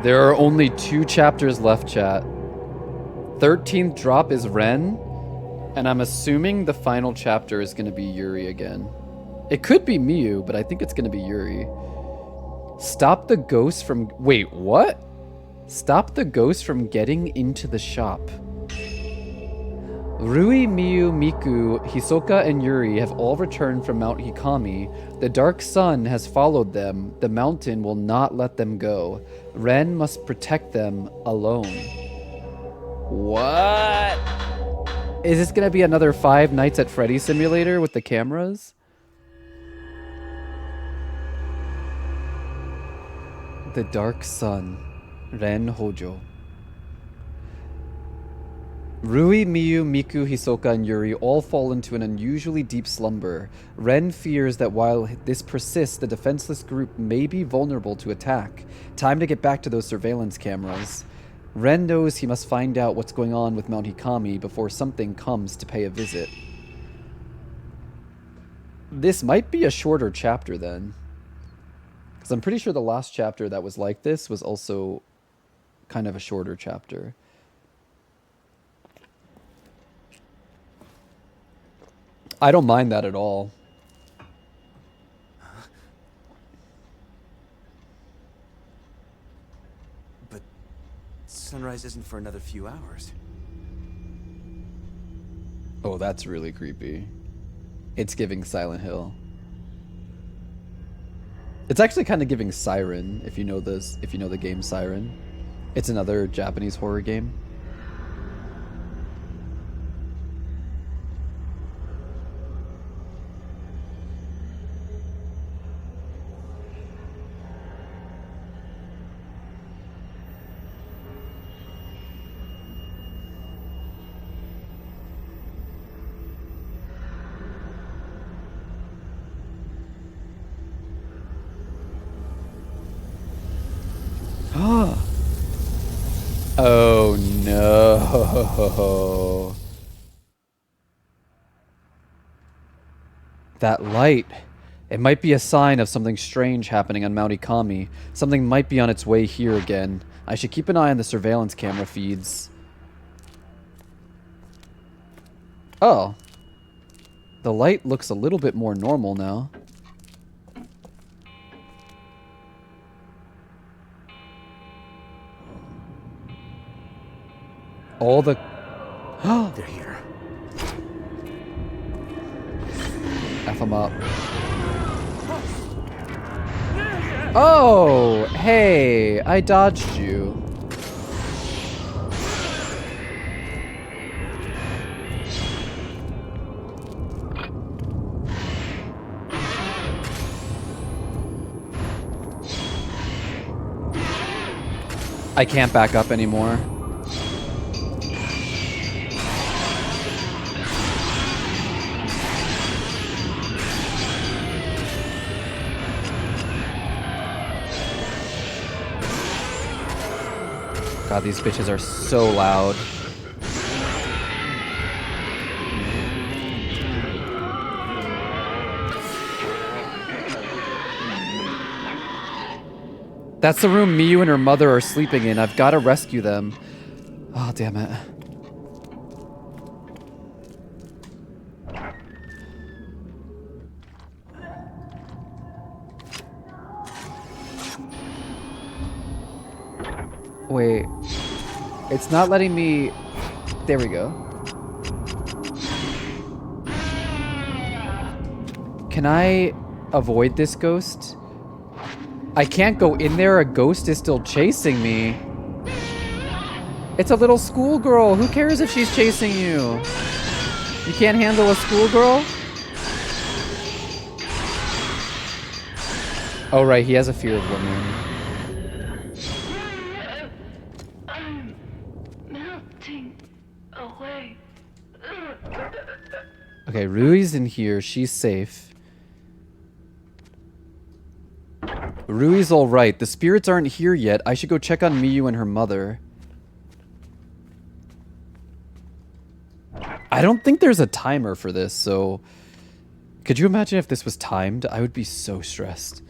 There are only 2 chapters left, chat. 13th drop is Ren, and I'm assuming the final chapter is going to be Yuri again. It could be Miyu, but I think it's going to be Yuri. Stop the ghost from... Wait, what? Stop the ghost from getting into the shop. Rui, Miyu, Miku, Hisoka, and Yuri have all returned from Mount Hikami. The dark sun has followed them. The mountain will not let them go. Ren must protect them alone. What? Is this gonna be another Five Nights at Freddy's simulator with the cameras? The dark sun. Ren Hojo. Rui, Miyu, Miku, Hisoka, and Yuri all fall into an unusually deep slumber. Ren fears that while this persists, the defenseless group may be vulnerable to attack. Time to get back to those surveillance cameras. Ren knows he must find out what's going on with Mount Hikami before something comes to pay a visit. This might be a shorter chapter then. Because I'm pretty sure the last chapter that was like this was also kind of a shorter chapter. I don't mind that at all. But sunrise isn't for another few hours. Oh, that's really creepy. It's giving Silent Hill. It's actually kind of giving Siren, if you know the game Siren. It's another Japanese horror game. Oh no. That light. It might be a sign of something strange happening on Mount Ikami. Something might be on its way here again. I should keep an eye on the surveillance camera feeds. Oh. The light looks a little bit more normal now. All the... Oh, they're here. F them up. Oh, hey, I dodged you. I can't back up anymore. God, these bitches are so loud. That's the room Miyu and her mother are sleeping in. I've got to rescue them. Oh, damn it. Wait. It's not letting me... There we go. Can I avoid this ghost? I can't go in there. A ghost is still chasing me. It's a little schoolgirl. Who cares if she's chasing you? You can't handle a schoolgirl? Oh, right. He has a fear of women. I'm melting away. Okay, Rui's in here. She's safe. Rui's alright. The spirits aren't here yet. I should go check on Miyu and her mother. I don't think there's a timer for this, so... Could you imagine if this was timed? I would be so stressed.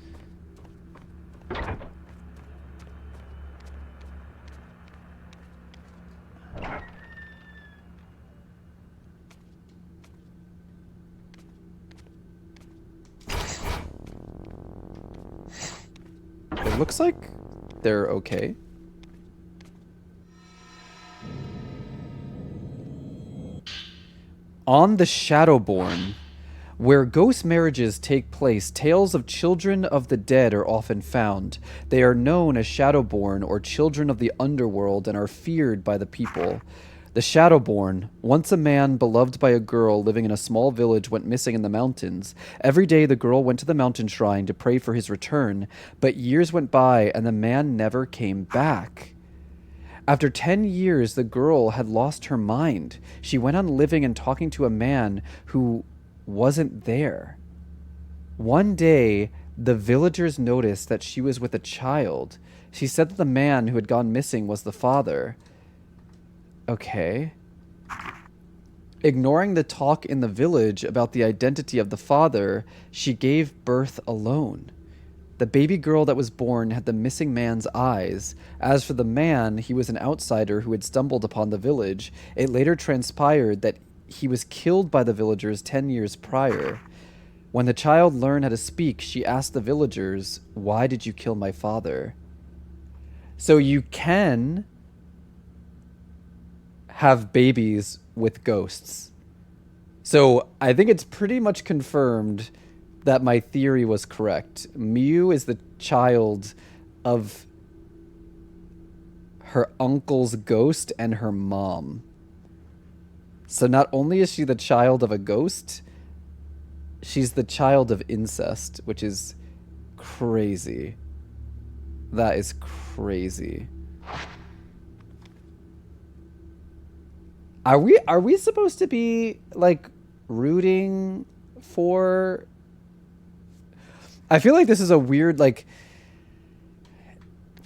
It looks like they're okay. On the Shadowborn, where ghost marriages take place, tales of children of the dead are often found. They are known as Shadowborn or children of the underworld and are feared by the people. The Shadowborn, once a man beloved by a girl living in a small village, went missing in the mountains. Every day the girl went to the mountain shrine to pray for his return, but years went by and the man never came back. After 10 years, the girl had lost her mind. She went on living and talking to a man who wasn't there. One day, the villagers noticed that she was with a child. She said that the man who had gone missing was the father. Okay. Ignoring the talk in the village about the identity of the father, she gave birth alone. The baby girl that was born had the missing man's eyes. As for the man, he was an outsider who had stumbled upon the village. It later transpired that he was killed by the villagers 10 years prior. When the child learned how to speak, she asked the villagers, "Why did you kill my father?" So you can have babies with ghosts. So I think it's pretty much confirmed that my theory was correct. Miu is the child of her uncle's ghost and her mom. So not only is she the child of a ghost, she's the child of incest, which is crazy. That is crazy. Are we supposed to be like rooting for? I feel like this is a weird, like,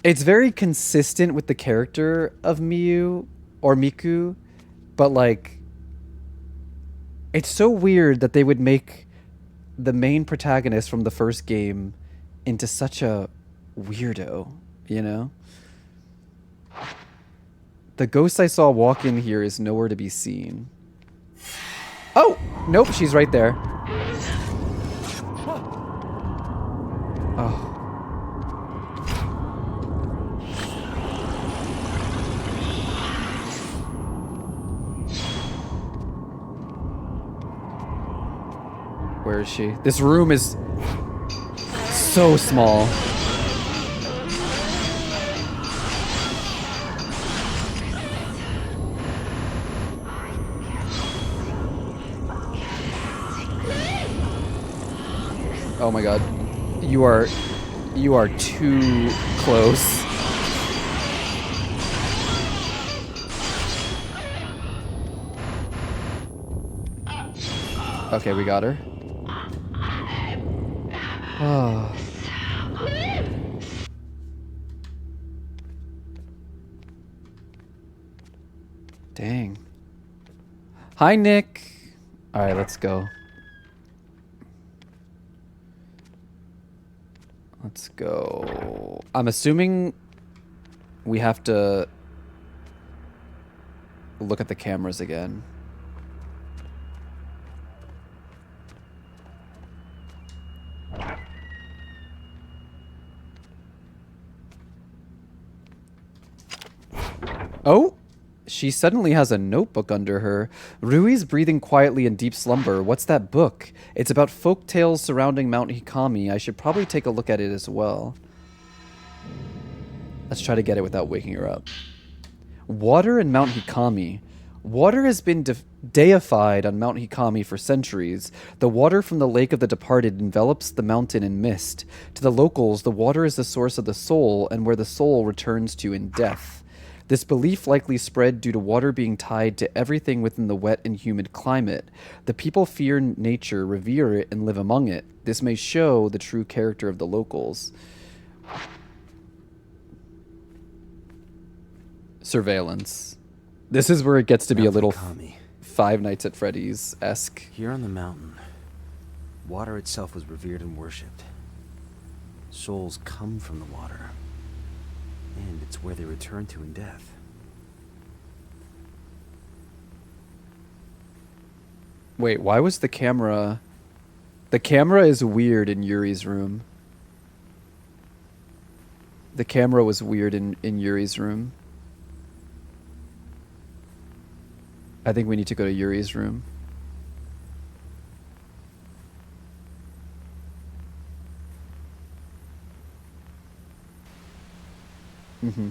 it's very consistent with the character of Miu or Miku, but like it's so weird that they would make the main protagonist from the first game into such a weirdo, you know? The ghost I saw walk in here is nowhere to be seen. Oh! Nope, she's right there. Oh. Where is she? This room is so small. Oh my god. You are too close. Okay, we got her. Oh. Dang. Hi, Nick. All right, let's go. Let's go. I'm assuming we have to look at the cameras again. Oh! She suddenly has a notebook under her. Rui's breathing quietly in deep slumber. What's that book? It's about folk tales surrounding Mount Hikami. I should probably take a look at it as well. Let's try to get it without waking her up. Water in Mount Hikami. Water has been deified on Mount Hikami for centuries. The water from the Lake of the Departed envelops the mountain in mist. To the locals, the water is the source of the soul and where the soul returns to in death. This belief likely spread due to water being tied to everything within the wet and humid climate. The people fear nature, revere it, and live among it. This may show the true character of the locals. Surveillance. This is where it gets to be a little Five Nights at Freddy's-esque. Here on the mountain, water itself was revered and worshipped. Souls come from the water. And it's where they return to in death. Wait, why was the camera... The camera is weird in Yuri's room. The camera was weird in Yuri's room. I think we need to go to Yuri's room. Mm-hmm.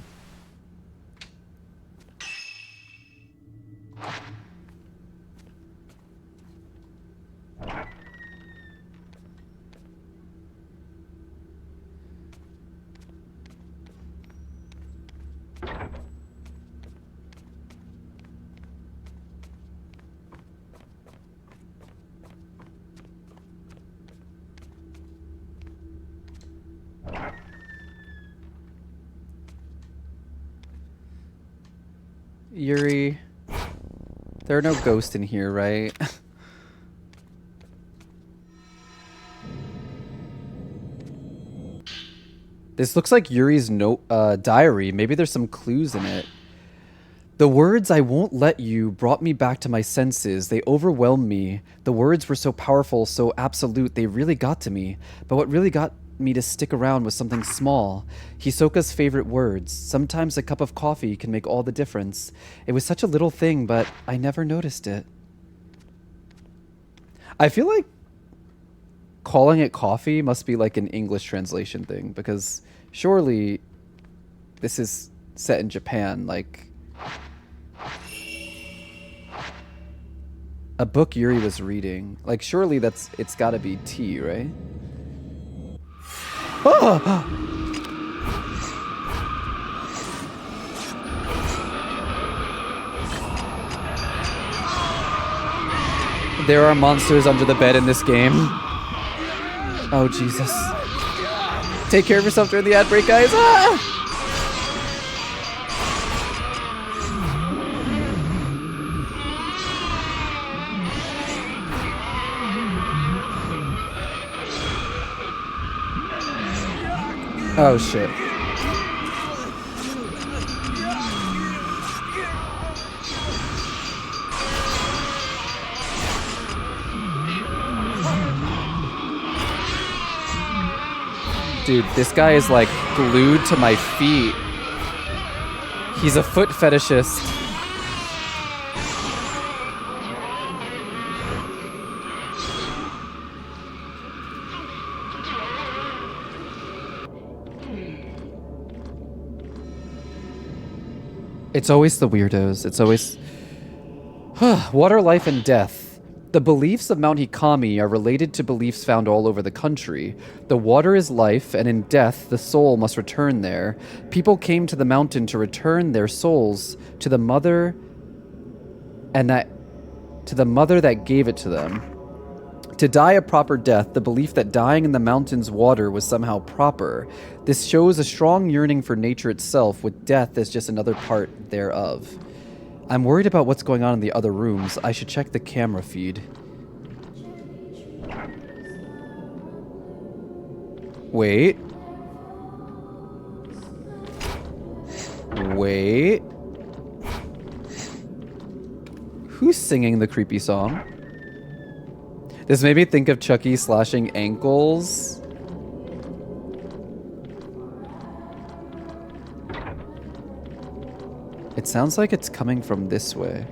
Yuri, there are no ghosts in here, right? This looks like Yuri's diary. Maybe there's some clues in it. The words "I won't let you" brought me back to my senses. They overwhelmed me. The words were so powerful, so absolute, they really got to me. But what really got me to stick around was something small. Hisoka's favorite words. Sometimes a cup of coffee can make all the difference. It was such a little thing, but I never noticed it. I feel like calling it coffee must be like an English translation thing, because surely this is set in Japan, like a book Yuri was reading. Like surely it's gotta be tea, right? Oh! There are monsters under the bed in this game. Oh, Jesus. Take care of yourself during the ad break, guys. Ah! Oh, shit. Dude, this guy is like glued to my feet. He's a foot fetishist. It's always the weirdos. It's always... Water, life, and death. The beliefs of Mount Hikami are related to beliefs found all over the country. The water is life, and in death, the soul must return there. People came to the mountain to return their souls to the mother, to the mother that gave it to them. To die a proper death, the belief that dying in the mountain's water was somehow proper. This shows a strong yearning for nature itself, with death as just another part thereof. I'm worried about what's going on in the other rooms. I should check the camera feed. Wait. Wait. Who's singing the creepy song? This made me think of Chucky slashing ankles. It sounds like it's coming from this way.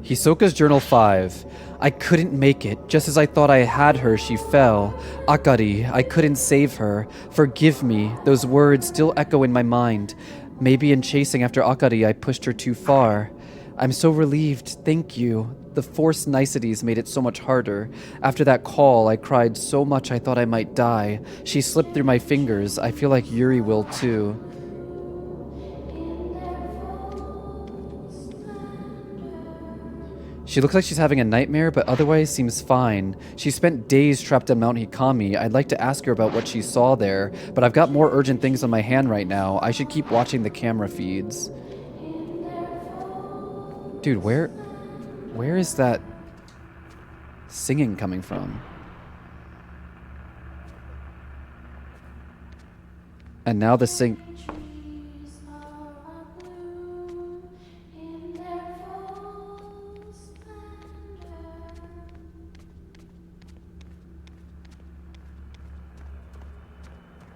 Hisoka's Journal 5. I couldn't make it. Just as I thought I had her, she fell. Akari, I couldn't save her. Forgive me. Those words still echo in my mind. Maybe in chasing after Akari, I pushed her too far. I'm so relieved. Thank you. The forced niceties made it so much harder. After that call, I cried so much I thought I might die. She slipped through my fingers. I feel like Yuri will too. She looks like she's having a nightmare, but otherwise seems fine. She spent days trapped on Mount Hikami. I'd like to ask her about what she saw there, but I've got more urgent things on my hand right now. I should keep watching the camera feeds. Dude, where is that singing coming from? And now the sing.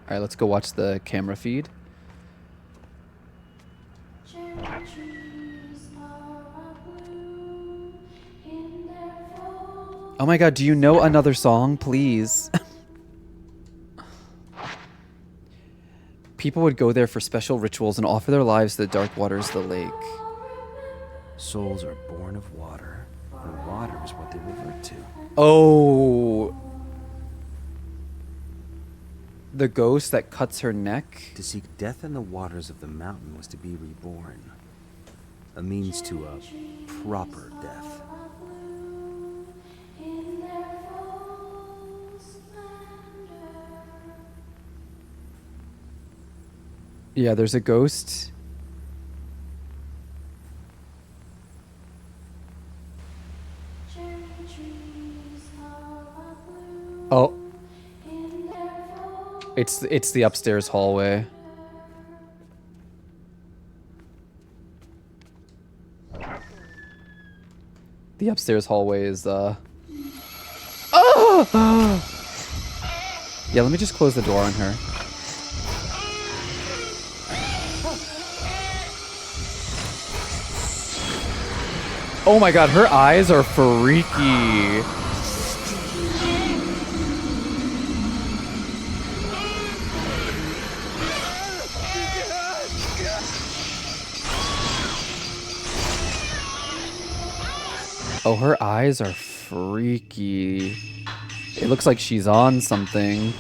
All right, let's go watch the camera feed. Oh my god, do you know another song, please? People would go there for special rituals and offer their lives to the dark waters of the lake. Souls are born of water, and water is what they revert to. Oh. The ghost that cuts her neck? To seek death in the waters of the mountain was to be reborn. A means to a proper death. Yeah, there's a ghost. Oh. It's the upstairs hallway. The upstairs hallway is Oh! Yeah, let me just close the door on her. Oh my god, her eyes are freaky. Oh, her eyes are freaky. It looks like she's on something.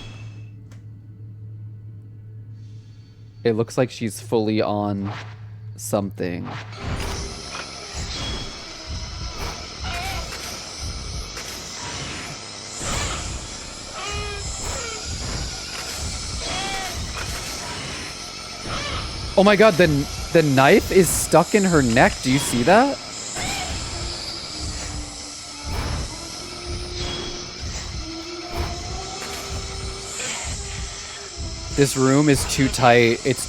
It looks like she's fully on something. Oh my god, the knife is stuck in her neck. Do you see that? This room is too tight. It's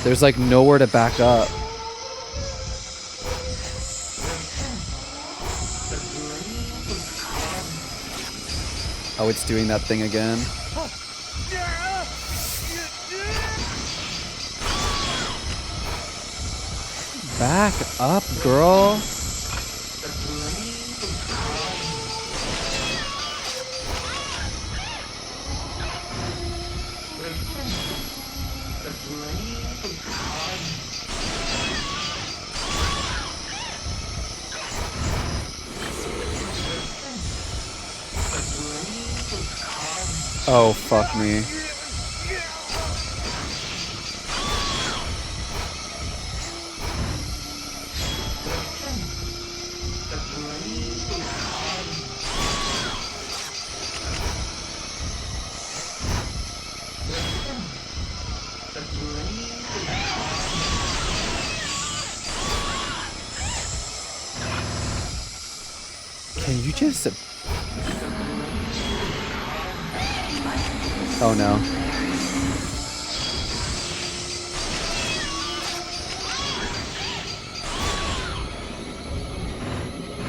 There's like nowhere to back up. Oh, it's doing that thing again. Back up, girl. Oh, fuck me. Can you just... Oh no.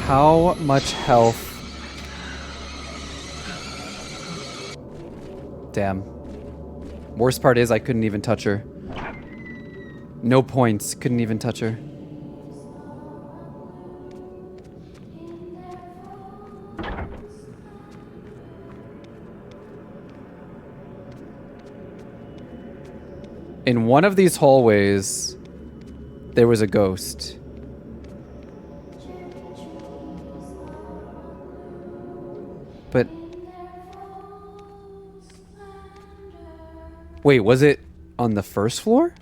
How much health? Damn. Worst part is I couldn't even touch her. No points. Couldn't even touch her. In one of these hallways, there was a ghost. But... Wait, was it on the first floor?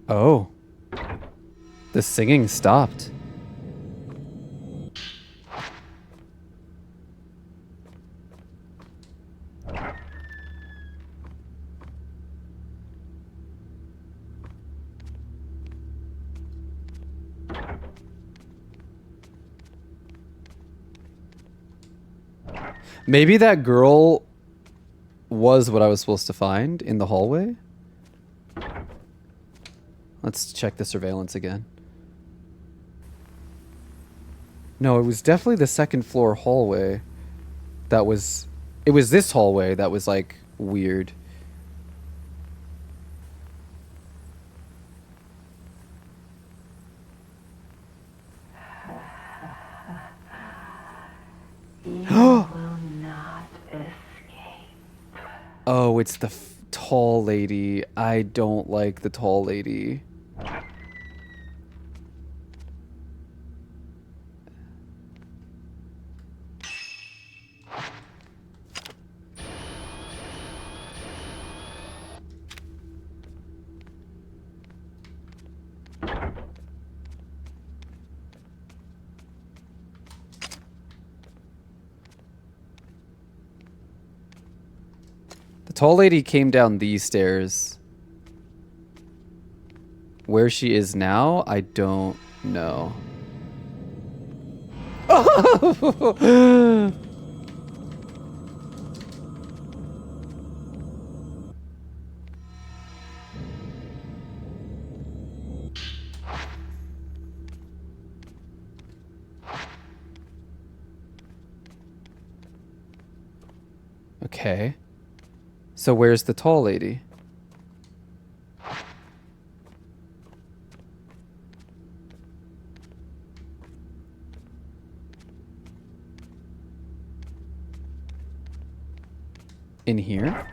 Oh. The singing stopped. Maybe that girl was what I was supposed to find in the hallway. Let's check the surveillance again. No, it was definitely the second floor hallway. That was... It was this hallway that was, like, weird. Oh, it's the tall lady. I don't like the tall lady. The tall lady came down these stairs. Where she is now, I don't know. Okay. So where's the tall lady? In here?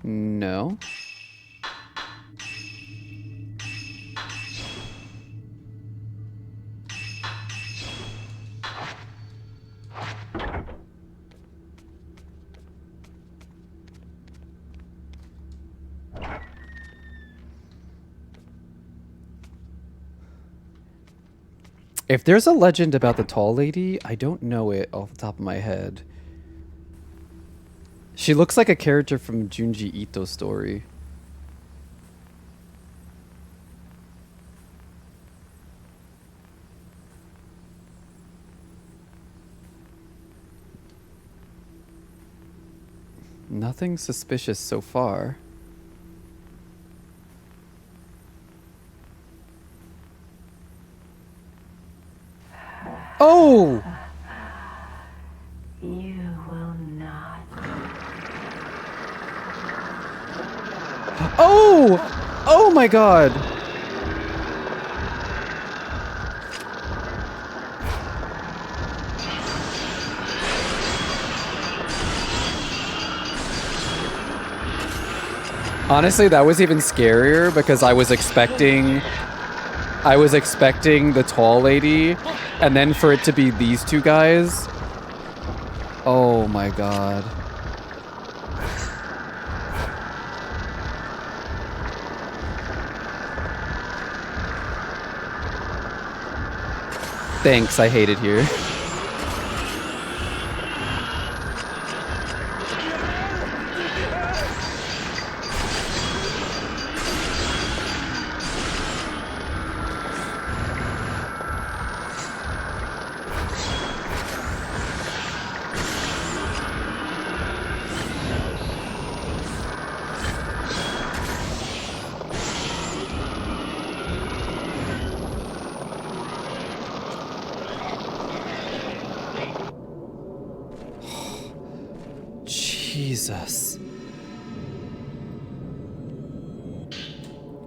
No. If there's a legend about the tall lady, I don't know it off the top of my head. She looks like a character from Junji Ito's story. Nothing suspicious so far. Oh! You will not. Oh! Oh my god! Honestly, that was even scarier because I was expecting the tall lady, and then for it to be these two guys. Oh my god. Thanks, I hate it here. Jesus.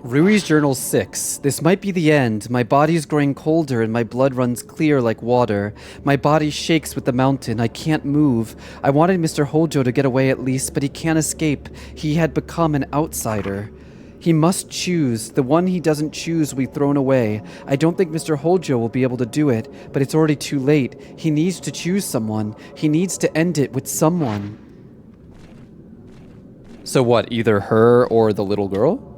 Rui's Journal 6. This might be the end. My body's growing colder and my blood runs clear like water. My body shakes with the mountain. I can't move. I wanted Mr. Hojo to get away at least, but he can't escape. He had become an outsider. He must choose. The one he doesn't choose will be thrown away. I don't think Mr. Hojo will be able to do it, but it's already too late. He needs to choose someone. He needs to end it with someone. So what, either her or the little girl?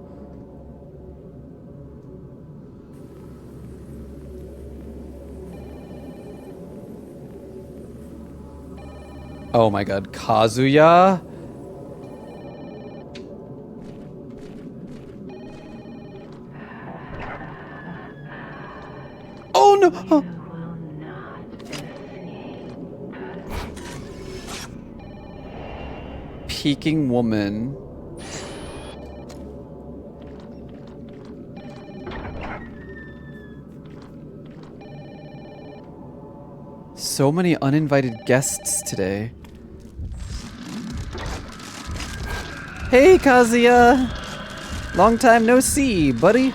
Oh my god, Kazuya? Oh peeking woman. So many uninvited guests today. Hey, Kazuya! Long time no see, buddy.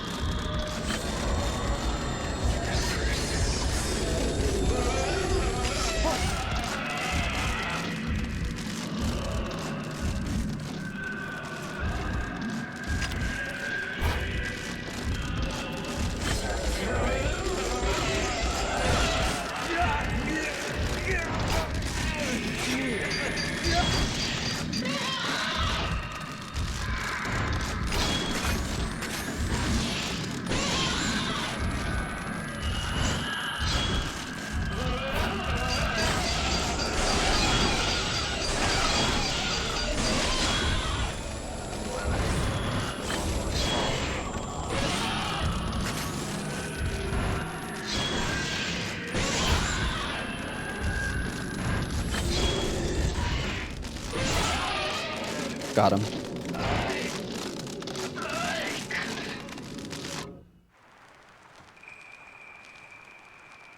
Got him.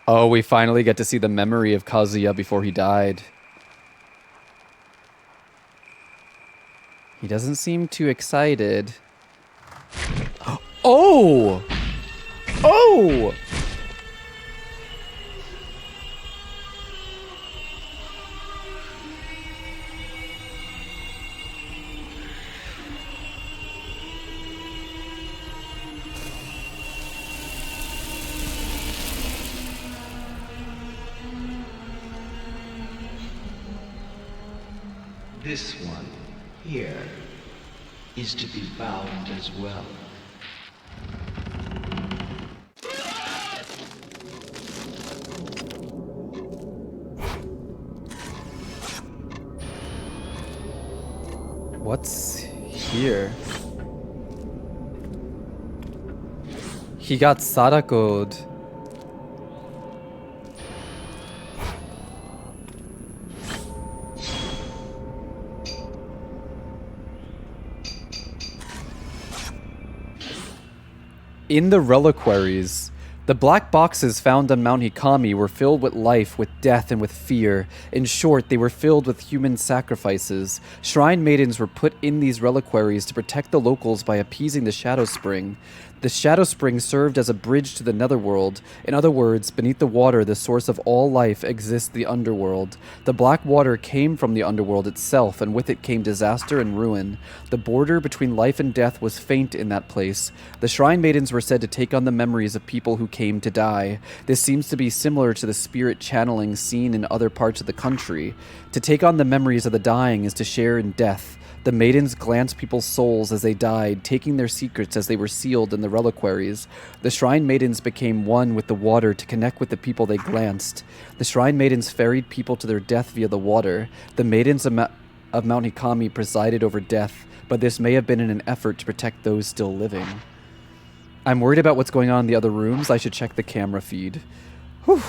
Oh, we finally get to see the memory of Kazuya before he died. He doesn't seem too excited. Oh! Oh! This one here is to be bound as well. What's here? He got Sadako'd. In the reliquaries, the black boxes found on Mount Hikami were filled with life, with death, and with fear. In short, they were filled with human sacrifices. Shrine maidens were put in these reliquaries to protect the locals by appeasing the Shadow Spring. The Shadow Spring served as a bridge to the Netherworld. In other words, beneath the water, the source of all life, exists the Underworld. The black water came from the Underworld itself, and with it came disaster and ruin. The border between life and death was faint in that place. The Shrine Maidens were said to take on the memories of people who came to die. This seems to be similar to the spirit channeling seen in other parts of the country. To take on the memories of the dying is to share in death. The maidens glanced people's souls as they died, taking their secrets as they were sealed in the reliquaries. The Shrine Maidens became one with the water to connect with the people they glanced. The Shrine Maidens ferried people to their death via the water. The Maidens of Mount Hikami presided over death, but this may have been in an effort to protect those still living. I'm worried about what's going on in the other rooms. I should check the camera feed. Whew.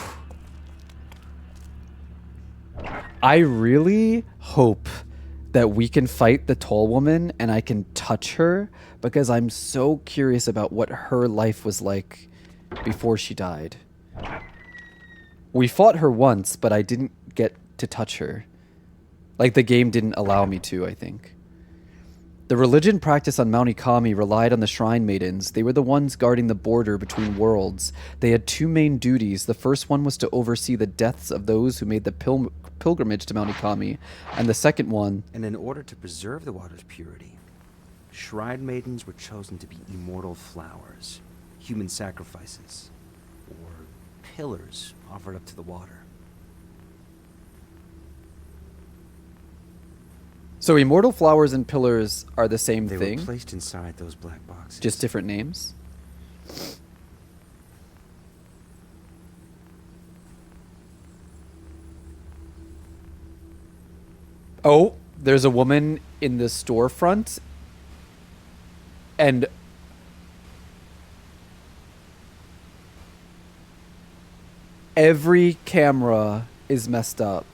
I really hope that we can fight the tall woman and I can touch her, because I'm so curious about what her life was like before she died. We fought her once, but I didn't get to touch her. Like, the game didn't allow me to, I think. The religion practiced on Mount Hikami relied on the Shrine Maidens. They were the ones guarding the border between worlds. They had two main duties. The first one was to oversee the deaths of those who made the pilgrimage to Mount Hikami, and the second one... And in order to preserve the water's purity, Shrine Maidens were chosen to be immortal flowers, human sacrifices, or pillars offered up to the water. So immortal flowers and pillars are the same They thing? were placed inside those black boxes. Just different names? Oh, there's a woman in the storefront, and every camera is messed up.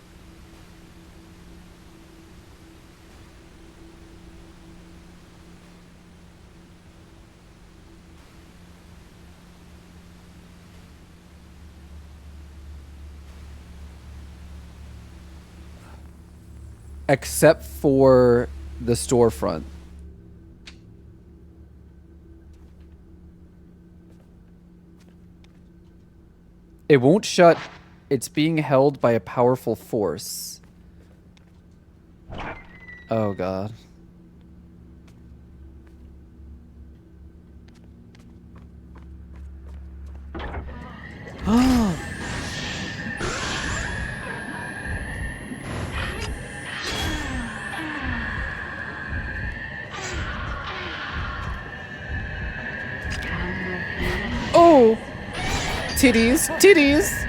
except for the storefront. It won't shut. It's being held by a powerful force. Oh, God. Oh! Titties! Titties!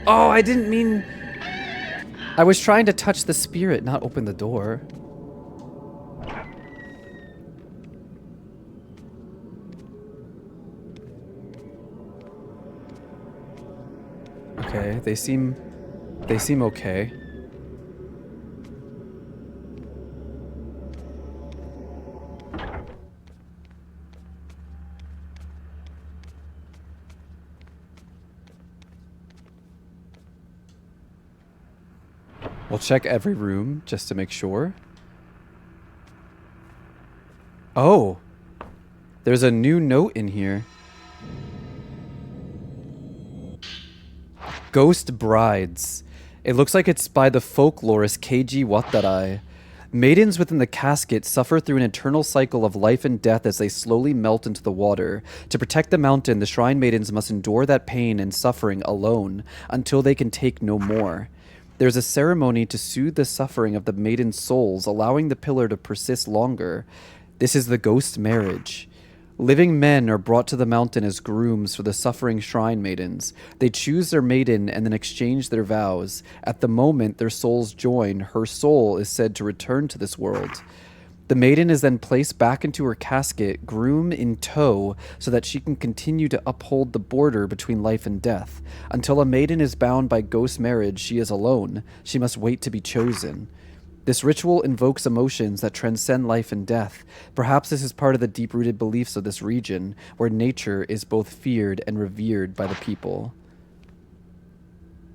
Oh, I didn't mean... I was trying to touch the spirit, not open the door. Okay, they seem okay. We'll check every room just to make sure. Oh, there's a new note in here. Ghost Brides. It looks like it's by the folklorist Keiji Watarai. Maidens within the casket suffer through an eternal cycle of life and death as they slowly melt into the water. To protect the mountain, the shrine maidens must endure that pain and suffering alone until they can take no more. There's a ceremony to soothe the suffering of the maiden's souls, allowing the pillar to persist longer. This is the ghost marriage. Living men are brought to the mountain as grooms for the suffering shrine maidens. They choose their maiden and then exchange their vows. At the moment their souls join, her soul is said to return to this world. The maiden is then placed back into her casket, groom in tow, so that she can continue to uphold the border between life and death. Until a maiden is bound by ghost marriage, she is alone. She must wait to be chosen. This ritual invokes emotions that transcend life and death. Perhaps this is part of the deep-rooted beliefs of this region, where nature is both feared and revered by the people.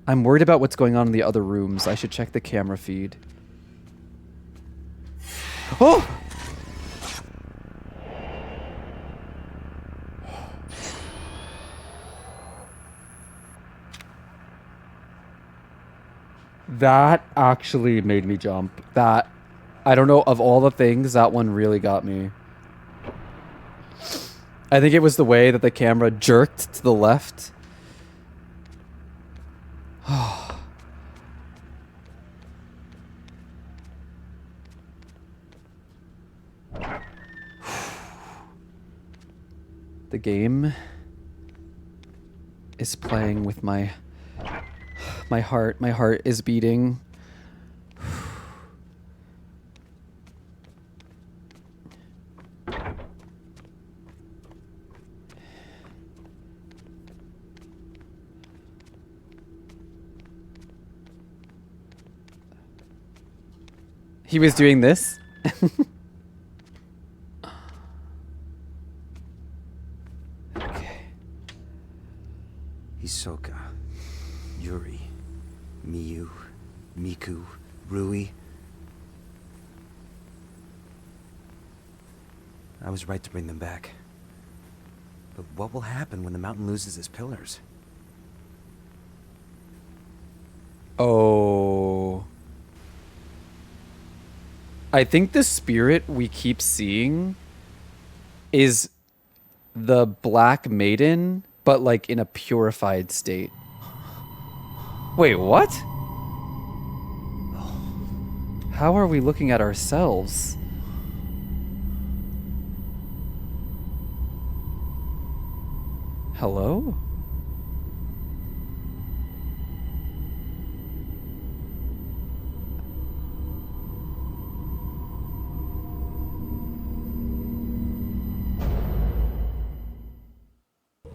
I'm worried about what's going on in the other rooms. I should check the camera feed. Oh! That actually made me jump. That, I don't know, of all the things, that one really got me. I think it was the way that the camera jerked to the left. The game is playing with my heart. My heart is beating. He was doing this. Hisoka, Yuri, Miyu, Miku, Rui. I was right to bring them back. But what will happen when the mountain loses its pillars? Oh. I think the spirit we keep seeing is the Black Maiden, but like in a purified state. Wait, what? How are we looking at ourselves? Hello?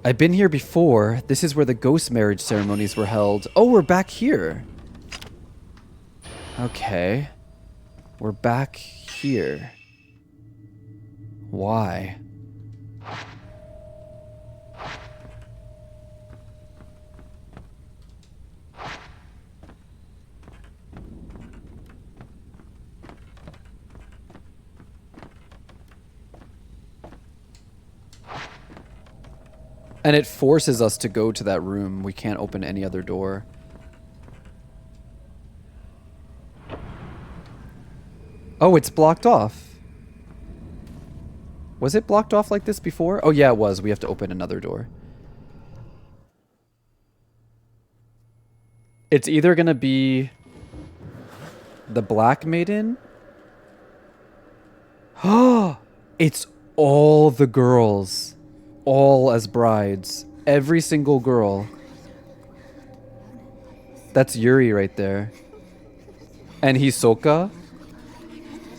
I've been here before. This is where the ghost marriage ceremonies were held. Oh, we're back here. Okay. We're back here. Why? And it forces us to go to that room. We can't open any other door. Oh, it's blocked off. Was it blocked off like this before? Oh yeah, it was. We have to open another door. It's either gonna be the Black Maiden. Oh, it's all the girls. All as brides. Every single girl. That's Yuri right there. And Hisoka.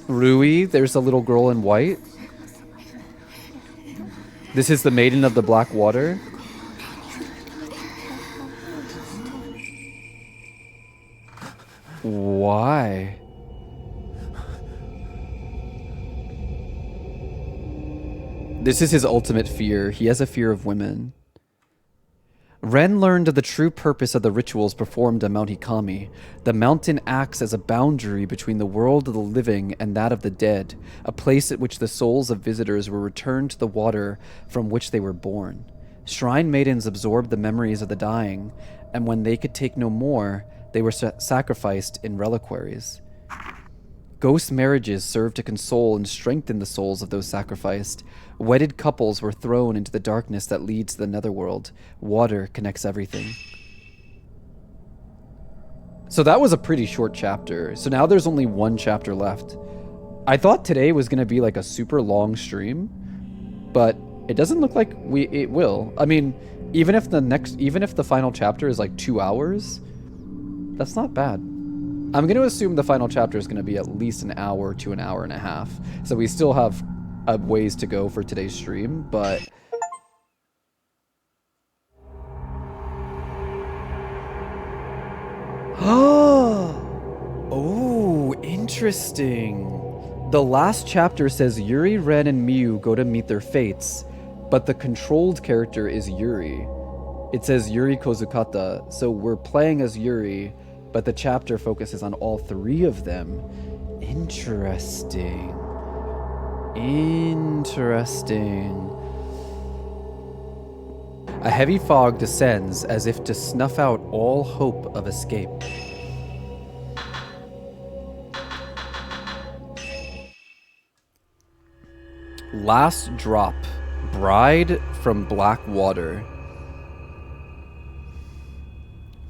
Rui, there's a little girl in white. This is the Maiden of the Black Water. Why? This is his ultimate fear. He has a fear of women. Ren learned of the true purpose of the rituals performed on Mount Hikami. The mountain acts as a boundary between the world of the living and that of the dead, a place at which the souls of visitors were returned to the water from which they were born. Shrine maidens absorbed the memories of the dying, and when they could take no more, they were sacrificed in reliquaries. Ghost marriages served to console and strengthen the souls of those sacrificed. Wedded couples were thrown into the darkness that leads to the netherworld. Water connects everything. So that was a pretty short chapter. So now there's only one chapter left. I thought today was going to be like a super long stream, but it doesn't look like it will. I mean, even if the final chapter is like 2 hours, that's not bad. I'm going to assume the final chapter is going to be at least an hour to an hour and a half. So we still have a ways to go for today's stream, but... Oh, interesting. The last chapter says Yuri, Ren, and Miu go to meet their fates, but the controlled character is Yuri. It says Yuri Kozukata, so we're playing as Yuri, but the chapter focuses on all three of them. Interesting. Interesting. A heavy fog descends as if to snuff out all hope of escape. Last drop. Bride from Black Water.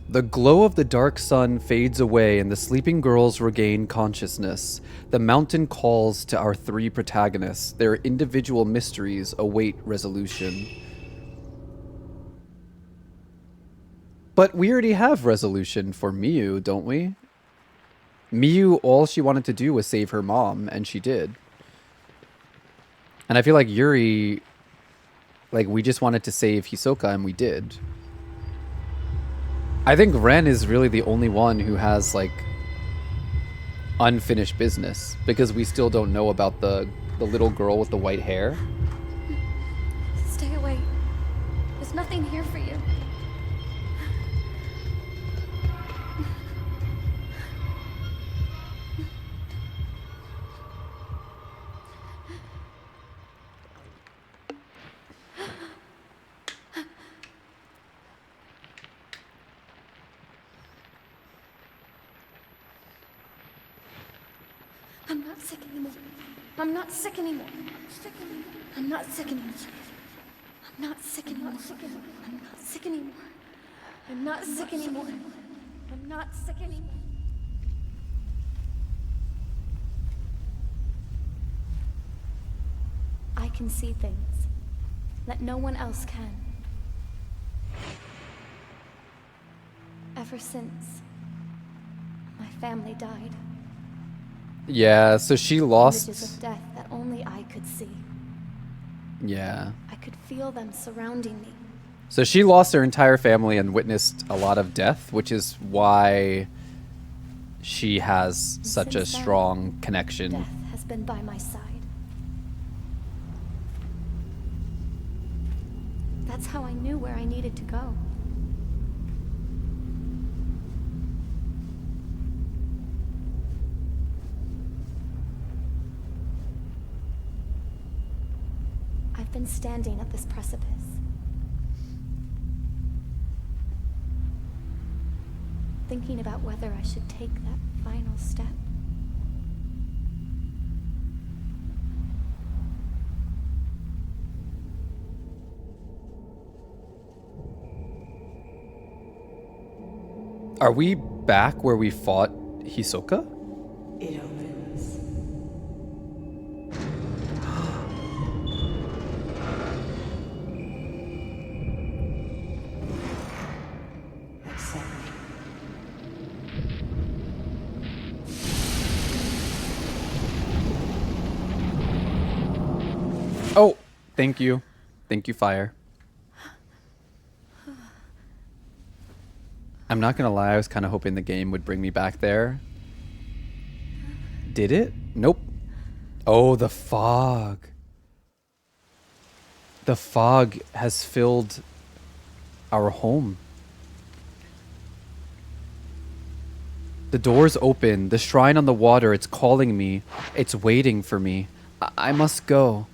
The glow of the dark sun fades away and the sleeping girls regain consciousness. The mountain calls to our three protagonists. Their individual mysteries await resolution. But we already have resolution for Miu, don't we? Miu, all she wanted to do was save her mom, and she did. And I feel like Yuri, like, we just wanted to save Hisoka, and we did. I think Ren is really the only one who has, like, unfinished business, because we still don't know about the little girl with the white hair. Stay away. There's nothing here for you. I'm not sick anymore. I'm not sick anymore. I'm not sick anymore. I'm I'm not sick anymore. I'm not sick anymore. I'm not sick anymore. I'm not sick anymore. I can see things that no one else can. Ever since my family died, Yeah, so she images lost. of death that only I could see. Yeah. I could feel them surrounding me. So she lost her entire family and witnessed a lot of death, which is why she has And such a since then, strong connection. Death has been by my side. That's how I knew where I needed to go. I've been standing at this precipice. Thinking about whether I should take that final step. Are we back where we fought Hisoka? It opens. Accept. Oh, thank you. Thank you, fire. I'm not gonna lie, I was kind of hoping the game would bring me back there. Did it? Nope. Oh, the fog. The fog has filled our home. The door's open. The shrine on the water, it's calling me. It's waiting for me. I must go.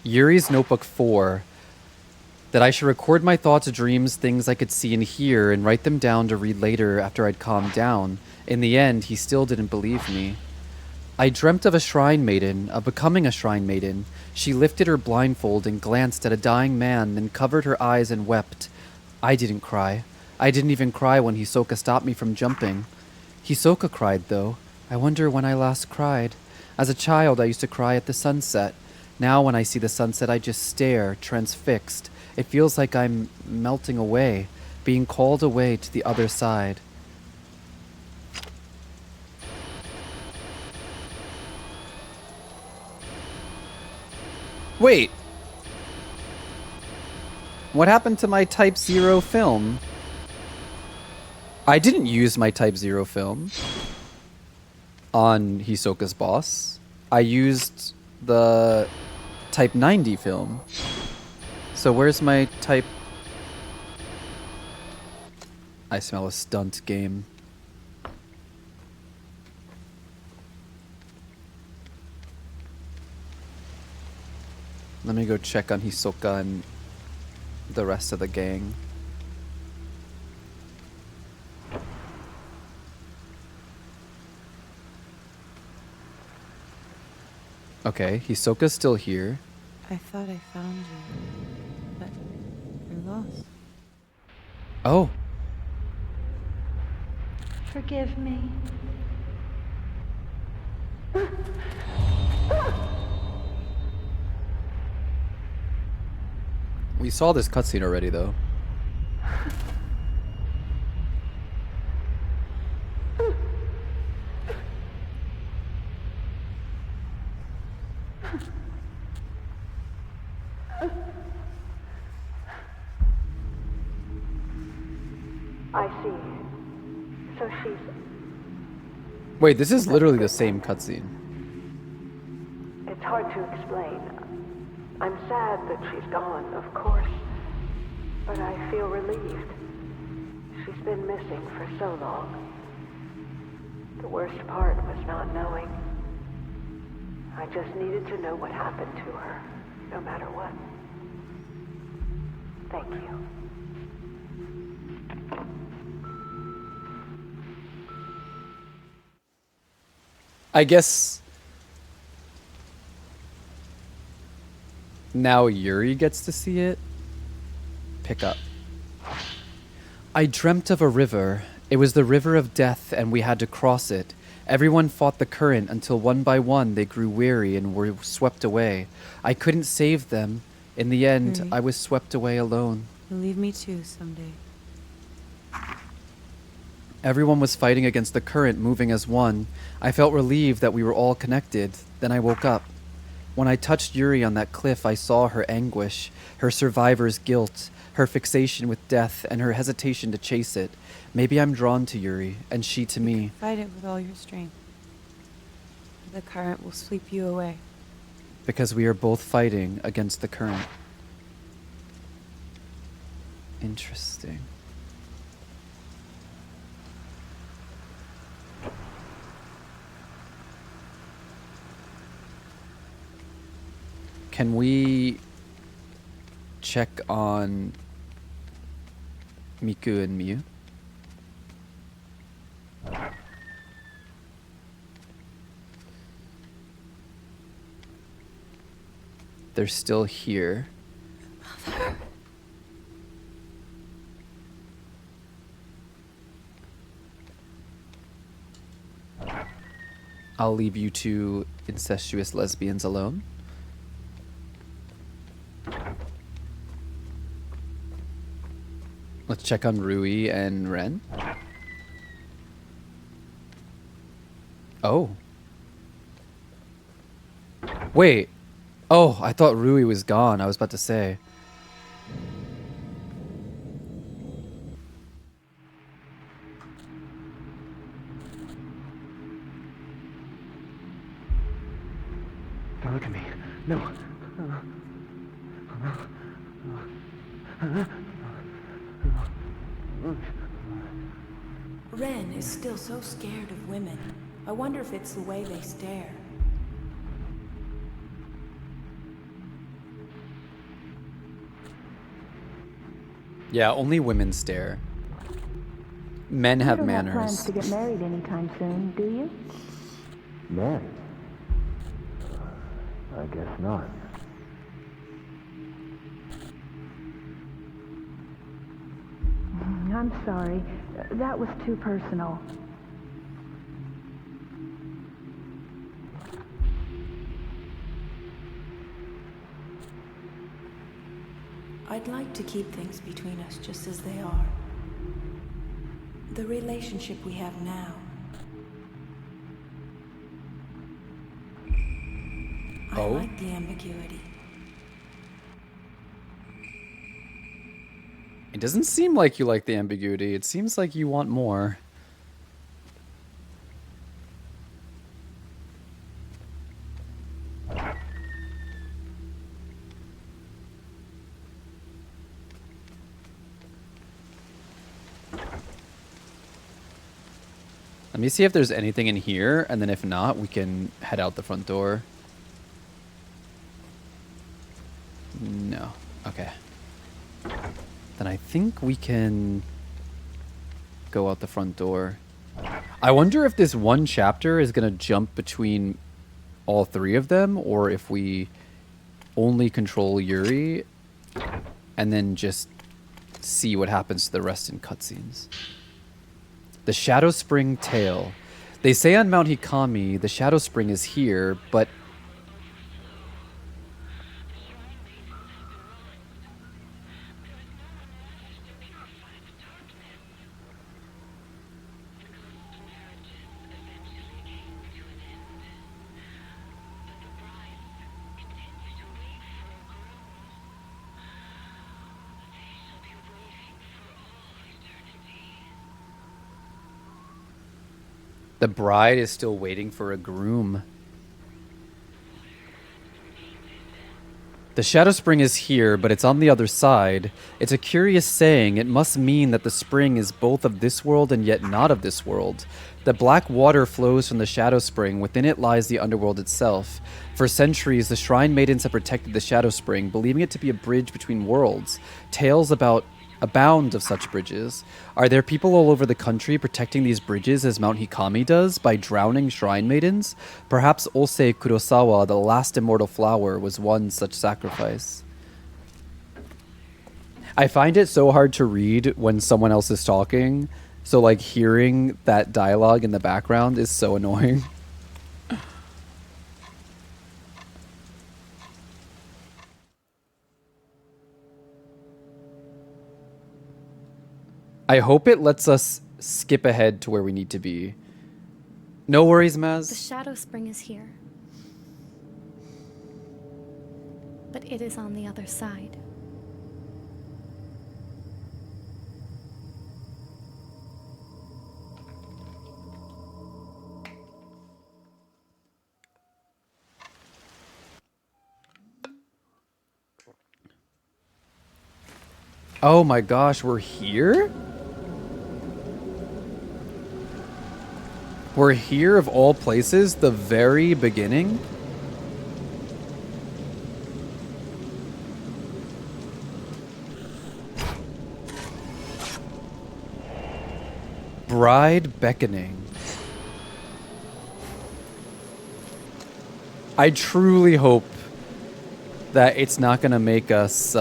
Yuri's Notebook 4. That I should record my thoughts, dreams, things I could see and hear, and write them down to read later after I'd calmed down. In the end, he still didn't believe me. I dreamt of a shrine maiden, of becoming a shrine maiden. She lifted her blindfold and glanced at a dying man, then covered her eyes and wept. I didn't cry. I didn't even cry when Hisoka stopped me from jumping. Hisoka cried, though. I wonder when I last cried. As a child, I used to cry at the sunset. Now when I see the sunset, I just stare, transfixed. It feels like I'm melting away, being called away to the other side. Wait. What happened to my Type 0 film? I didn't use my Type 0 film on Hisoka's boss. I used the Type 90 film. So where's my Type... I smell a stunt game. Let me go check on Hisoka and the rest of the gang. Okay, Hisoka's still here. I thought I found you, but you're lost. Oh, Forgive me. we saw this cutscene already, though. I see. So she's... Wait, this is literally the same cutscene. It's hard to explain. I'm sad that she's gone, of course. But I feel relieved. She's been missing for so long. The worst part was not knowing. I just needed to know what happened to her, no matter what. Thank you. I guess Now Yuri gets to see it. Pick up. I dreamt of a river. It was the river of death, and we had to cross it. Everyone fought the current until one by one they grew weary and were swept away. I couldn't save them. In the end, Yuri. I was swept away alone. You'll leave me too someday. Everyone was fighting against the current, moving as one. I felt relieved that we were all connected. Then I woke up. When I touched Yuri on that cliff, I saw her anguish, her survivor's guilt, her fixation with death, and her hesitation to chase it. Maybe I'm drawn to Yuri, and she to me. Fight it with all your strength. The current will sweep you away. Because we are both fighting against the current. Interesting. Can we check on Miku and Miyu? They're still here. Mother. I'll leave you two incestuous lesbians alone. Let's check on Rui and Ren. Oh. Wait. Oh, I thought Rui was gone. I was about to say. Don't look at me. No. Ren is still so scared of women. I wonder if it's the way they stare. Yeah, only women stare. Men have You don't manners. have plans to get married anytime soon, do you? Married? I guess not. I'm sorry. That was too personal. I'd like to keep things between us just as they are. The relationship we have now. I Oh? like the ambiguity. It doesn't seem like you like the ambiguity. It seems like you want more. Let me see if there's anything in here, and then if not, we can head out the front door. No. Okay. Then I think we can go out the front door. I wonder if this one chapter is going to jump between all three of them, or if we only control Yuri and then just see what happens to the rest in cutscenes. The Shadow Spring Tale. They say on Mount Hikami the Shadow Spring is here, but the bride is still waiting for a groom. The Shadow Spring is here, but it's on the other side. It's a curious saying. It must mean that the spring is both of this world and yet not of this world. The black water flows from the Shadow Spring. Within it lies the underworld itself. For centuries, the Shrine Maidens have protected the Shadow Spring, believing it to be a bridge between worlds. Tales about abound of such bridges. Are there people all over the country protecting these bridges as Mount Hikami does by drowning shrine maidens? Perhaps Osei Kurosawa, the last immortal flower, was one such sacrifice. I find it so hard to read when someone else is talking, so like hearing that dialogue in the background is so annoying. I hope it lets us skip ahead to where we need to be. No worries, The Maz. Shadow Spring is here. But it is on the other side. Oh my gosh, we're here? We're here of all places, the very beginning? Bride beckoning. I truly hope that it's not gonna make us,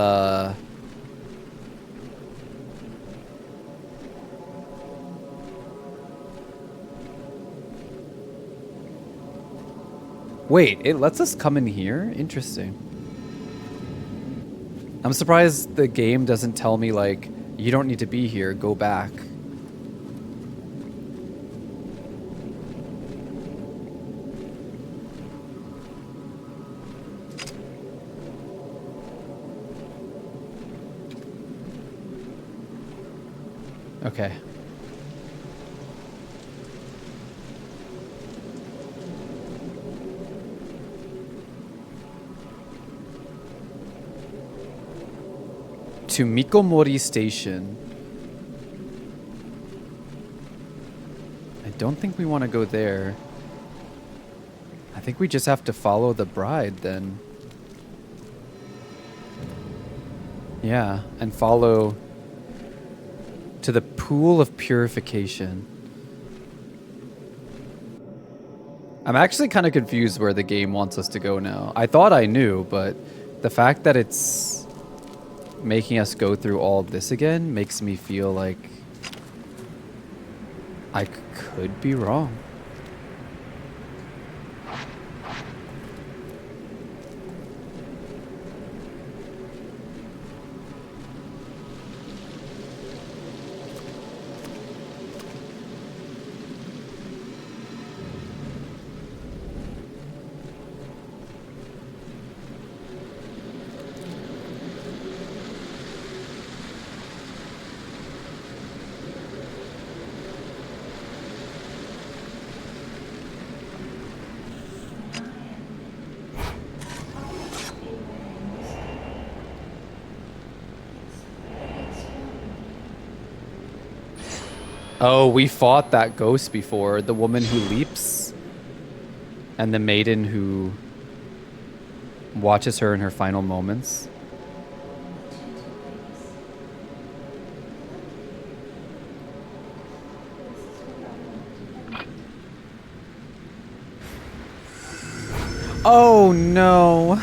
Wait, it lets us come in here? Interesting. I'm surprised the game doesn't tell me, like, you don't need to be here, go back. Okay. To Mikomori Station. I don't think we want to go there. I think we just have to follow the bride then. Yeah, and follow to the pool of purification. I'm actually kind of confused where the game wants us to go now. I thought I knew, but the fact that it's making us go through all of this again makes me feel like I could be wrong. Oh, we fought that ghost before. The woman who leaps. And the maiden who watches her in her final moments. Oh no.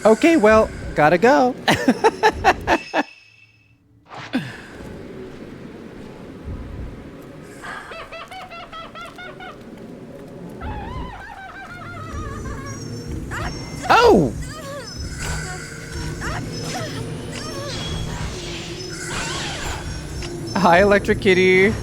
Okay, well, gotta go. Oh! Hi, Electric Kitty.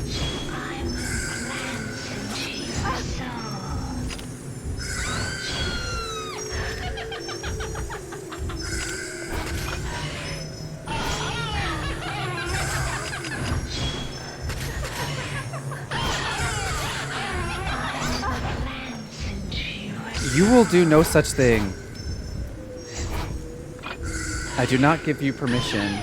You will do no such thing. I do not give you permission.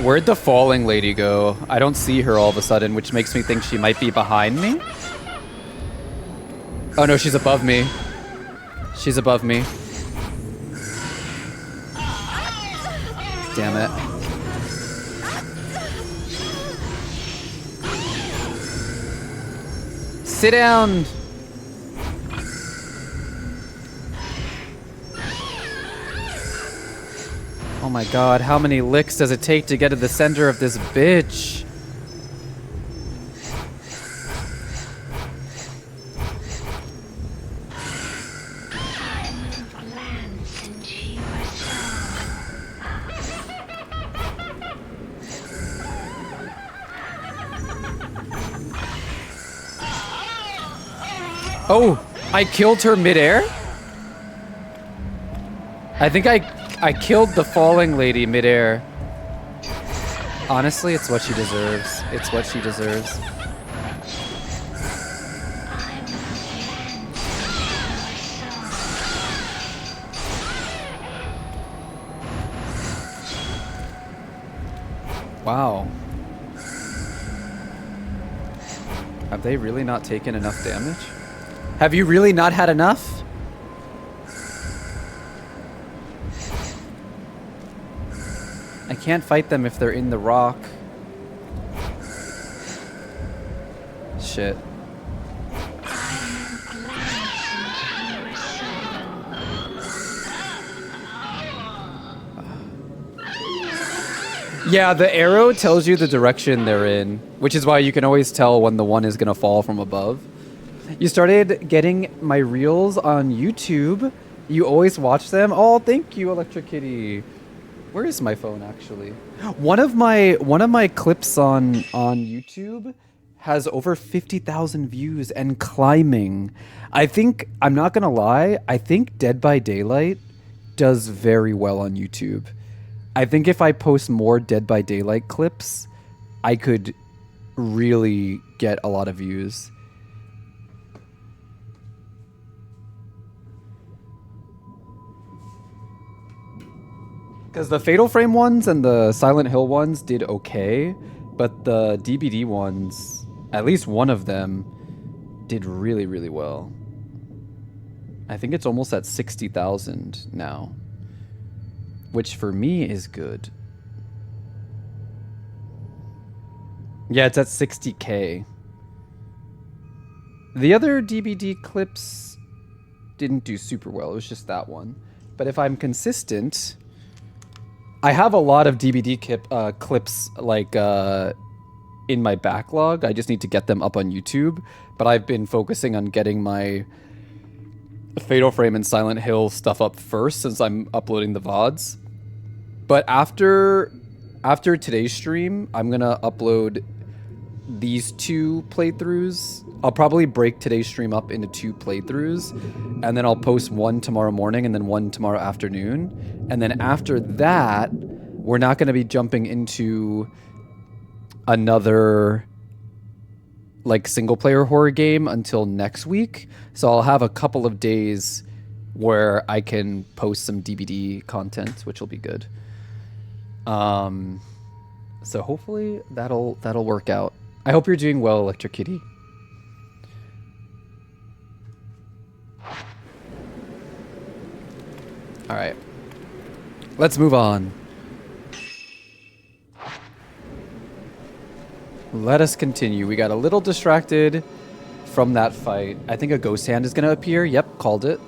Where'd the falling lady go? I don't see her all of a sudden, which makes me think she might be behind me. Oh no, she's above me. She's above me. Damn it. Sit down. Oh my god, how many licks does it take to get to the center of this bitch? Oh, I killed her midair? I think I killed the falling lady midair. Honestly, it's what she deserves. It's what she deserves. Wow. Have they really not taken enough damage? Have you really not had enough? I can't fight them if they're in the rock. Shit. Yeah, the arrow tells you the direction they're in, which is why you can always tell when the one is gonna fall from above. You started getting my reels on YouTube. You always watch them. Oh, thank you, Electric Kitty. Where is my phone actually? One of my clips on YouTube has over 50,000 views and climbing. I think, I'm not gonna lie, I think Dead by Daylight does very well on YouTube. I think if I post more Dead by Daylight clips, I could really get a lot of views. Because the Fatal Frame ones and the Silent Hill ones did okay, but the DBD ones, at least one of them, did really, really well. I think it's almost at 60,000 now, which for me is good. Yeah, it's at 60K. The other DBD clips didn't do super well. It was just that one. But if I'm consistent, I have a lot of DBD clips like in my backlog. I just need to get them up on YouTube. But I've been focusing on getting my Fatal Frame and Silent Hill stuff up first since I'm uploading the VODs. But after today's stream, I'm gonna upload these two playthroughs. I'll probably break today's stream up into 2 playthroughs, and then I'll post one tomorrow morning and then one tomorrow afternoon. And then after that, we're not going to be jumping into another like single player horror game until next week. So I'll have a couple of days where I can post some DBD content, which will be good. So hopefully that'll work out. I hope you're doing well, Electric Kitty. All right, let's move on. Let us continue. We got a little distracted from that fight. I think a ghost hand is going to appear. Yep, called it.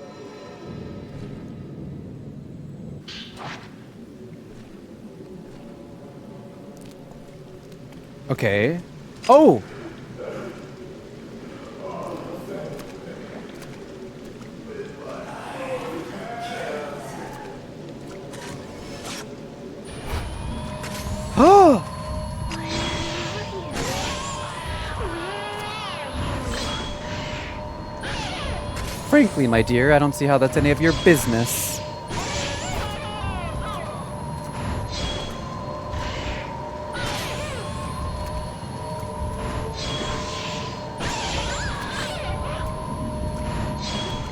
Okay. Oh! Oh! Frankly, my dear, I don't see how that's any of your business.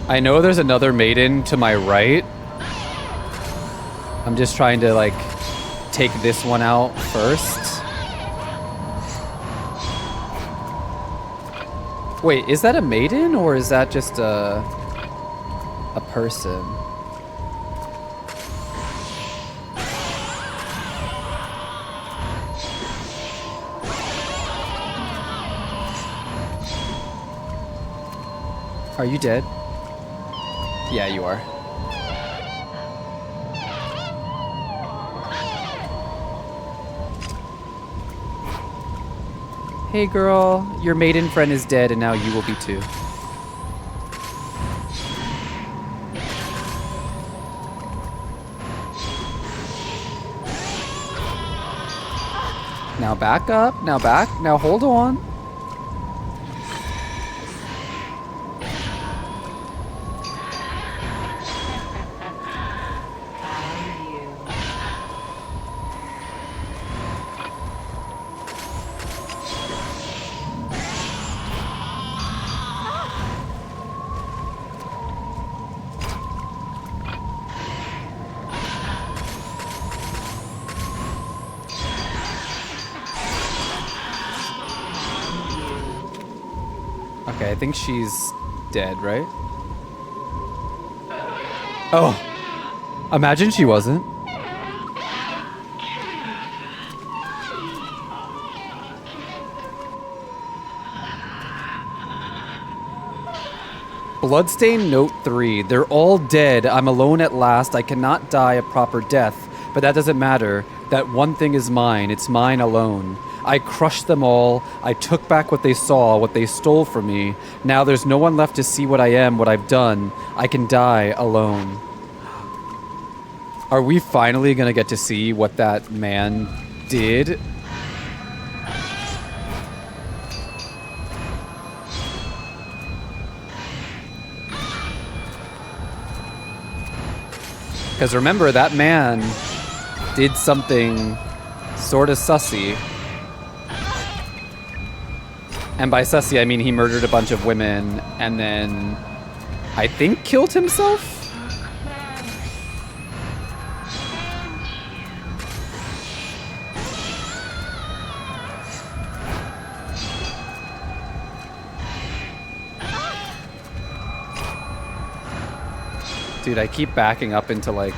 I know there's another Maiden to my right. I'm just trying to, like, take this one out first. Wait, is that a maiden or is that just a person? Are you dead? Yeah, you are. Hey girl, your maiden friend is dead and now you will be too. Now back up, now back, now hold on. Okay, I think she's dead, right? Oh, imagine she wasn't. Bloodstain Note 3. They're all dead. I'm alone at last. I cannot die a proper death. But that doesn't matter. That one thing is mine. It's mine alone. I crushed them all. I took back what they saw, what they stole from me. Now there's no one left to see what I am, what I've done. I can die alone. Are we finally gonna get to see what that man did? Because remember, that man did something sort of sussy. And by sussy, I mean he murdered a bunch of women and then, I think, killed himself? Dude, I keep backing up into like...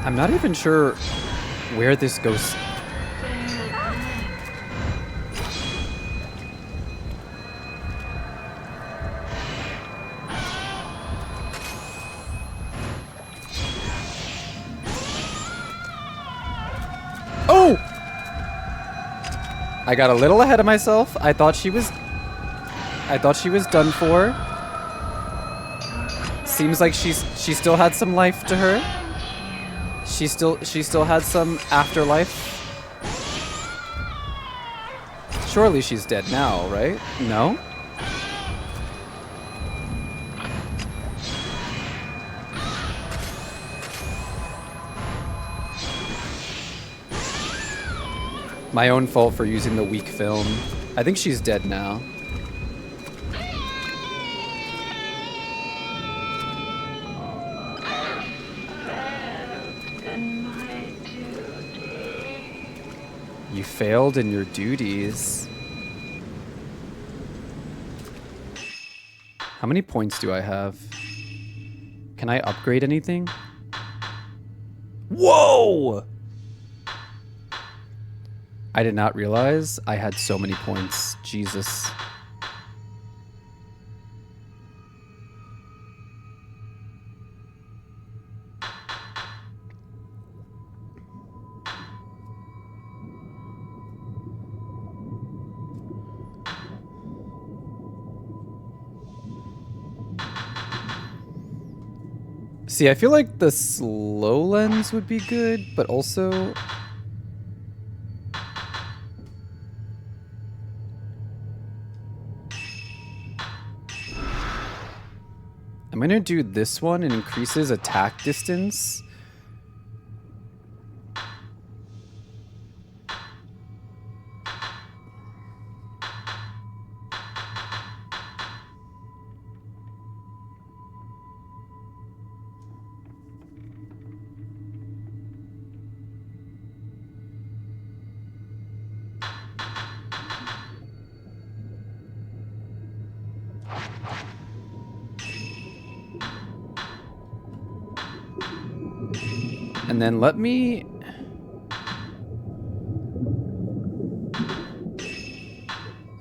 I'm not even sure where this goes. Oh! I got a little ahead of myself. I thought she was done for. Seems like she still had some life to her. She still had some afterlife. Surely she's dead now, right? No? My own fault for using the weak film. I think she's dead now. You failed in your duties. How many points do I have? Can I upgrade anything? Whoa! I did not realize I had so many points. Jesus. See, I feel like the slow lens would be good, but also... I'm gonna do this one. It increases attack distance. And then let me...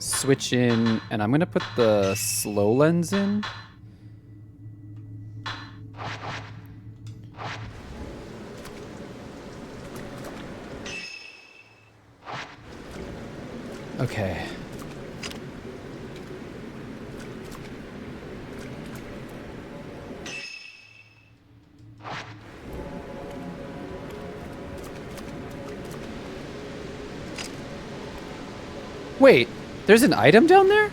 switch in, and I'm gonna put the slow lens in. Okay. Wait, there's an item down there?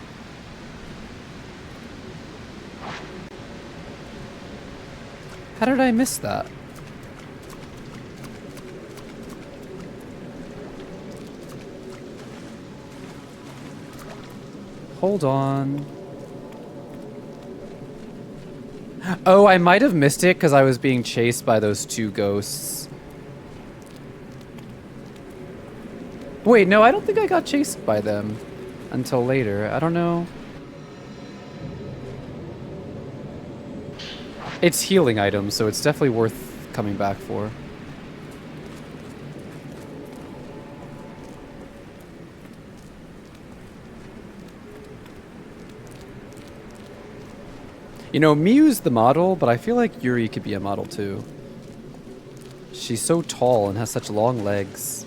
How did I miss that? Hold on. Oh, I might have missed it because I was being chased by those two ghosts. Wait, no, I don't think I got chased by them until later. I don't know. It's healing items, so it's definitely worth coming back for. You know, Miu's the model, but I feel like Yuri could be a model too. She's so tall and has such long legs.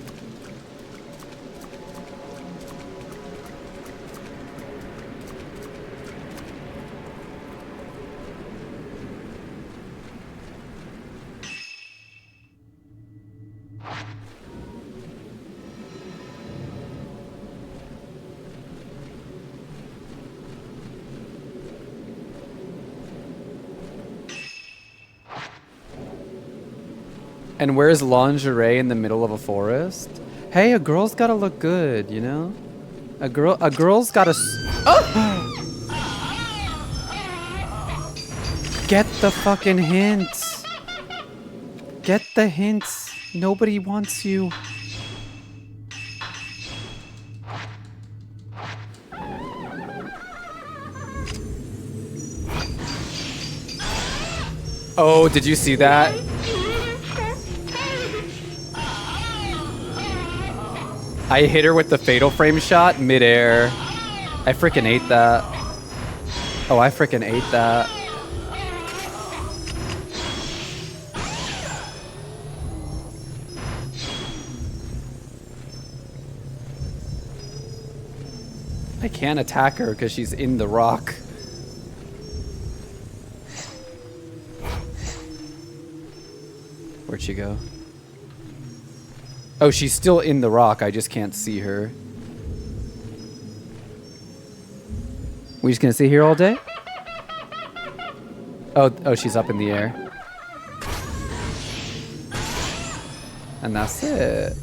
And wears lingerie in the middle of a forest? Hey, a girl's gotta look good, you know? A girl's gotta oh! Get the fucking hint. Get the hints. Nobody wants you. Oh, did you see that? I hit her with the fatal frame shot midair. I freaking ate that. Oh, I freaking ate that. I can't attack her because she's in the rock. Where'd she go? Oh, she's still in the rock. I just can't see her. We just gonna sit here all day? Oh, she's up in the air. And that's it.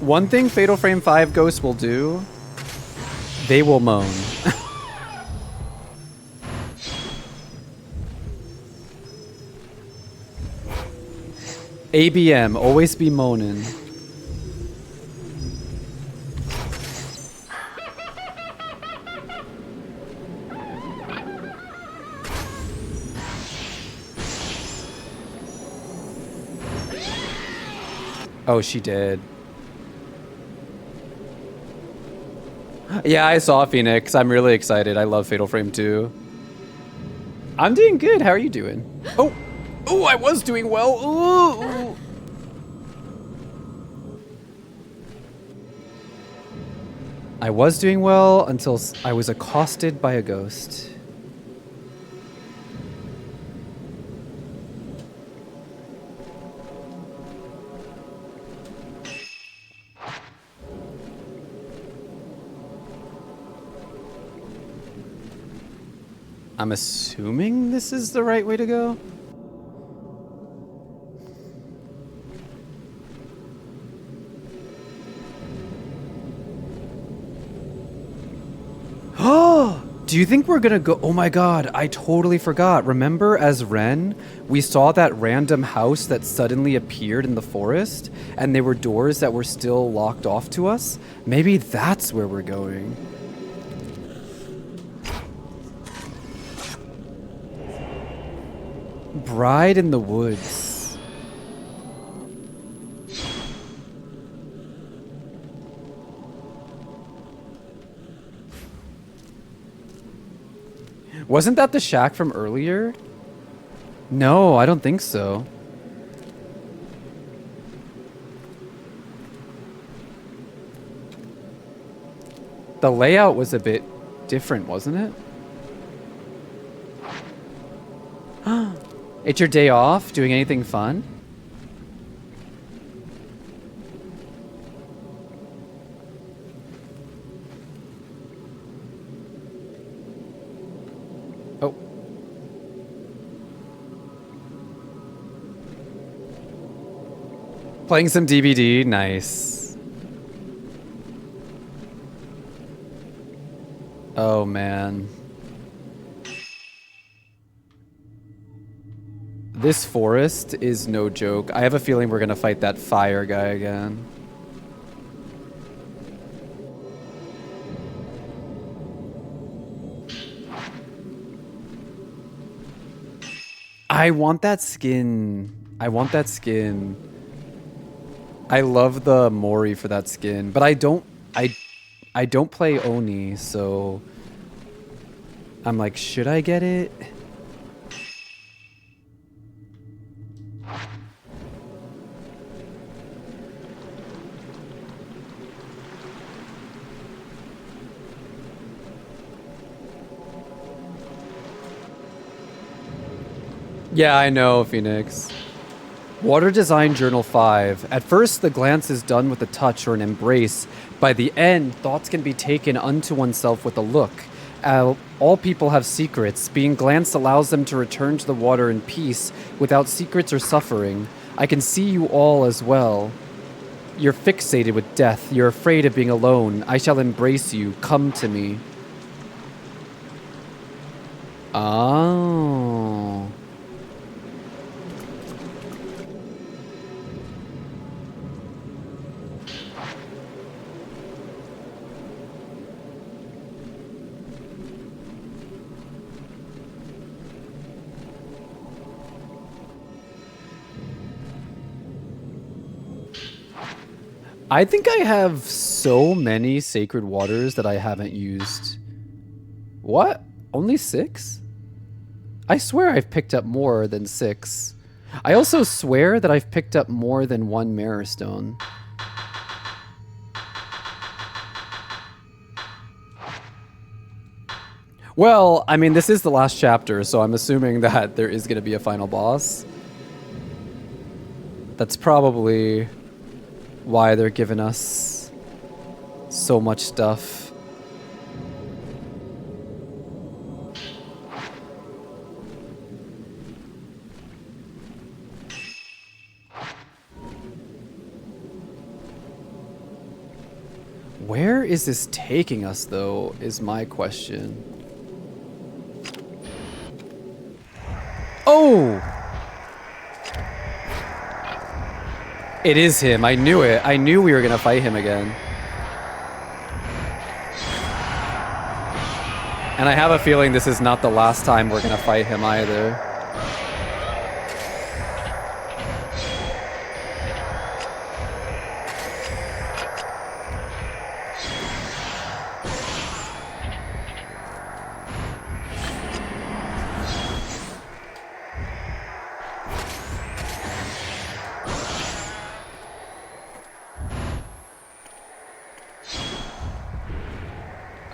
One thing Fatal Frame 5 ghosts will do, they will moan. ABM, always be moaning. Oh, she did. Yeah, I saw Phoenix. I'm really excited. I love Fatal Frame 2. I'm doing good. How are you doing? Oh, oh, I was doing well. Ooh. I was doing well until I was accosted by a ghost. I'm assuming this is the right way to go. Oh, Do you think we're gonna go? Oh my god, I totally forgot. Remember as Ren, we saw that random house that suddenly appeared in the forest, and there were doors that were still locked off to us? Maybe that's where we're going. Bride in the Woods. Wasn't that the shack from earlier? No, I don't think so. The layout was a bit different, wasn't it? It's your day off? Doing anything fun? Oh. Playing some DBD? Nice. Oh, man. This forest is no joke. I have a feeling we're gonna fight that fire guy again. I want that skin. I want that skin. I love the Mori for that skin, but I don't play Oni, so I'm like, should I get it? Yeah, I know, Phoenix. Water Design Journal 5. At first, the glance is done with a touch or an embrace. By the end, thoughts can be taken unto oneself with a look. All people have secrets. Being glanced allows them to return to the water in peace, without secrets or suffering. I can see you all as well. You're fixated with death. You're afraid of being alone. I shall embrace you. Come to me. Oh. I think I have so many sacred waters that I haven't used. What? Only 6? I swear I've picked up more than 6. I also swear that I've picked up more than 1 Mirror Stone. Well, I mean, this is the last chapter, so I'm assuming that there is going to be a final boss. That's probably why they're giving us so much stuff. Where is this taking us, though, is my question. Oh! It is him. I knew it. I knew we were going to fight him again. And I have a feeling this is not the last time we're going to fight him either.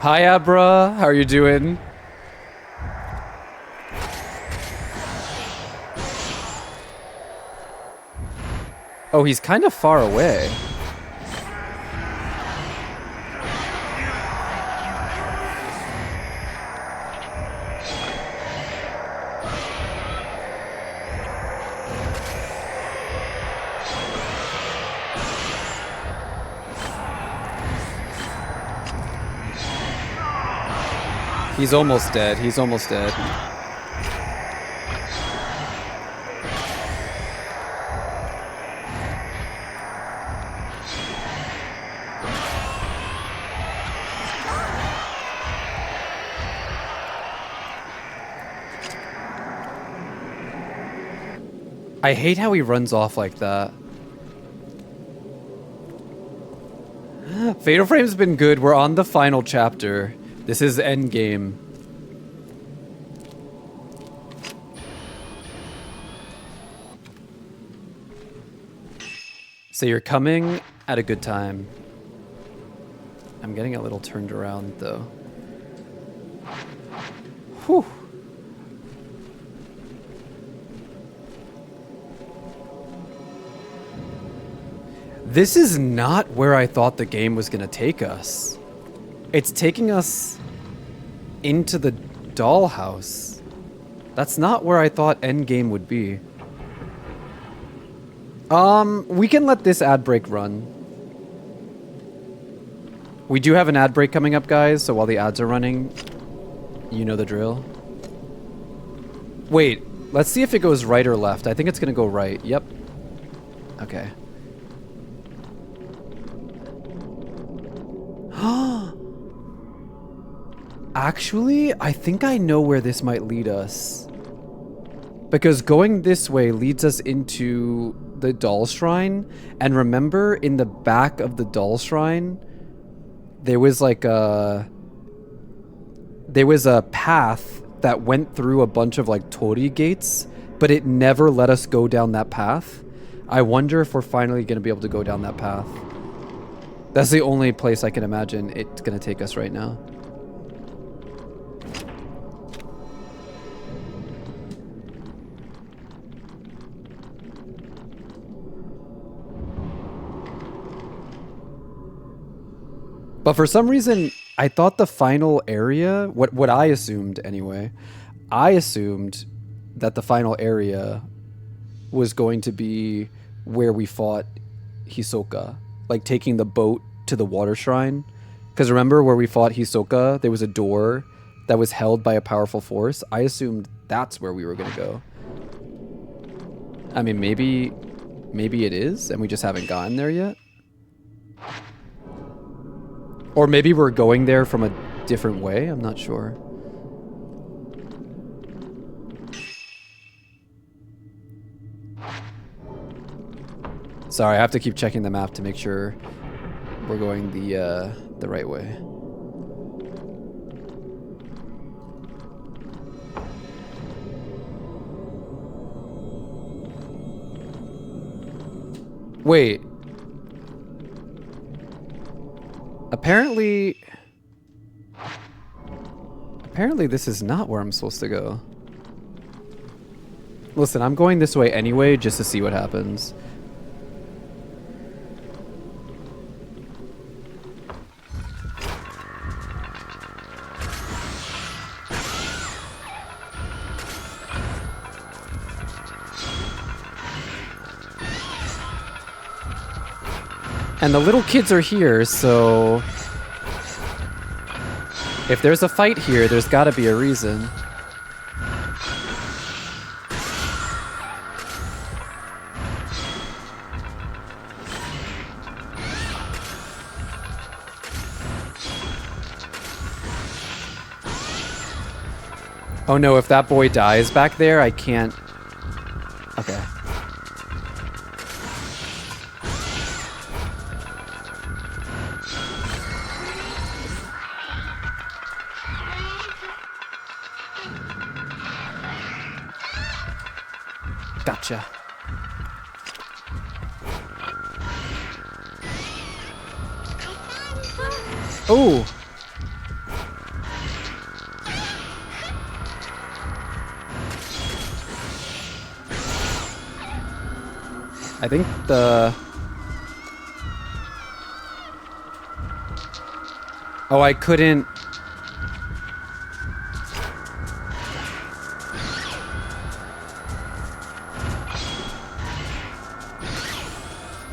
Hi, Abra. How are you doing? Oh, he's kind of far away. He's almost dead. He's almost dead. I hate how he runs off like that. Fatal Frame's been good. We're on the final chapter. This is endgame. So you're coming at a good time. I'm getting a little turned around though. Whew. This is not where I thought the game was going to take us. It's taking us into the dollhouse. That's not where I thought endgame would be. We can let this ad break run. We do have an ad break coming up, guys, so while the ads are running, you know the drill. Wait, let's see if it goes right or left. I think it's going to go right. Yep. Okay. Actually, I think I know where this might lead us. Because going this way leads us into the doll shrine. And remember, in the back of the doll shrine, there was like a... There was a path that went through a bunch of like torii gates, but it never let us go down that path. I wonder if we're finally going to be able to go down that path. That's the only place I can imagine it's going to take us right now. But for some reason, I thought the final area, what I assumed anyway, I assumed that the final area was going to be where we fought Hisoka. Like taking the boat to the water shrine. Because remember where we fought Hisoka, there was a door that was held by a powerful force. I assumed that's where we were going to go. I mean, maybe it is, and we just haven't gotten there yet. Or maybe we're going there from a different way. I'm not sure. Sorry, I have to keep checking the map to make sure we're going the right way. Wait. Apparently this is not where I'm supposed to go. Listen, I'm going this way anyway just to see what happens. And the little kids are here, so if there's a fight here, there's gotta be a reason. Oh no, if that boy dies back there, I can't... Okay. Gotcha. Oh. I think the... Oh, I couldn't...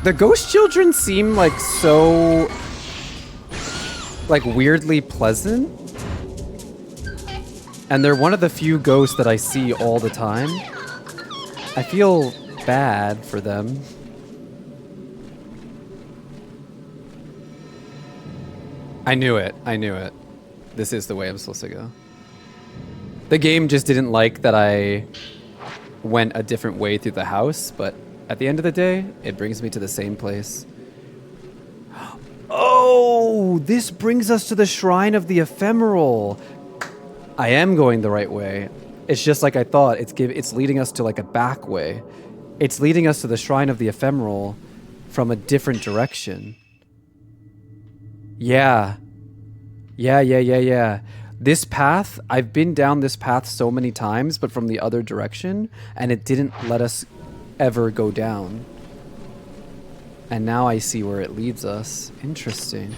The ghost children seem like so... like weirdly pleasant. And they're one of the few ghosts that I see all the time. I feel bad for them. I knew it. I knew it. This is the way I'm supposed to go. The game just didn't like that I went a different way through the house, but at the end of the day, it brings me to the same place. Oh, this brings us to the Shrine of the Ephemeral. I am going the right way. It's just like I thought. It's leading us to like a back way. It's leading us to the Shrine of the Ephemeral from a different direction. Yeah. Yeah. This path, I've been down this path so many times, but from the other direction, and it didn't let us ever go down. And now I see where it leads us. Interesting.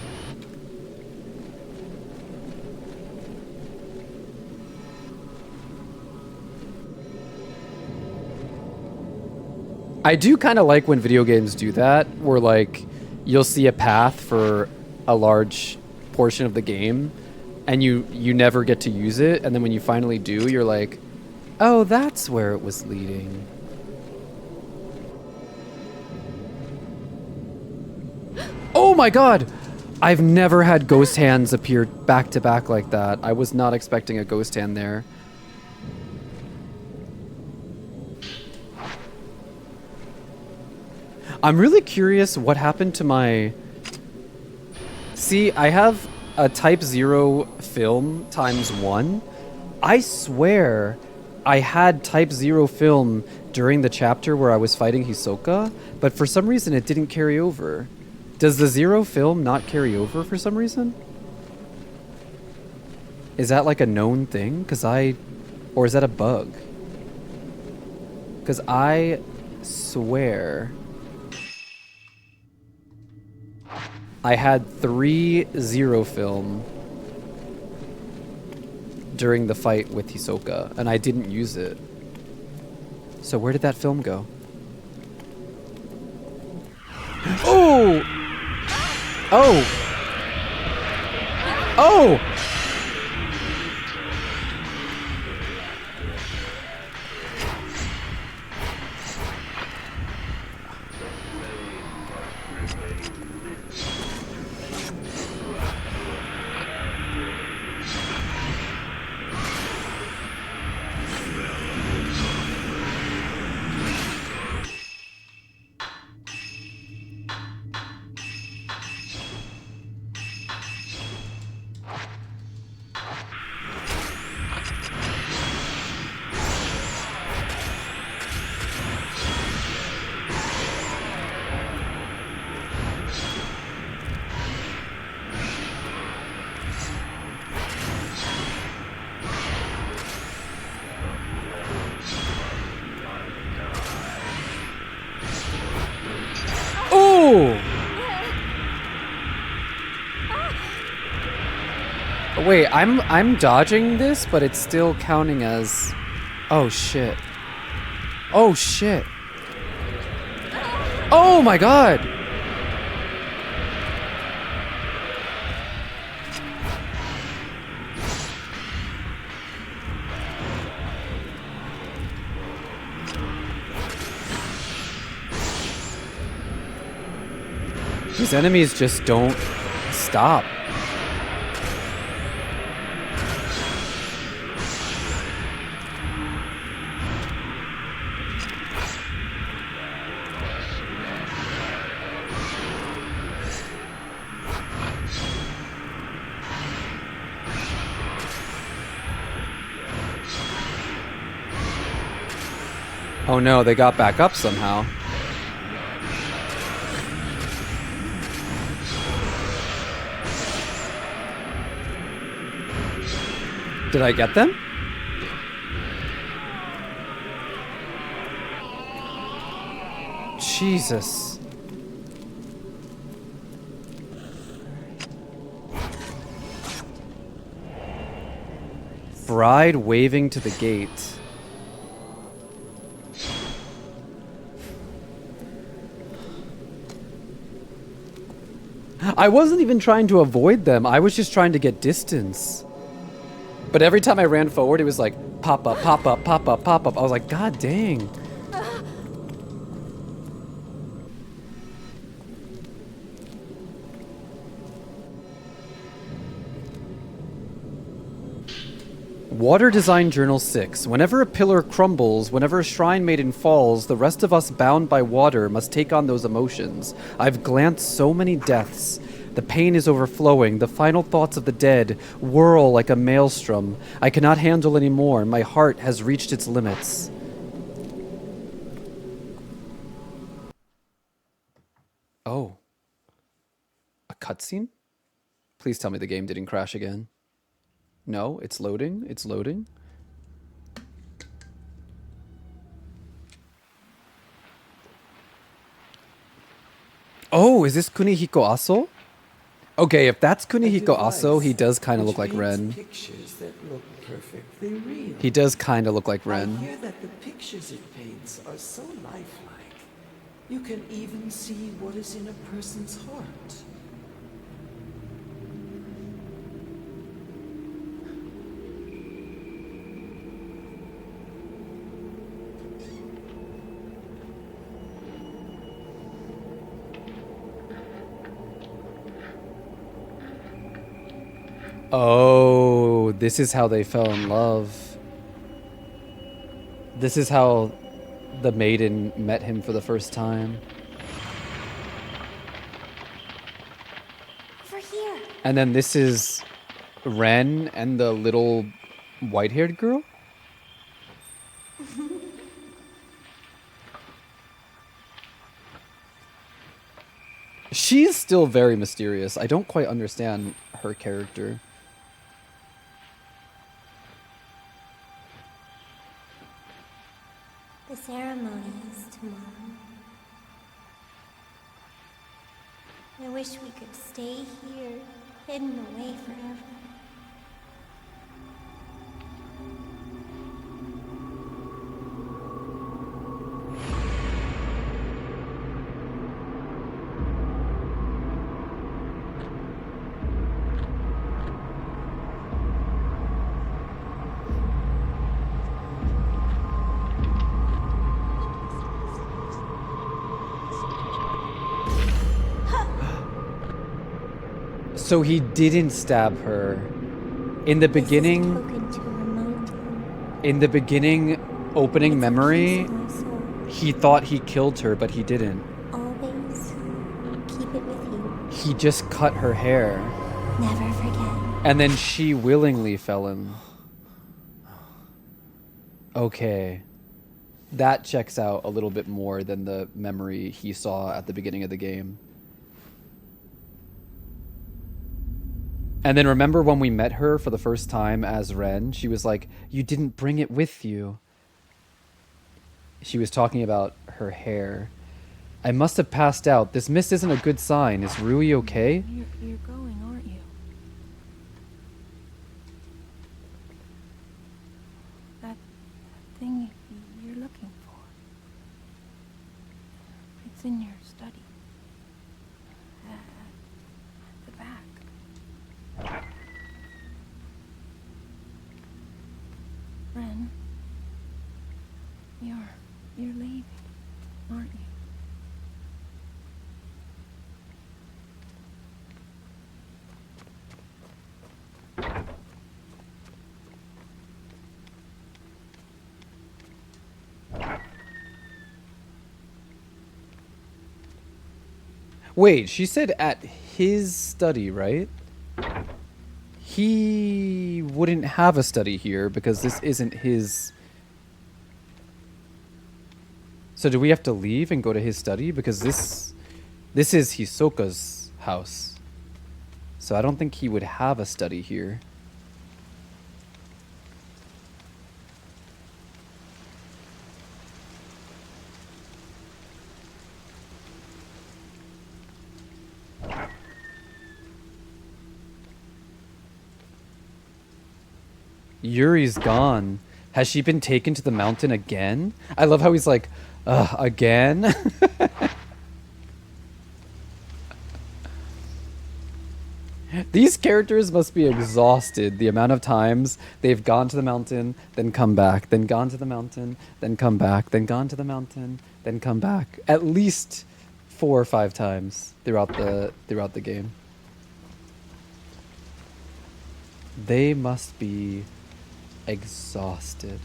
I do kind of like when video games do that, where like you'll see a path for a large portion of the game and you never get to use it, and then when you finally do, you're like, oh, that's where it was leading. Oh my god! I've never had ghost hands appear back to back like that. I was not expecting a ghost hand there. I'm really curious what happened to my... See, I have a Type 0 film ×1. I swear I had Type 0 film during the chapter where I was fighting Hisoka, but for some reason it didn't carry over. Does the 0 film not carry over for some reason? Is that like a known thing? Or is that a bug? Because I swear I had 3 0 film during the fight with Hisoka, and I didn't use it. So where did that film go? Oh! Oh! Oh! Wait, I'm dodging this, but it's still counting as... Oh, shit. Oh, shit. Oh, my God! These enemies just don't stop. Oh no, they got back up somehow. Did I get them? Jesus. Bride waving to the gate. I wasn't even trying to avoid them. I was just trying to get distance. But every time I ran forward, it was like pop up, pop up, pop up, pop up. I was like, God dang. Water Design Journal 6. Whenever a pillar crumbles, whenever a shrine maiden falls, the rest of us bound by water must take on those emotions. I've glanced so many deaths. The pain is overflowing. The final thoughts of the dead whirl like a maelstrom. I cannot handle any more. My heart has reached its limits. Oh. A cutscene? Please tell me the game didn't crash again. No, it's loading. It's loading. Oh, is this Kunihiko Aso? Okay, if that's Kunihiko Aso, he does kind of look like Ren. Pictures that look perfectly real. He does kind of look like Ren. I hear that the pictures it paints are so lifelike. You can even see what is in a person's heart. Oh, this is how they fell in love. This is how the maiden met him for the first time. Over here. And then this is Ren and the little white-haired girl? She's still very mysterious. I don't quite understand her character. The ceremony is tomorrow. I wish we could stay here, hidden away forever. So he didn't stab her. In the beginning, opening memory, he thought he killed her, but he didn't. Always keep it with you. He just cut her hair. Never forget. And then she willingly fell in. Okay. That checks out a little bit more than the memory he saw at the beginning of the game. And then remember when we met her for the first time as Ren? She was like, you didn't bring it with you. She was talking about her hair. I must have passed out. This mist isn't a good sign. Is Rui okay? You're going, aren't you? That thing you're looking for. It's in your study. At the back. Ren, you're leaving, aren't you? Wait, she said at his study, right? He wouldn't have a study here because this isn't his... So do we have to leave and go to his study? Because this is Hisoka's house. So I don't think he would have a study here. Yuri's gone. Has she been taken to the mountain again? I love how he's like, again? These characters must be exhausted the amount of times they've gone to the mountain, then come back, then gone to the mountain, then come back, then gone to the mountain, then come back. At least 4 or 5 times throughout the game. They must be exhausted.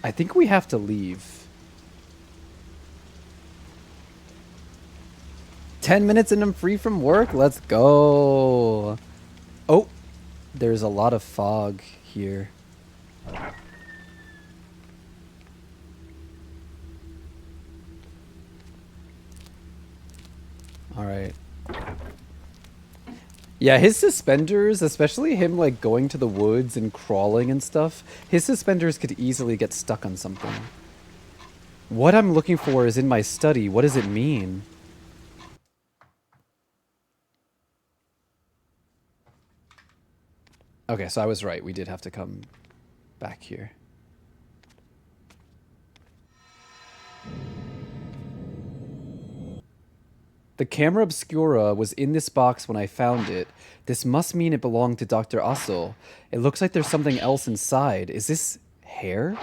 I think we have to leave. 10 minutes and I'm free from work? Let's go. Oh, there's a lot of fog here. All right. Yeah, his suspenders, especially him like going to the woods and crawling and stuff, his suspenders could easily get stuck on something. What I'm looking for is in my study. What does it mean? Okay, so I was right. We did have to come back here. The camera obscura was in this box when I found it. This must mean it belonged to Dr. Aso. It looks like there's something else inside. Is this hair?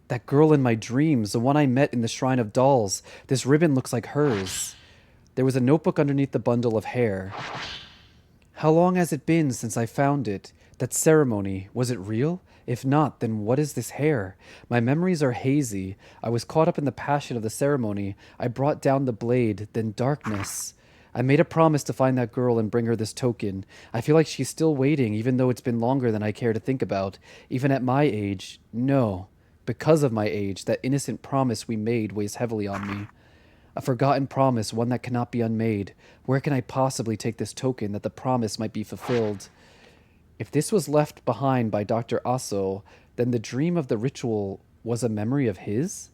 That girl in my dreams, the one I met in the Shrine of Dolls. This ribbon looks like hers. There was a notebook underneath the bundle of hair. How long has it been since I found it? That ceremony, was it real? If not, then what is this hair? My memories are hazy. I was caught up in the passion of the ceremony. I brought down the blade, then darkness. I made a promise to find that girl and bring her this token. I feel like she's still waiting, even though it's been longer than I care to think about. Even at my age, no. Because of my age, that innocent promise we made weighs heavily on me. A forgotten promise, one that cannot be unmade. Where can I possibly take this token that the promise might be fulfilled? If this was left behind by Dr. Aso, then the dream of the ritual was a memory of his?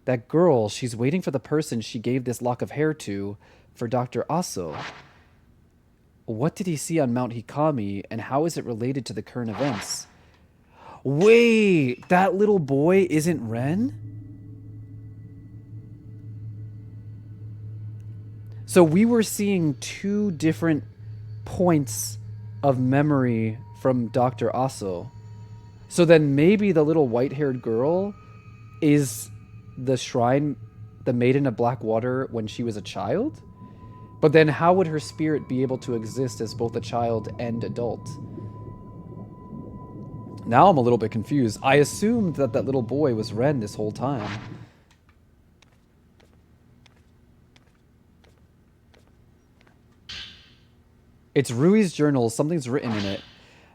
That girl, she's waiting for the person she gave this lock of hair to, for Dr. Aso. What did he see on Mount Hikami, and how is it related to the current events? Wait, that little boy isn't Ren? So we were seeing 2 different points of memory from Dr. Aso. So then maybe the little white-haired girl is the shrine, the Maiden of Black Water when she was a child? But then how would her spirit be able to exist as both a child and adult? Now I'm a little bit confused. I assumed that that little boy was Ren this whole time. It's Rui's journal. Something's written in it.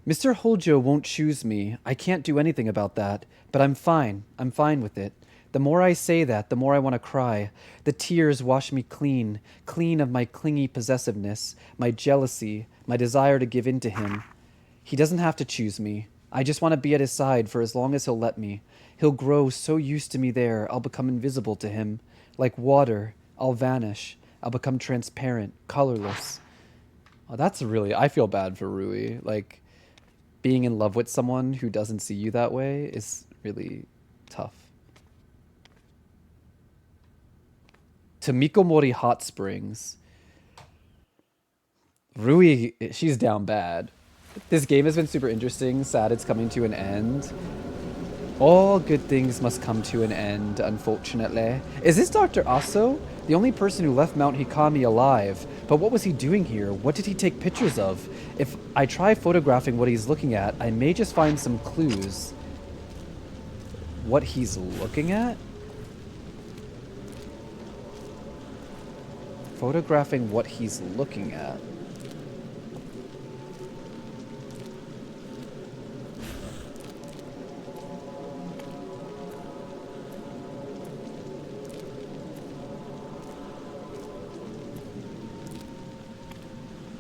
Mr. Hojo won't choose me. I can't do anything about that. But I'm fine. I'm fine with it. The more I say that, the more I want to cry. The tears wash me clean. Clean of my clingy possessiveness, my jealousy, my desire to give in to him. He doesn't have to choose me. I just want to be at his side for as long as he'll let me. He'll grow so used to me there, I'll become invisible to him. Like water, I'll vanish. I'll become transparent, colorless. Oh, that's really... I feel bad for Rui. Like, being in love with someone who doesn't see you that way is really tough. To Mikomori Hot Springs. Rui, she's down bad. This game has been super interesting. Sad it's coming to an end. All good things must come to an end, unfortunately. Is this Dr. Aso? The only person who left Mount Hikami alive. But what was he doing here? What did he take pictures of? If I try photographing what he's looking at, I may just find some clues. What he's looking at? Photographing what he's looking at.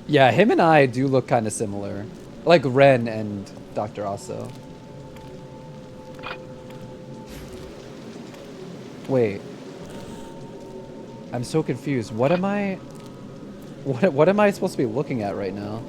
Yeah, him and I do look kind of similar. Like Ren and Dr. Aso. Wait. I'm so confused. What am I... What am I supposed to be looking at right now?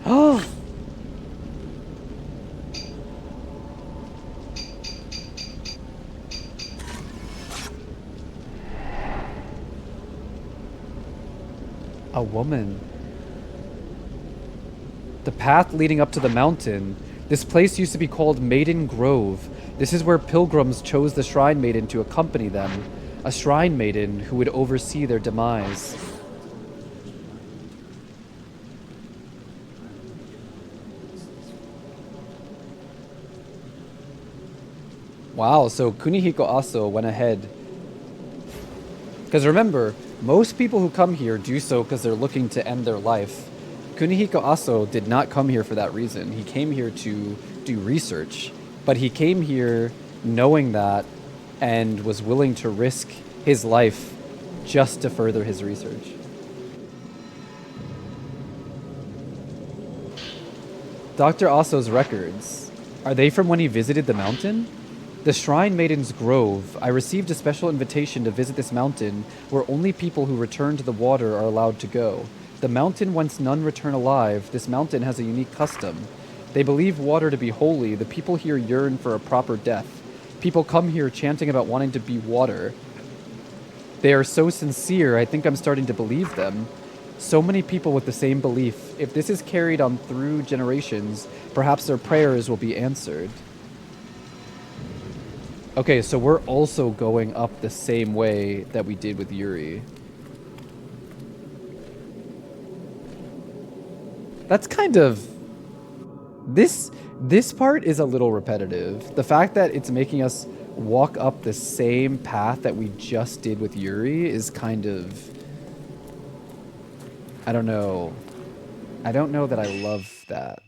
Oh! A woman. The path leading up to the mountain. This place used to be called Maiden Grove. This is where pilgrims chose the Shrine Maiden to accompany them. A Shrine Maiden who would oversee their demise. Wow, so Kunihiko Aso went ahead. Because remember, most people who come here do so because they're looking to end their life. Kunihiko Aso did not come here for that reason. He came here to do research. But he came here knowing that and was willing to risk his life just to further his research. Dr. Aso's records. Are they from when he visited the mountain? The Shrine Maiden's Grove. I received a special invitation to visit this mountain where only people who return to the water are allowed to go. The mountain whence none return alive, this mountain has a unique custom. They believe water to be holy. The people here yearn for a proper death. People come here chanting about wanting to be water. They are so sincere, I think I'm starting to believe them. So many people with the same belief. If this is carried on through generations, perhaps their prayers will be answered. Okay, so we're also going up the same way that we did with Yuri. That's kind of... This part is a little repetitive. The fact that it's making us walk up the same path that we just did with Yuri is kind of... I don't know. I don't know that I love that.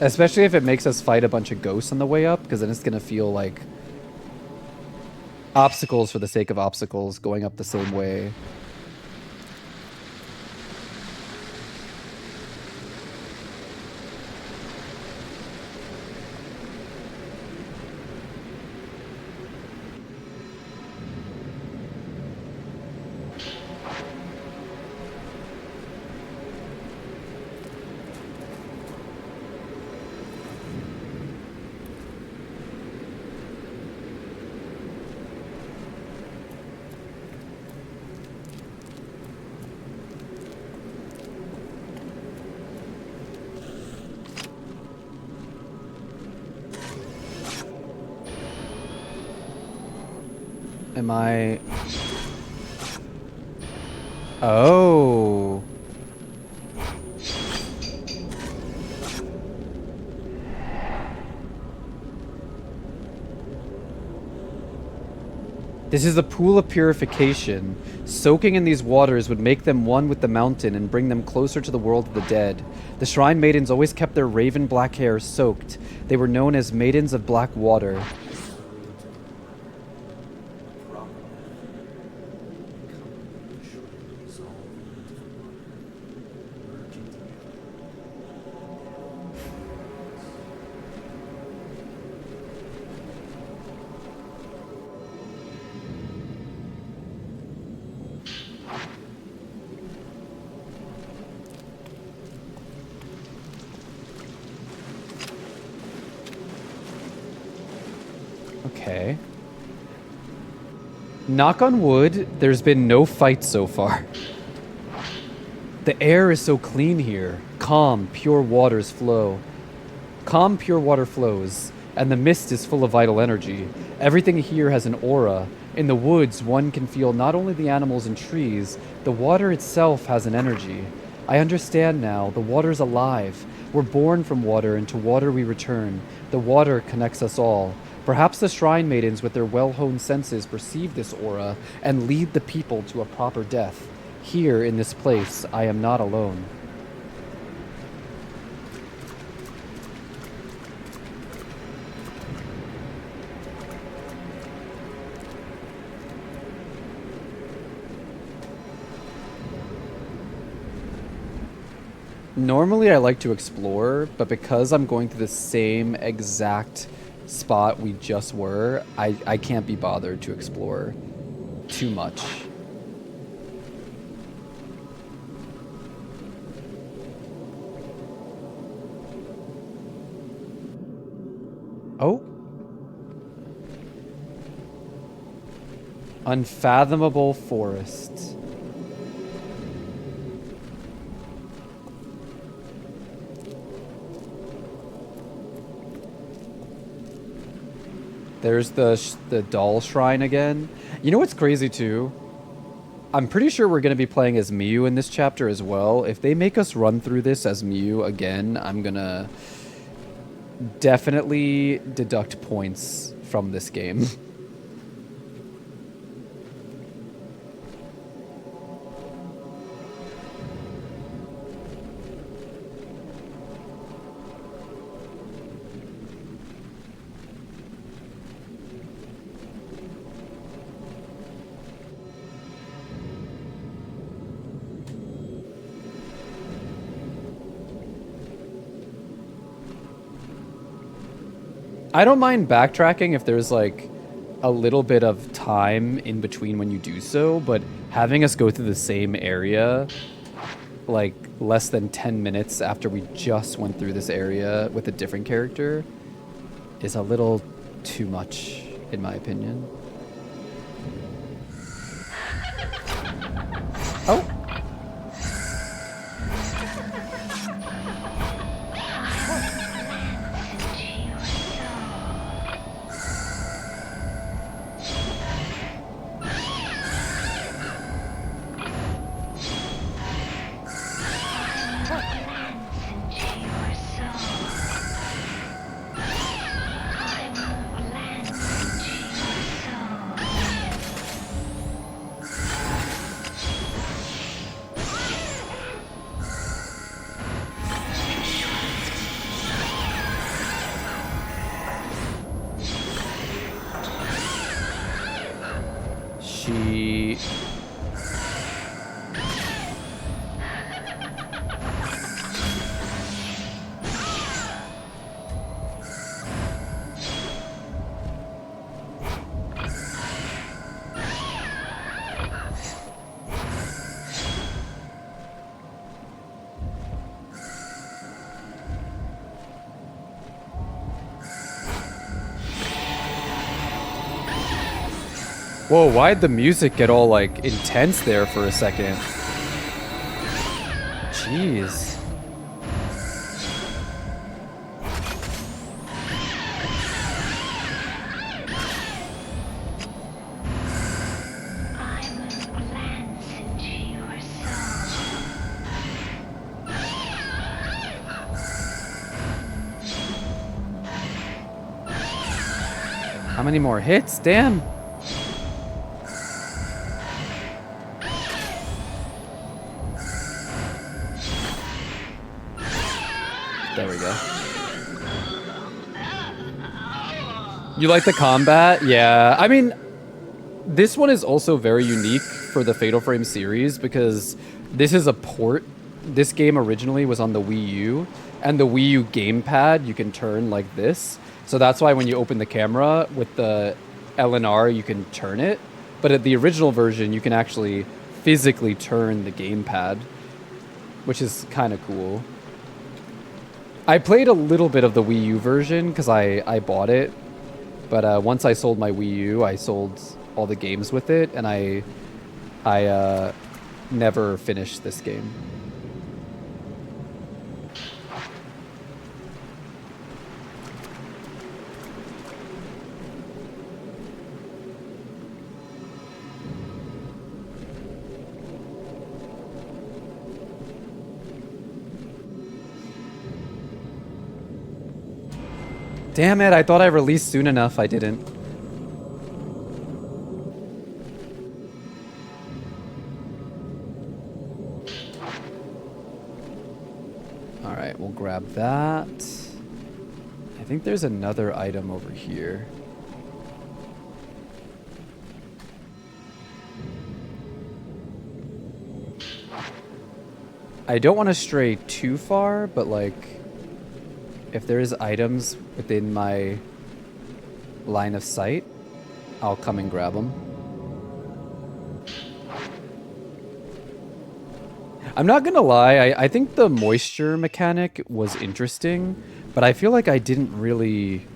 Especially if it makes us fight a bunch of ghosts on the way up, because then it's going to feel like obstacles for the sake of obstacles going up the same way. Am I... Oh. This is a pool of purification. Soaking in these waters would make them one with the mountain and bring them closer to the world of the dead. The Shrine Maidens always kept their raven black hair soaked. They were known as Maidens of Black Water. Okay. Knock on wood, there's been no fight so far. The air is so clean here. Calm, pure waters flow. Calm, pure water flows, and the mist is full of vital energy. Everything here has an aura. In the woods, one can feel not only the animals and trees, the water itself has an energy. I understand now, the water's alive. We're born from water, and to water we return. The water connects us all. Perhaps the Shrine Maidens with their well-honed senses perceive this aura and lead the people to a proper death. Here in this place, I am not alone. Normally I like to explore, but because I'm going to the same exact spot we just were, I can't be bothered to explore too much. Oh. Unfathomable forest. There's the doll shrine again. You know what's crazy too? I'm pretty sure we're going to be playing as Miyu in this chapter as well. If they make us run through this as Miyu again, I'm going to definitely deduct points from this game. I don't mind backtracking if there's like a little bit of time in between when you do so, but having us go through the same area like less than 10 minutes after we just went through this area with a different character is a little too much, in my opinion. Oh! She... Whoa, why'd the music get all, like, intense there for a second? Jeez. How many more hits? Damn. There we go. You like the combat? Yeah. I mean, this one is also very unique for the Fatal Frame series because this is a port. This game originally was on the Wii U, and the Wii U gamepad you can turn like this. So that's why when you open the camera with the L and R, you can turn it. But at the original version, you can actually physically turn the gamepad, which is kind of cool. I played a little bit of the Wii U version because I bought it, but once I sold my Wii U, I sold all the games with it, and I never finished this game. Damn it, I thought I released soon enough. I didn't. Alright, we'll grab that. I think there's another item over here. I don't want to stray too far, but like, if there's items within my line of sight, I'll come and grab them. I'm not gonna lie, I think the moisture mechanic was interesting, but I feel like I didn't really...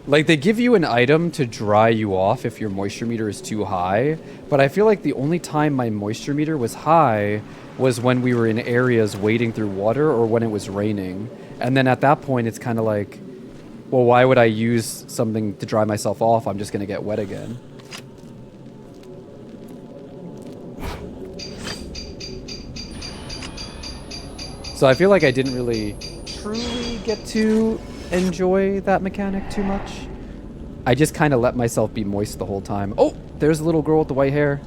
Like, they give you an item to dry you off if your moisture meter is too high, but I feel like the only time my moisture meter was high was when we were in areas wading through water or when it was raining. And then at that point, it's kind of like, well, why would I use something to dry myself off? I'm just gonna get wet again. So I feel like I didn't really truly get to enjoy that mechanic too much. I just kind of let myself be moist the whole time. Oh, there's a little girl with the white hair.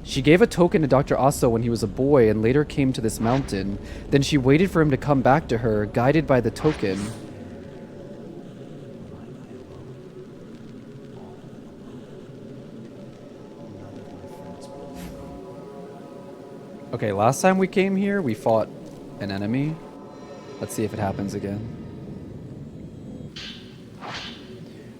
She gave a token to Dr. Aso when he was a boy and later came to this mountain. Then she waited for him to come back to her, guided by the token. Okay, last time we came here, we fought an enemy. Let's see if it happens again.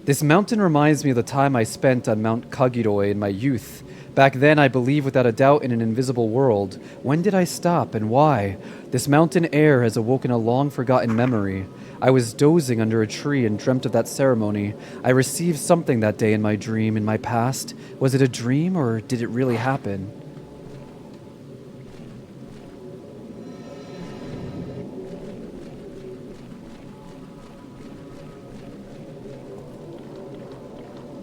This mountain reminds me of the time I spent on Mount Kagiroi in my youth. Back then, I believed without a doubt in an invisible world. When did I stop, and why? This mountain air has awoken a long-forgotten memory. I was dozing under a tree and dreamt of that ceremony. I received something that day in my dream, in my past. Was it a dream, or did it really happen?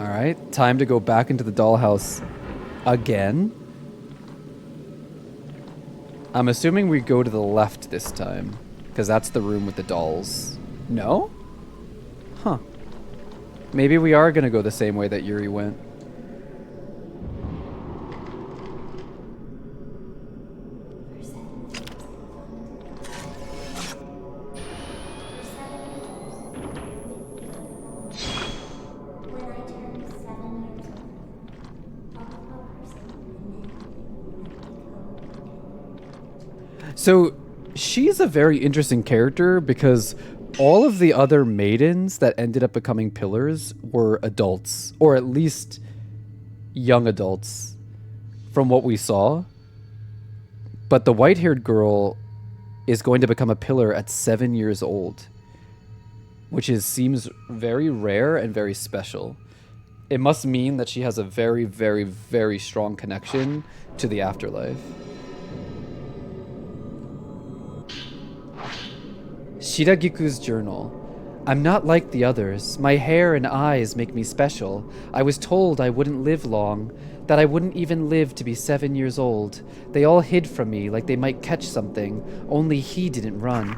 Alright, time to go back into the dollhouse again. I'm assuming we go to the left this time, because that's the room with the dolls. No? Huh. Maybe we are going to go the same way that Yuri went. So, she's a very interesting character because all of the other maidens that ended up becoming pillars were adults, or at least young adults, from what we saw. But the white-haired girl is going to become a pillar at 7 years old, which seems very rare and very special. It must mean that she has a very, very, very strong connection to the afterlife. Shiragiku's journal. I'm not like the others. My hair and eyes make me special. I was told I wouldn't live long, that I wouldn't even live to be 7 years old. They all hid from me like they might catch something, only he didn't run.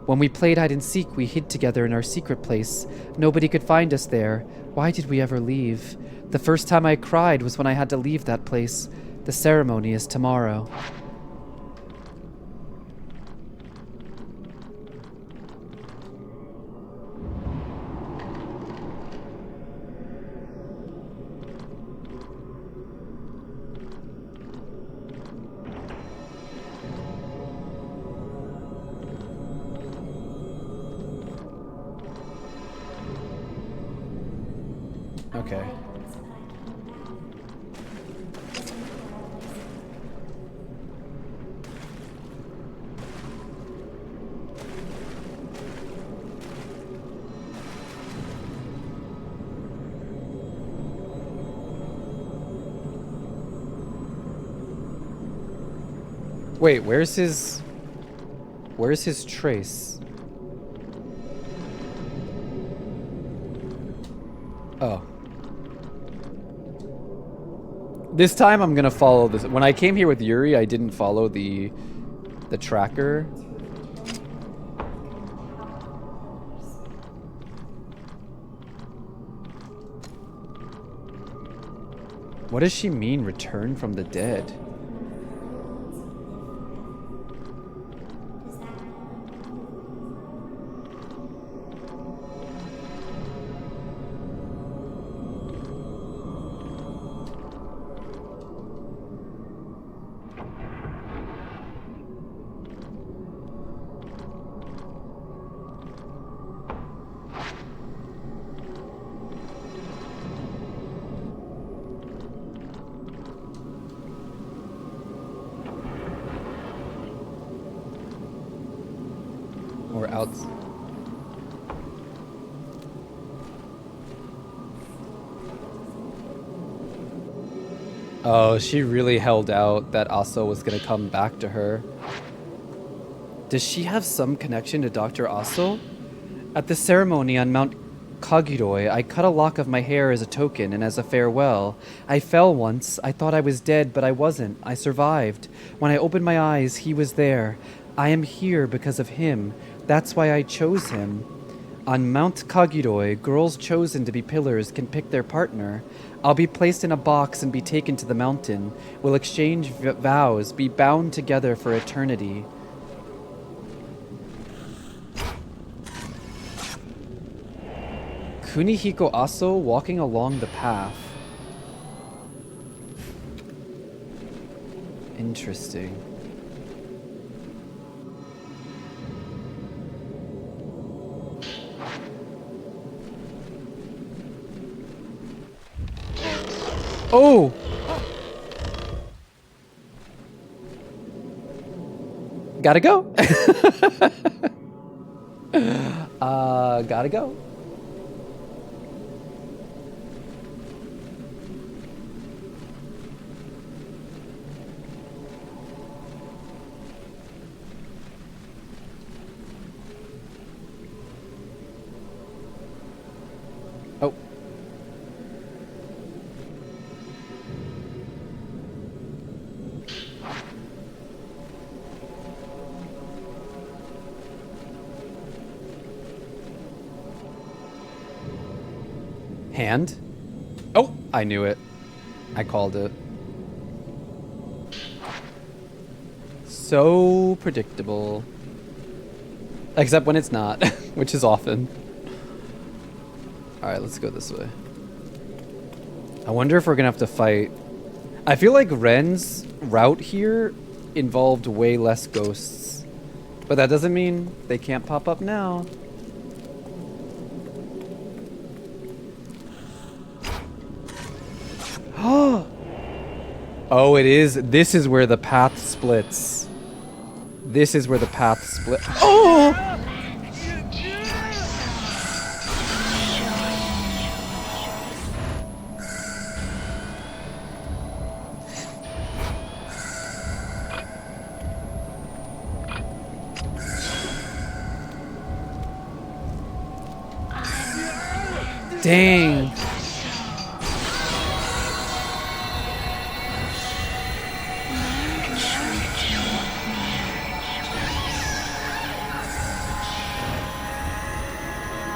When we played hide and seek, we hid together in our secret place. Nobody could find us there. Why did we ever leave? The first time I cried was when I had to leave that place. The ceremony is tomorrow. Okay. Wait, where's his trace? Oh. This time I'm gonna follow this. When I came here with Yuri, I didn't follow the tracker. What does she mean, return from the dead? Or out. Oh, she really held out that Aso was gonna come back to her. Does she have some connection to Dr. Aso? At the ceremony on Mount Kagiroi, I cut a lock of my hair as a token and as a farewell. I fell once. I thought I was dead, but I wasn't. I survived. When I opened my eyes, he was there. I am here because of him. That's why I chose him. On Mount Kagiroi, girls chosen to be pillars can pick their partner. I'll be placed in a box and be taken to the mountain. We'll exchange vows, be bound together for eternity. Kunihiko Aso walking along the path. Interesting. Oh! Gotta go. Gotta go. Oh. Hand? Oh, I knew it. I called it. So predictable. Except when it's not, which is often. Alright, let's go this way. I wonder if we're gonna have to fight. I feel like Ren's route here involved way less ghosts. But that doesn't mean they can't pop up now. Oh, it is. This is where the path splits. This is where the path split. Oh! Dang.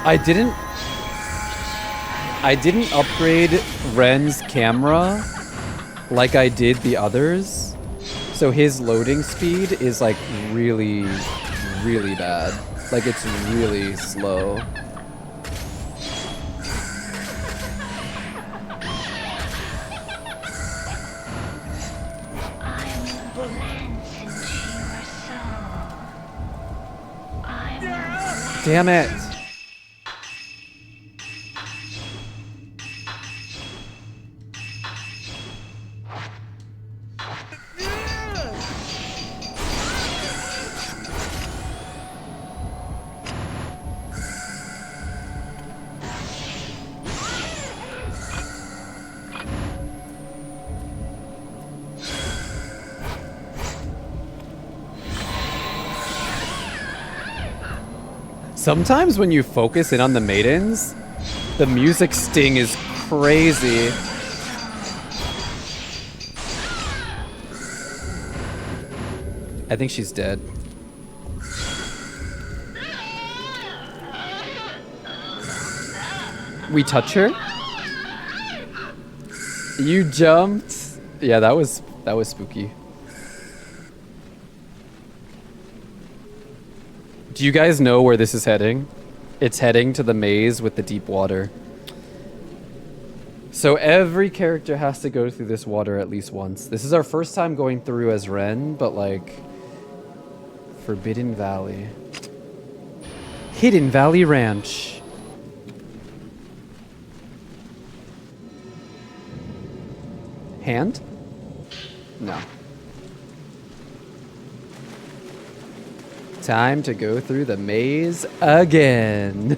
I didn't upgrade Ren's camera like I did the others. So his loading speed is like really, really bad. Like it's really slow. Damn it. Sometimes when you focus in on the maidens, the music sting is crazy. I think she's dead. We touch her? You jumped. Yeah, that was spooky. Do you guys know where this is heading? It's heading to the maze with the deep water. So every character has to go through this water at least once. This is our first time going through as Ren, but like Forbidden Valley. Hidden Valley Ranch. Hand? No. Time to go through the maze again.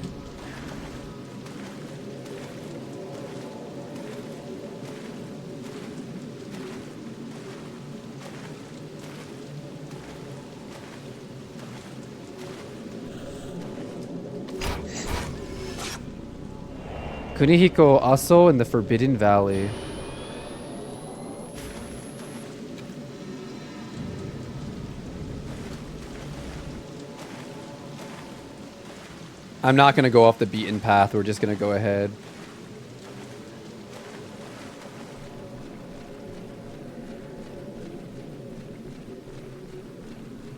Kunihiko Aso in the Forbidden Valley. I'm not going to go off the beaten path. We're just going to go ahead.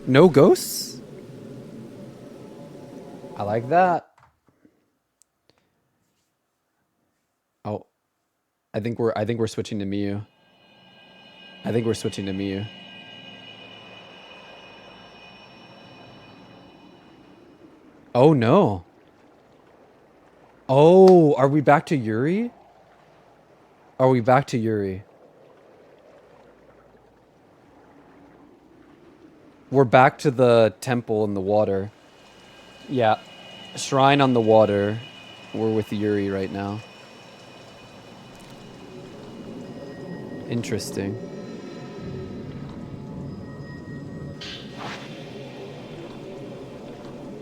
No ghosts? I like that. Oh. I think we're switching to Miyu. I think we're switching to Miyu. Oh no. Oh, are we back to Yuri? Are we back to Yuri? We're back to the temple in the water. Yeah. Shrine on the water. We're with Yuri right now. Interesting.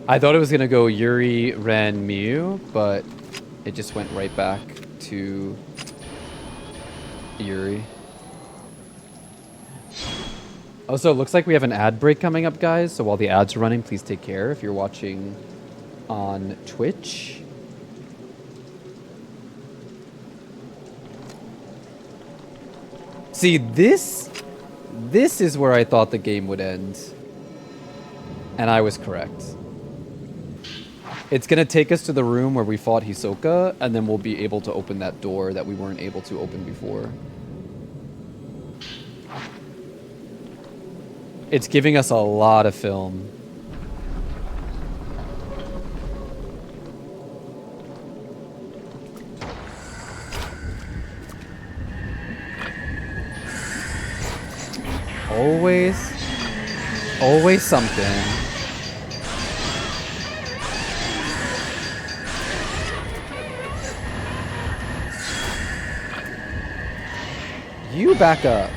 I thought it was gonna go Yuri, Ren, Miyu, but it just went right back to Yuri. Also, it looks like we have an ad break coming up, guys. So while the ads are running, please take care if you're watching on Twitch. See, this is where I thought the game would end. And I was correct. It's going to take us to the room where we fought Hisoka, and then we'll be able to open that door that we weren't able to open before. It's giving us a lot of film. Always something. You back up.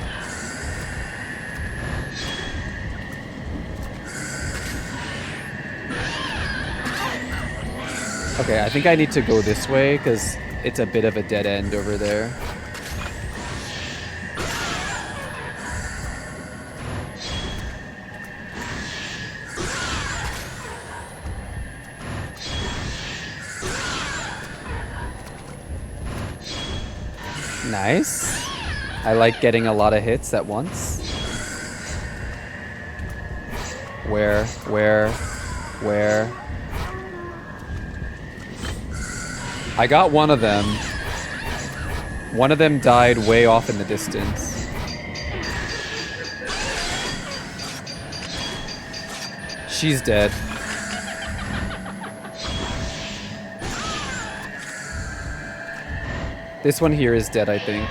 Okay, I think I need to go this way because it's a bit of a dead end over there. Nice. I like getting a lot of hits at once. Where? I got one of them. One of them died way off in the distance. She's dead. This one here is dead, I think.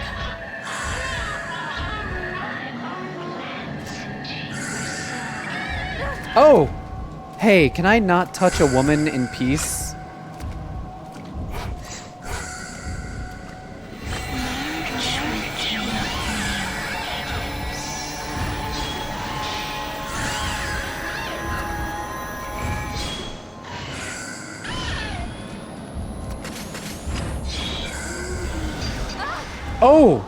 Oh! Hey, can I not touch a woman in peace? Oh!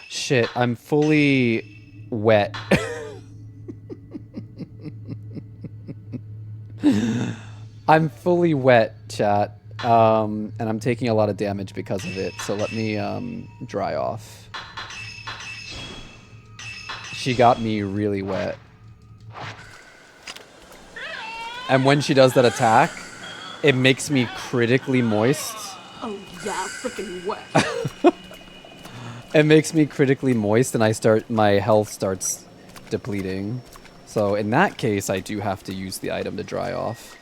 Shit, I'm fully wet. I'm fully wet, chat. And I'm taking a lot of damage because of it. So let me dry off. She got me really wet. And when she does that attack, it makes me critically moist. Oh yeah, freaking wet. It makes me critically moist and my health starts depleting. So in that case, I do have to use the item to dry off.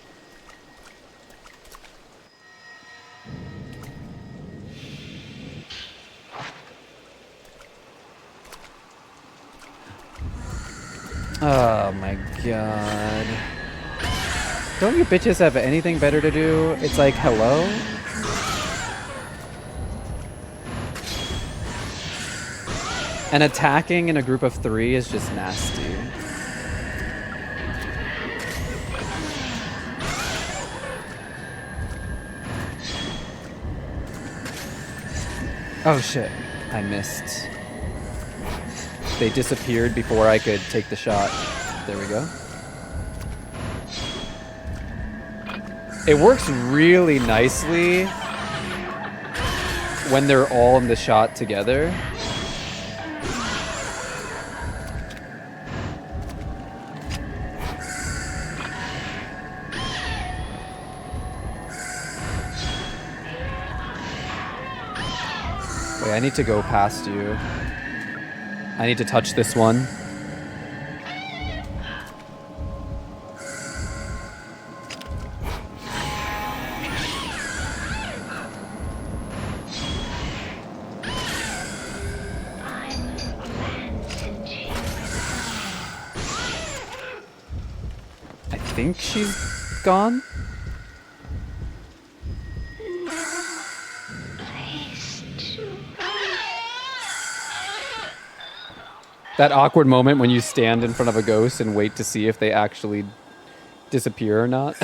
Oh my god. Don't you bitches have anything better to do? It's like, hello? And attacking in a group of 3 is just nasty. Oh shit, I missed. They disappeared before I could take the shot. There we go. It works really nicely when they're all in the shot together. Wait, I need to go past you. I need to touch this one. I think she's gone. That awkward moment when you stand in front of a ghost and wait to see if they actually disappear or not.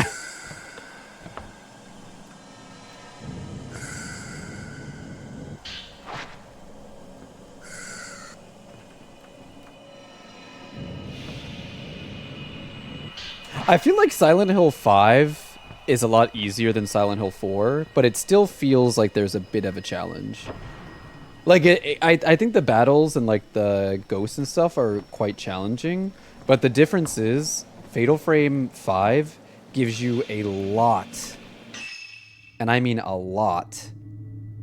I feel like Silent Hill 5 is a lot easier than Silent Hill 4, but it still feels like there's a bit of a challenge. Like, I think the battles and, like, the ghosts and stuff are quite challenging, but the difference is Fatal Frame 5 gives you a lot, and I mean a lot,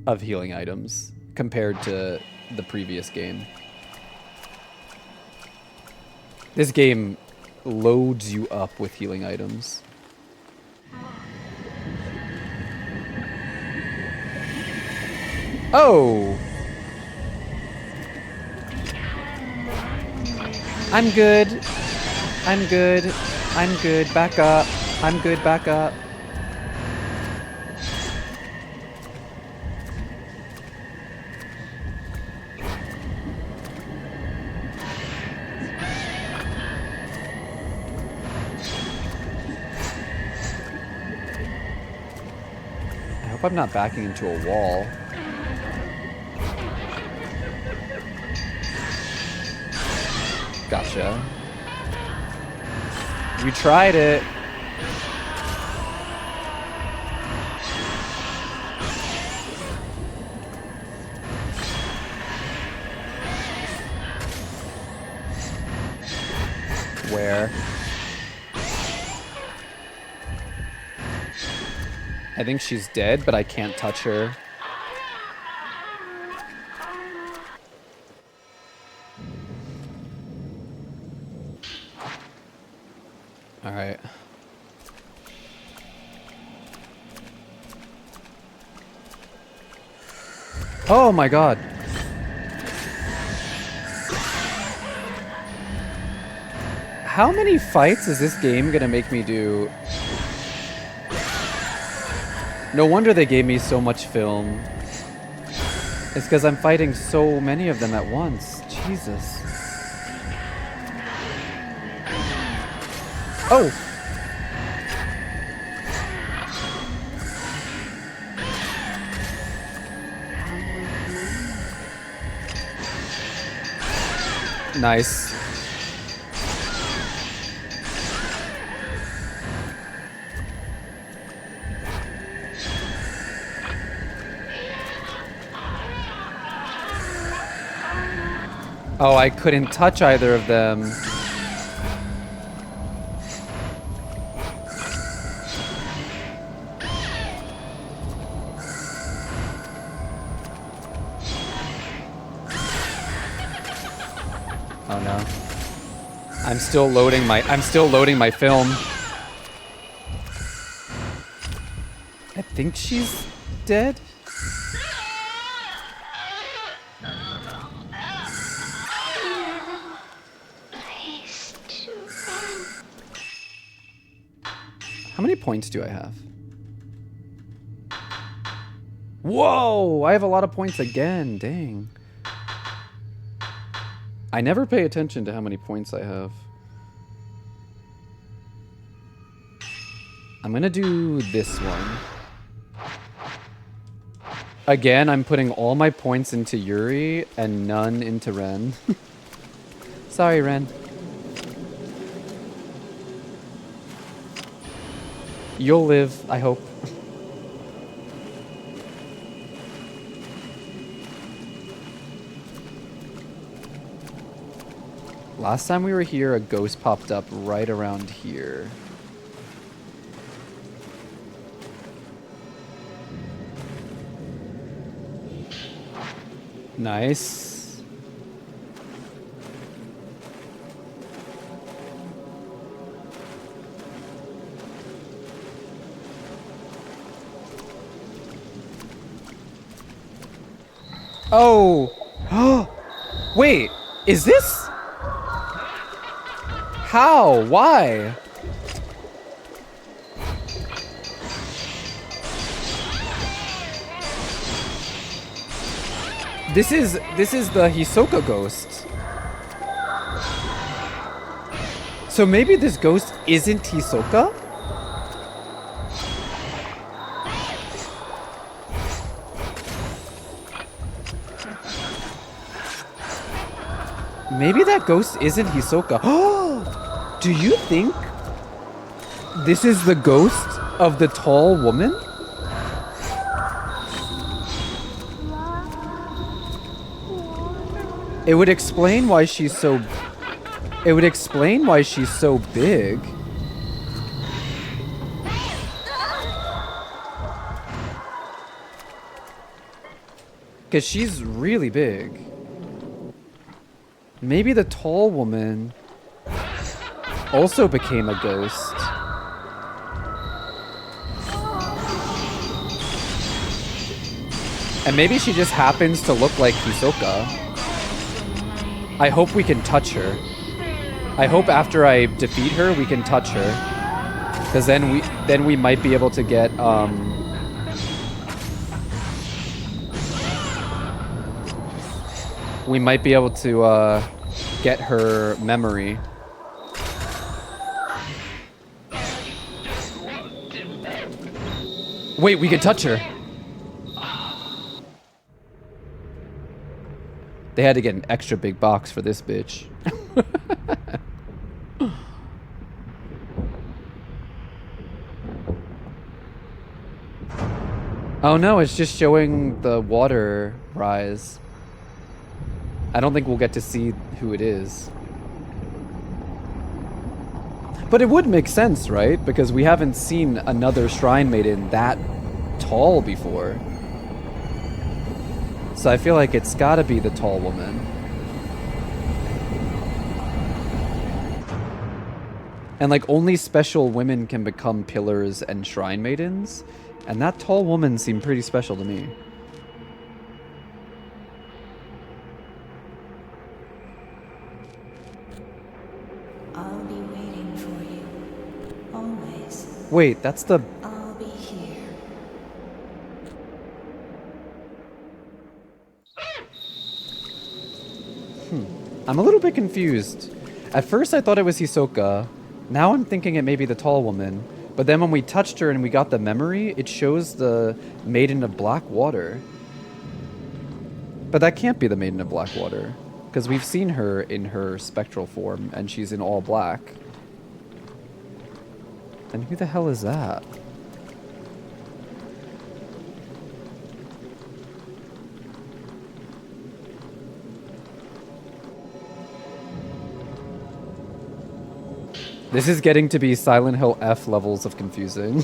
of healing items compared to the previous game. This game loads you up with healing items. Oh! I'm good. I'm good. I'm good. Back up. I'm good. Back up. I hope I'm not backing into a wall. Gotcha. You tried it. Where? I think she's dead, but I can't touch her. All right. Oh my god. How many fights is this game gonna make me do? No wonder they gave me so much film. It's because I'm fighting so many of them at once. Jesus. Oh! Nice. Oh, I couldn't touch either of them. Oh no. I'm still loading my film. I think she's dead. How many points do I have? Whoa! I have a lot of points again. Dang. I never pay attention to how many points I have. I'm gonna do this one. Again, I'm putting all my points into Yuri and none into Ren. Sorry, Ren. You'll live, I hope. Last time we were here, a ghost popped up right around here. Nice. Oh! Wait, is this? How? Why? This is the Hisoka ghost. So maybe this ghost isn't Hisoka? Maybe that ghost isn't Hisoka. Oh! Do you think this is the ghost of the tall woman? It would explain why she's so... It would explain why she's so big. Because she's really big. Maybe the tall woman also became a ghost. And maybe she just happens to look like Hisoka. I hope we can touch her. I hope after I defeat her, we can touch her. Because then we might be able to get, we might be able to, get her memory. Wait, we can touch her. They had to get an extra big box for this bitch. Oh no, it's just showing the water rise. I don't think we'll get to see who it is. But it would make sense, right? Because we haven't seen another Shrine Maiden that tall before. So I feel like it's gotta be the tall woman. And like only special women can become pillars and Shrine Maidens. And that tall woman seemed pretty special to me. I'll be waiting for you. Always. Wait, that's the... I'll be here. I'm a little bit confused. At first I thought it was Hisoka. Now I'm thinking it may be the tall woman. But then when we touched her and we got the memory, it shows the Maiden of Black Water. But that can't be the Maiden of Black Water. Because we've seen her in her spectral form and she's in all black. Then who the hell is that? This is getting to be Silent Hill F levels of confusing.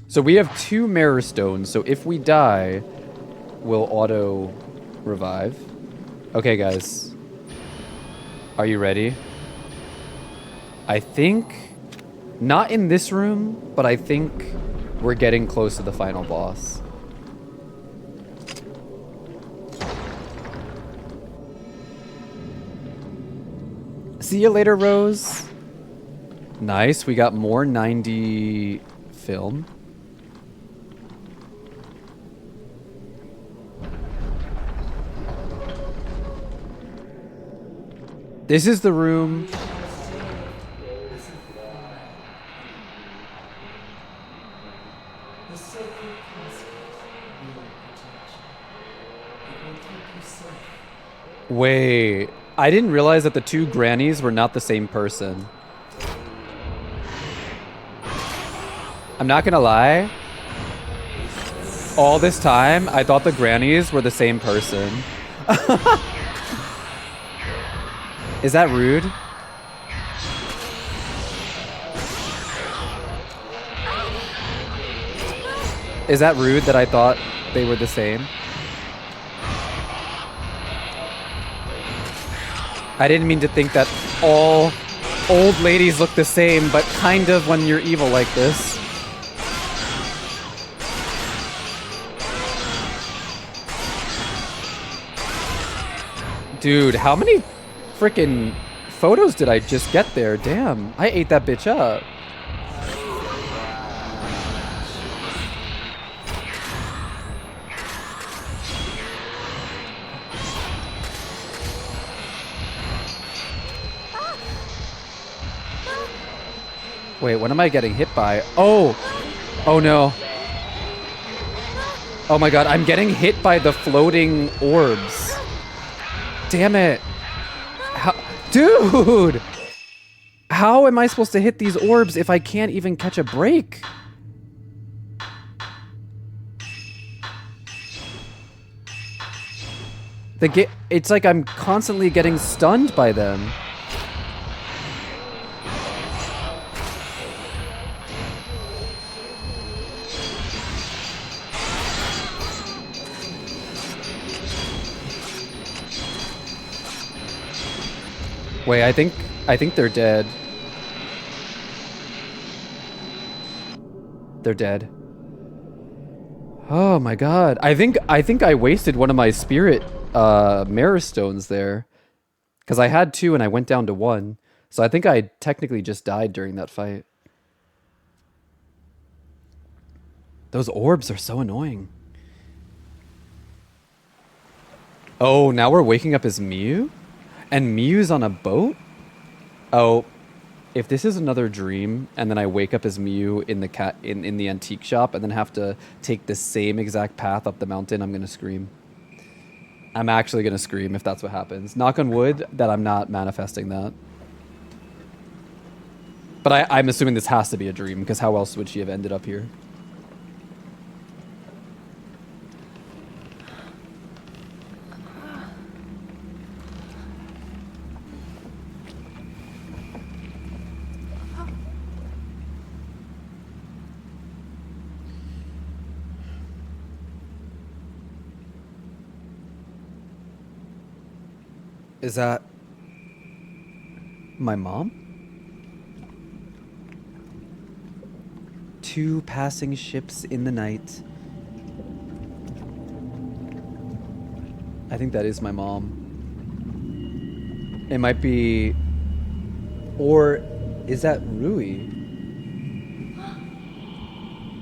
So we have 2 mirror stones, so if we die, we'll auto revive. Okay, guys. Are you ready? I think, not in this room, but I think we're getting close to the final boss. See you later, Rose. Nice, we got more 90 film. This is the room. Wait, I didn't realize that the 2 grannies were not the same person. I'm not gonna lie. All this time, I thought the grannies were the same person. Is that rude? Is that rude that I thought they were the same? I didn't mean to think that all old ladies look the same, but kind of when you're evil like this. Dude, how many freaking photos did I just get there? Damn, I ate that bitch up. Wait, what am I getting hit by? Oh! Oh no. Oh my god, I'm getting hit by the floating orbs. Damn it. How, dude! How am I supposed to hit these orbs if I can't even catch a break? It's like I'm constantly getting stunned by them. Wait, I think they're dead. They're dead. Oh my god. I think I wasted one of my spirit mirror stones there. Cuz I had 2 and I went down to 1. So I think I technically just died during that fight. Those orbs are so annoying. Oh, now we're waking up as Mew? And Mew's on a boat? Oh, if this is another dream, and then I wake up as Mew in the in the antique shop, and then have to take the same exact path up the mountain, I'm gonna scream. I'm actually gonna scream if that's what happens. Knock on wood that I'm not manifesting that. But I'm assuming this has to be a dream, because how else would she have ended up here? Is that my mom? 2 passing ships in the night. I think that is my mom. It might be... Or is that Rui?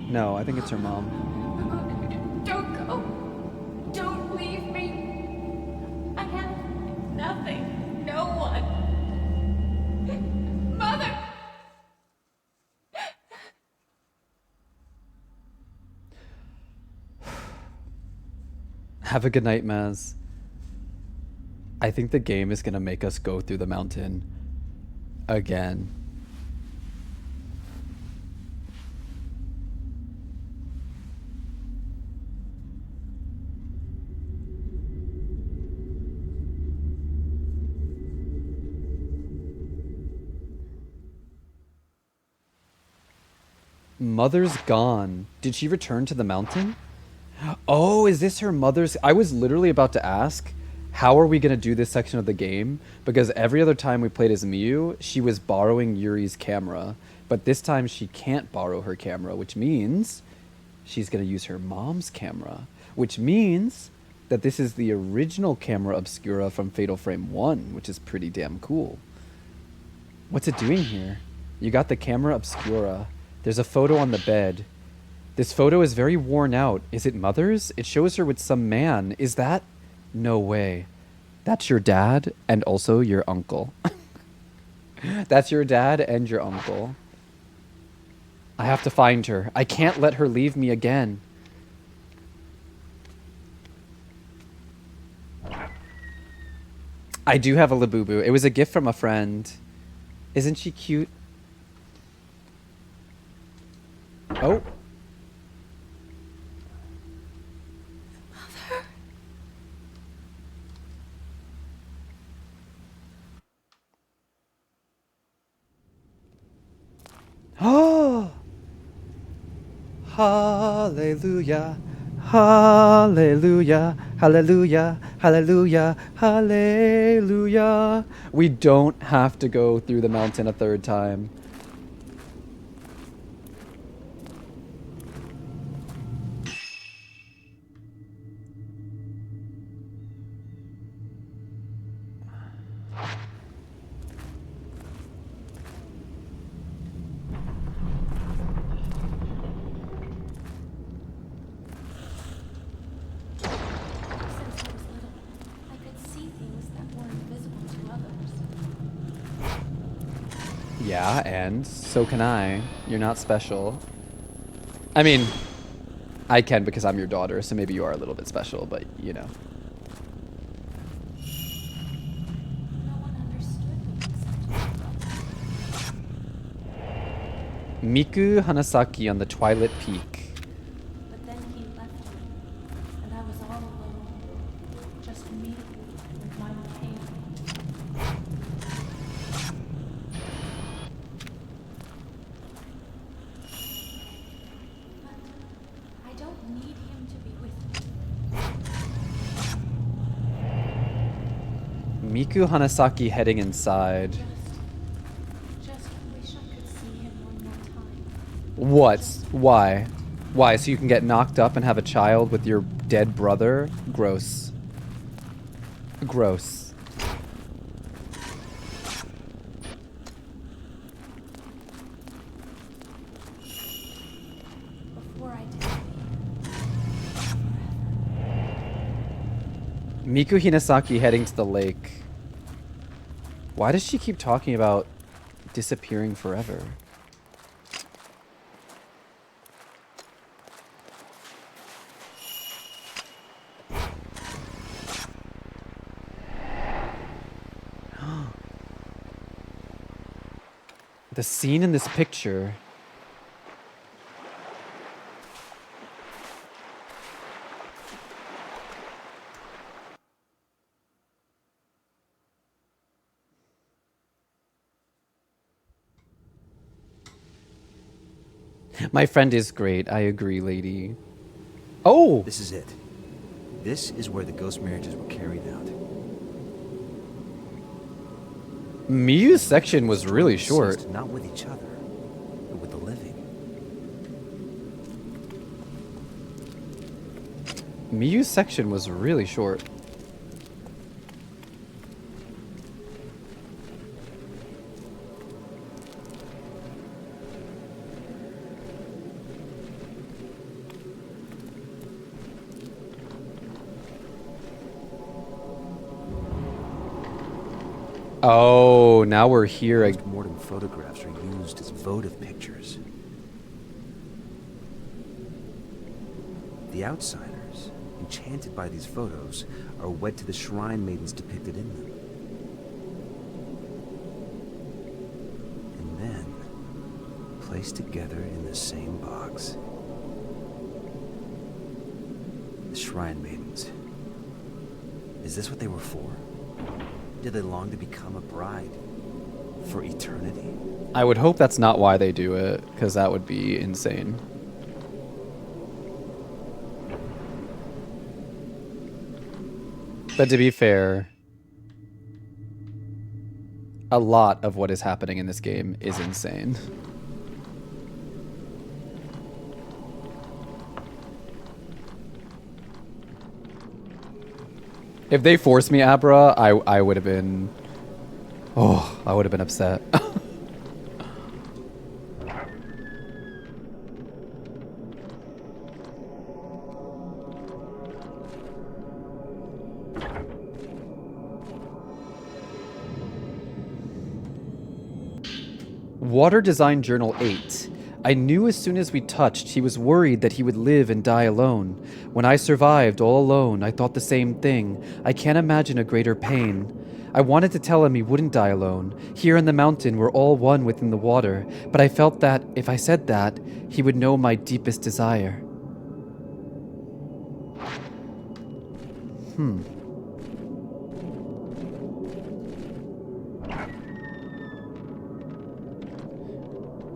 No, I think it's her mom. Don't go. Don't leave me. I have nothing. No one. Mother! Have a good night, Maz. I think the game is gonna make us go through the mountain again. Mother's gone. Did she return to the mountain? Oh, is this her mother's? I was literally about to ask, how are we going to do this section of the game? Because every other time we played as Miyu, she was borrowing Yuri's camera. But this time she can't borrow her camera, which means she's going to use her mom's camera. Which means that this is the original camera obscura from Fatal Frame 1, which is pretty damn cool. What's it doing here? You got the camera obscura. There's a photo on the bed. This photo is very worn out. Is it Mother's? It shows her with some man. Is that? No way. That's your dad and also your uncle. That's your dad and your uncle. I have to find her. I can't let her leave me again. I do have a Labubu. It was a gift from a friend. Isn't she cute? Oh. Oh. Hallelujah. Hallelujah. Hallelujah. Hallelujah. Hallelujah. We don't have to go through the mountain a third time. Yeah, and so can I. You're not special. I mean, I can because I'm your daughter, so maybe you are a little bit special, but you know. Miku Hanasaki on the Twilight Peak. But then he left me, and I was all alone. Just me and my pain. But I don't need him to be with me. Miku Hanasaki heading inside. Just wish I could see him one more time. What? Why? Why? So you can get knocked up and have a child with your dead brother? Gross. Gross. Before I did. Miku Hinasaki heading to the lake. Why does she keep talking about disappearing forever? The scene in this picture. My friend is great. I agree, lady. Oh! This is it. This is where the ghost marriages were carried out. Miyu's section was really short. Not with each other, but with the living. Miyu's section was really short. Oh, now we're here. Post-mortem photographs are used as votive pictures. The outsiders enchanted by these photos, are wed to the shrine maidens depicted in them. And then, placed together in the same box. The shrine maidens. Is this what they were for? Did they long to become a bride for eternity? I would hope that's not why they do it, because that would be insane. But to be fair, a lot of what is happening in this game is insane. If they forced me Abra, I would have been... Oh, I would have been upset. Water Design Journal 8. I knew as soon as we touched, he was worried that he would live and die alone. When I survived all alone, I thought the same thing. I can't imagine a greater pain. I wanted to tell him he wouldn't die alone. Here in the mountain, we're all one within the water. But I felt that, if I said that, he would know my deepest desire.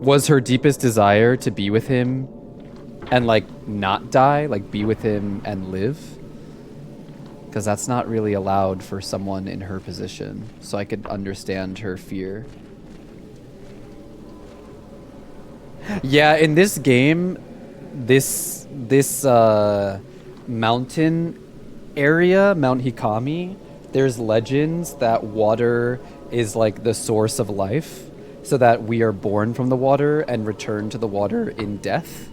Was her deepest desire to be with him and, like, not die? Like, be with him and live? Because that's not really allowed for someone in her position. So I could understand her fear. Yeah, in this game, this mountain area, Mount Hikami, there's legends that water is, like, the source of life. So that we are born from the water and return to the water in death.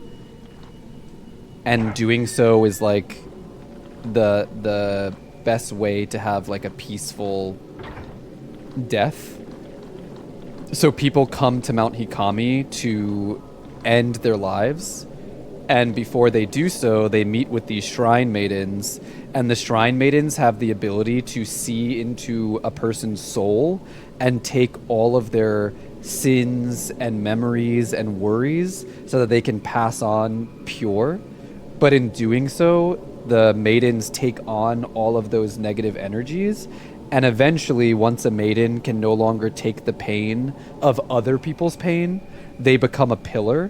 And doing so is like the best way to have like a peaceful death. So people come to Mount Hikami to end their lives. And before they do so, they meet with these shrine maidens. And the shrine maidens have the ability to see into a person's soul and take all of their sins and memories and worries so that they can pass on pure. But in doing so, the maidens take on all of those negative energies. And eventually, once a maiden can no longer take the pain of other people's pain, they become a pillar.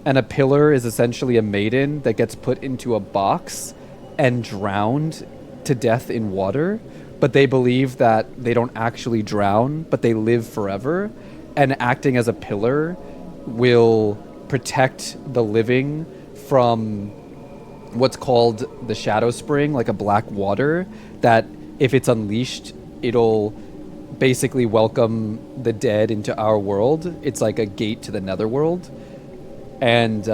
And a pillar is essentially a maiden that gets put into a box and drowned to death in water. But they believe that they don't actually drown, but they live forever. And acting as a pillar will protect the living from what's called the Shadow Spring, like a black water, that if it's unleashed, it'll basically welcome the dead into our world. It's like a gate to the netherworld. And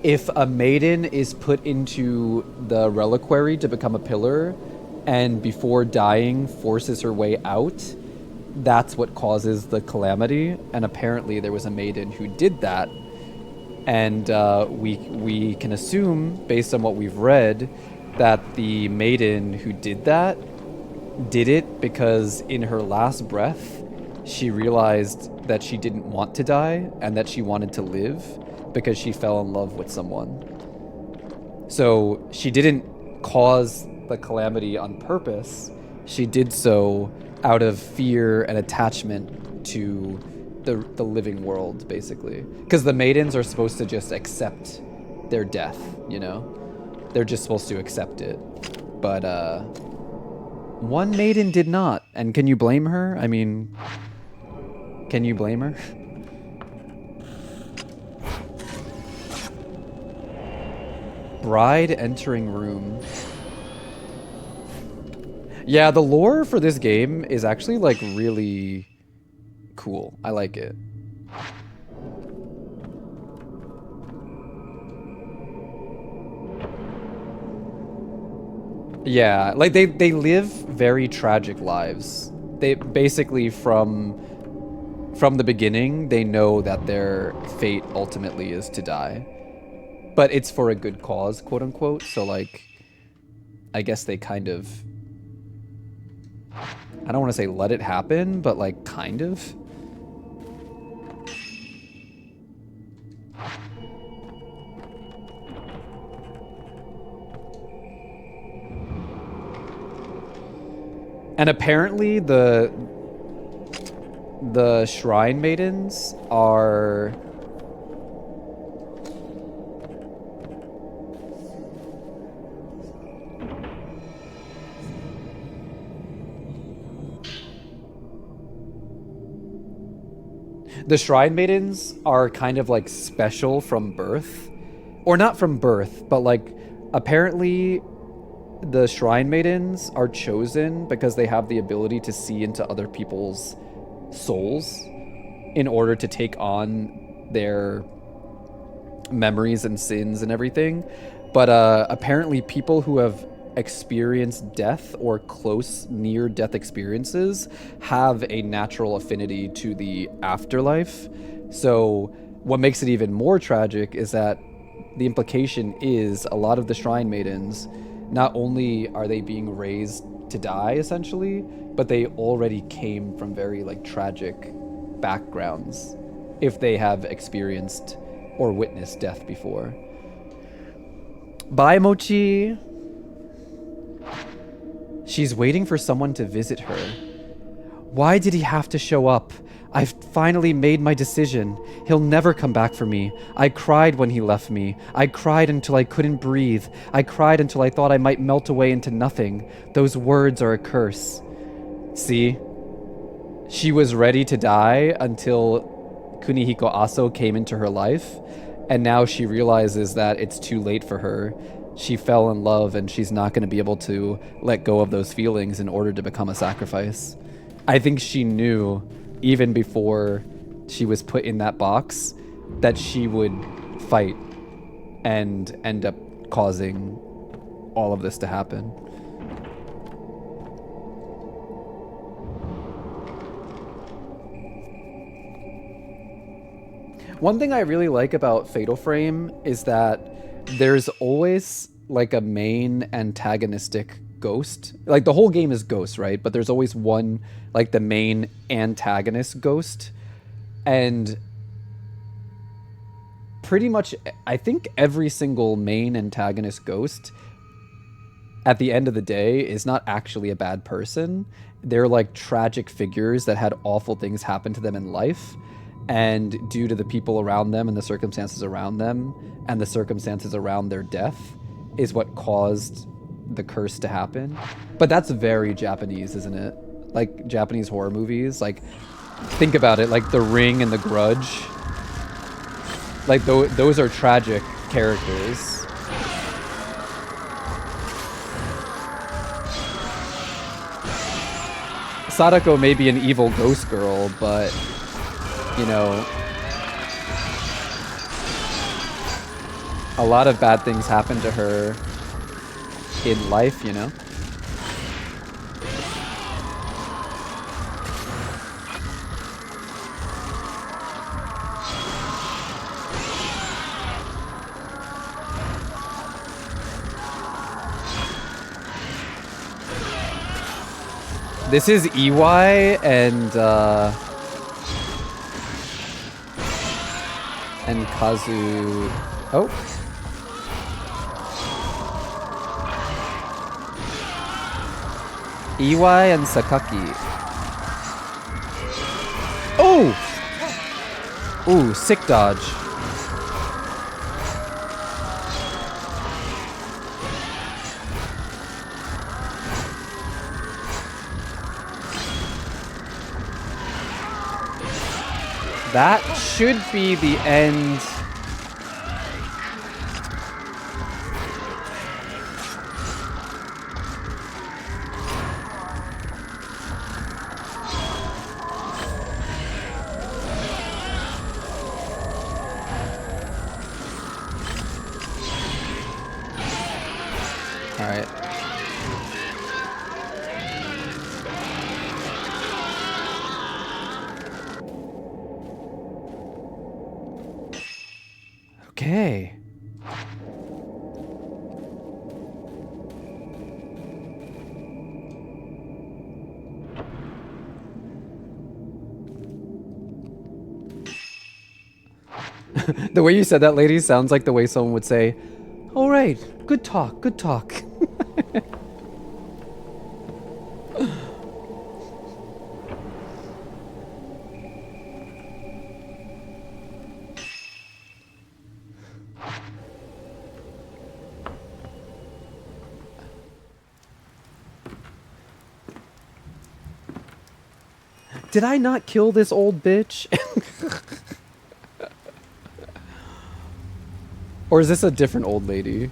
if a maiden is put into the reliquary to become a pillar, and before dying forces her way out, that's what causes the calamity. And apparently there was a maiden who did that. And we can assume, based on what we've read, that the maiden who did that did it because in her last breath, she realized that she didn't want to die and that she wanted to live because she fell in love with someone. So she didn't cause the calamity on purpose. She did so out of fear and attachment to the living world, basically. Because the maidens are supposed to just accept their death, you know? They're just supposed to accept it. But one maiden did not. And can you blame her? I mean, can you blame her? Bride entering room. Yeah, the lore for this game is actually, like, really cool. I like it. Yeah, like, they live very tragic lives. They basically, from the beginning, they know that their fate ultimately is to die. but it's for a good cause, quote unquote. So like, I guess they kind of, I don't want to say let it happen, but like kind of. And apparently the Shrine Maidens are... The Shrine Maidens are kind of like special from birth. Or not from birth, but like apparently the Shrine Maidens are chosen because they have the ability to see into other people's souls in order to take on their memories and sins and everything. But apparently people who have experienced death or close near death experiences have a natural affinity to the afterlife. So what makes it even more tragic is that the implication is a lot of the Shrine Maidens, not only are they being raised to die essentially, but they already came from very like tragic backgrounds if they have experienced or witnessed death before. Bye, Mochi. She's waiting for someone to visit her. Why did he have to show up? I've finally made my decision. He'll never come back for me. I cried when he left me. I cried until I couldn't breathe. I cried until I thought I might melt away into nothing. Those words are a curse. See? She was ready to die until Kunihiko Aso came into her life, and now she realizes that it's too late for her. She fell in love and she's not going to be able to let go of those feelings in order to become a sacrifice. I think she knew, even before she was put in that box, that she would fight and end up causing all of this to happen. One thing I really like about Fatal Frame is that there's always like a main antagonistic ghost. Like the whole game is ghosts, right? But there's always one, like the main antagonist ghost. And pretty much, I think every single main antagonist ghost at the end of the day is not actually a bad person. They're like tragic figures that had awful things happen to them in life. And due to the people around them and the circumstances around them and the circumstances around their death is what caused the curse to happen. But that's very Japanese, isn't it? Like Japanese horror movies, like think about it, like The Ring and The Grudge. Like those are tragic characters. Sadako may be an evil ghost girl, but you know, a lot of bad things happen to her in life, you know? This is EY and Kazu... Oh. EY and Sakaki. Oh! Ooh, sick dodge. That should be the end. All right. Okay. The way you said that, lady, sounds like the way someone would say, "All right, good talk, good talk." Did I not kill this old bitch? Or is this a different old lady?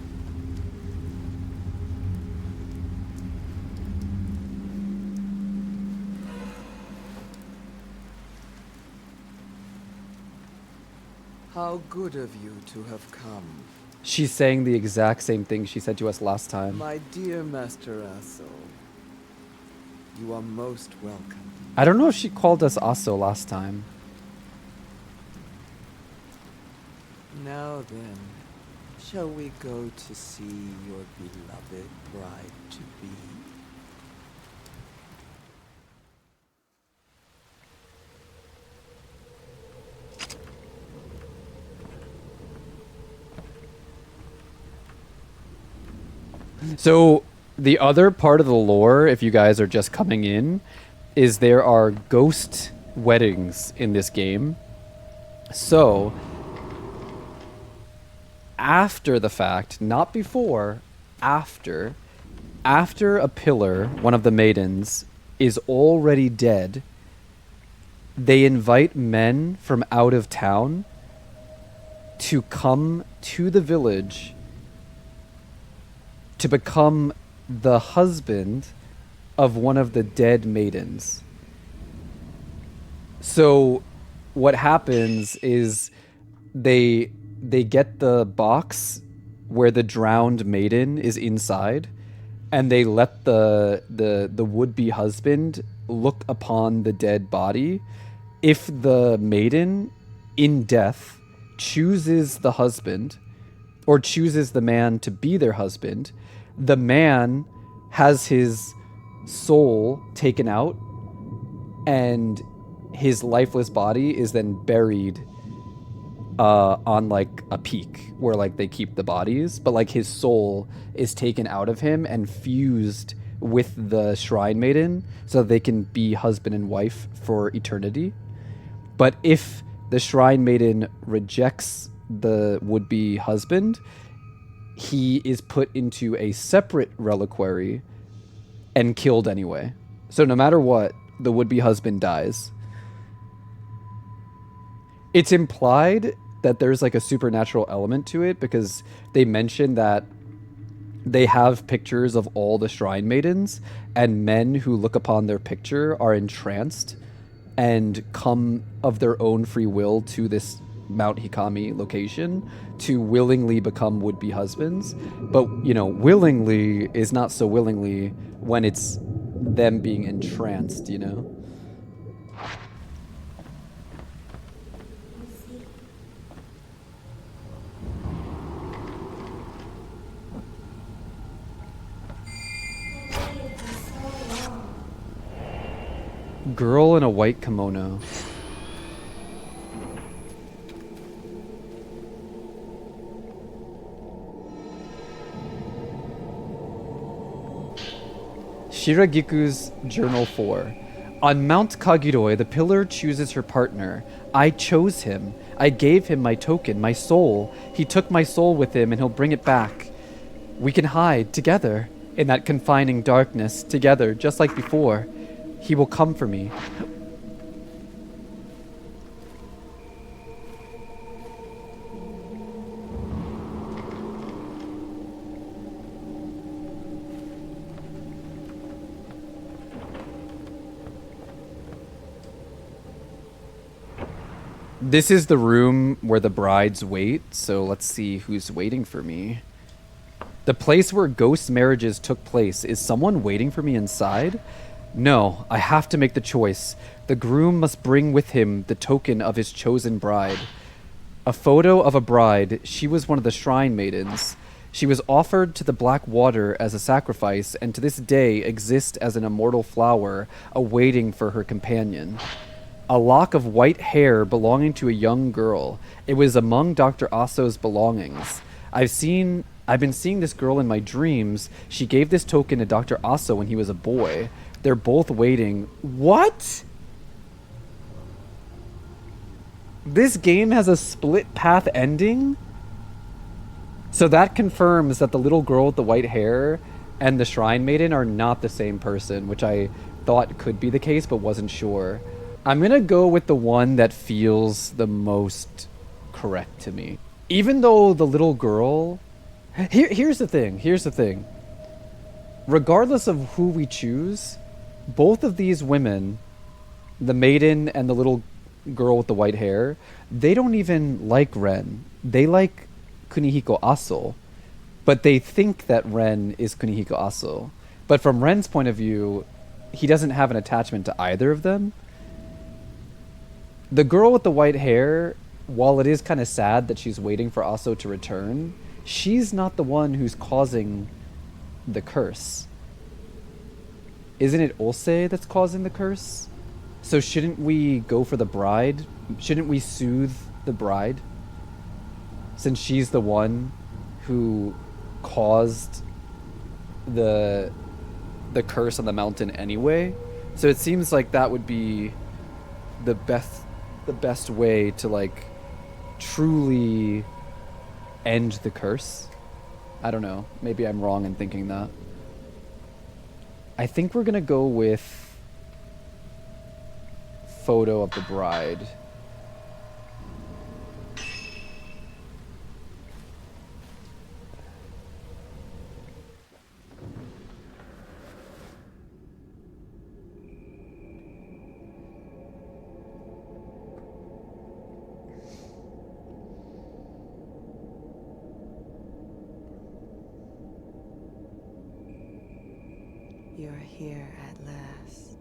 How good of you to have come. She's saying the exact same thing she said to us last time. My dear Master Asso, you are most welcome. I don't know if she called us Asso last time. Now then, shall we go to see your beloved bride-to-be? So, the other part of the lore, if you guys are just coming in, is there are ghost weddings in this game. So, after the fact, not before, after a pillar, one of the maidens, is already dead, they invite men from out of town to come to the village to become the husband of one of the dead maidens. So what happens is they get the box where the drowned maiden is inside, and they let the would-be husband look upon the dead body. If the maiden in death chooses the husband or chooses the man to be their husband, the man has his soul taken out and his lifeless body is then buried on like a peak where like they keep the bodies, but like his soul is taken out of him and fused with the shrine maiden so that they can be husband and wife for eternity. But if the shrine maiden rejects the would-be husband, he is put into a separate reliquary and killed anyway. So no matter what, the would-be husband dies. It's implied that there's like a supernatural element to it because they mention that they have pictures of all the shrine maidens, and men who look upon their picture are entranced and come of their own free will to this Mount Hikami location to willingly become would-be husbands. But, you know, willingly is not so willingly when it's them being entranced, you know? Girl in a white kimono. Shiragiku's Journal 4. On Mount Kagiroi, the pillar chooses her partner. I chose him. I gave him my token, my soul. He took my soul with him and he'll bring it back. We can hide together in that confining darkness, together, just like before. He will come for me. This is the room where the brides wait, so let's see who's waiting for me. The place where ghost marriages took place. Is someone waiting for me inside? No, I have to make the choice. The groom must bring with him the token of his chosen bride. A photo of a bride. She was one of the shrine maidens. She was offered to the black water as a sacrifice, and to this day exists as an immortal flower, awaiting for her companion. A lock of white hair belonging to a young girl. It was among Dr. Asso's belongings. I've been seeing this girl in my dreams. She gave this token to Dr. Asso when he was a boy. They're both waiting. What? This game has a split path ending? So that confirms that the little girl with the white hair and the Shrine Maiden are not the same person, which I thought could be the case but wasn't sure. I'm gonna go with the one that feels the most correct to me. Even though the little girl... Here's the thing. Regardless of who we choose, both of these women, the maiden and the little girl with the white hair, they don't even like Ren. They like Kunihiko Aso. But they think that Ren is Kunihiko Aso. But from Ren's point of view, he doesn't have an attachment to either of them. The girl with the white hair, while it is kind of sad that she's waiting for Aso to return, she's not the one who's causing the curse. Isn't it Olse that's causing the curse? So shouldn't we go for the bride? Shouldn't we soothe the bride? Since she's the one who caused the curse on the mountain anyway. So it seems like that would be the best way to like truly end the curse. I don't know. Maybe I'm wrong in thinking that. I think we're gonna go with photo of the bride. You're here at last.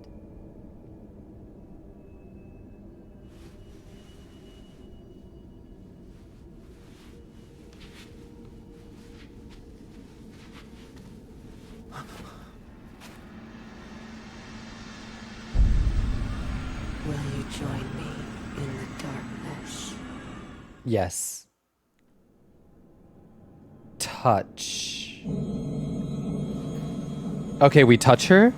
Will you join me in the darkness? Yes. Touch. Okay, we touch her?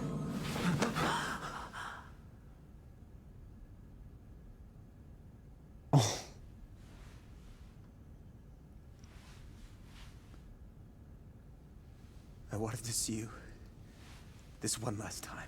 Oh. I wanted to see you this one last time.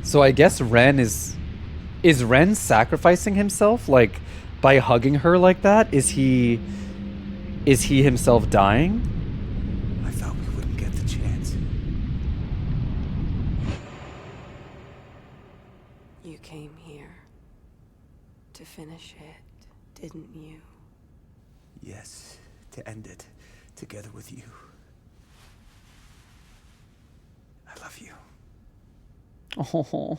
So I guess Ren is Ren sacrificing himself, like by hugging her like that? Is he himself dying? I thought we wouldn't get the chance. You came here to finish it, didn't you? Yes, to end it together with you. I love you. Oh.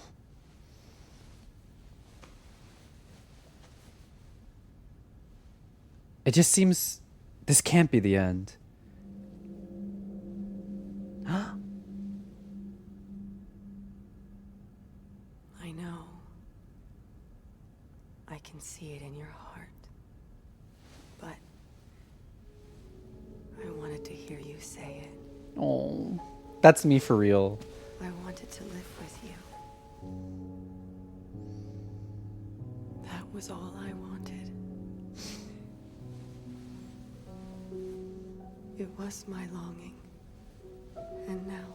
It just seems this can't be the end. I know. I can see it in your heart. But I wanted to hear you say it. Oh. That's me for real. I wanted to live with you. That was all I wanted. It was my longing. And now,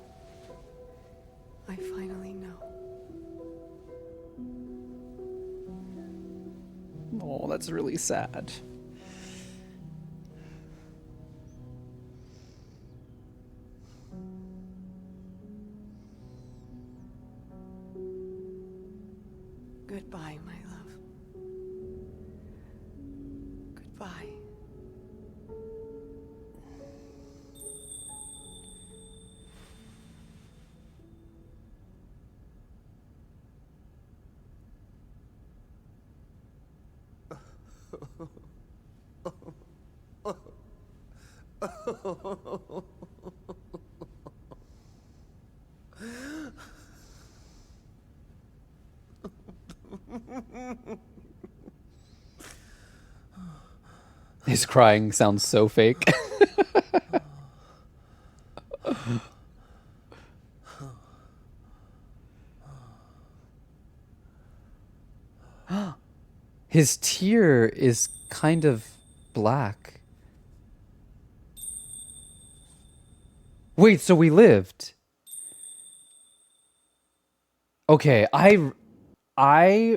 I finally know. Oh, that's really sad. Goodbye, my love. His crying sounds so fake. His tear is kind of black. Wait, so we lived. Okay, I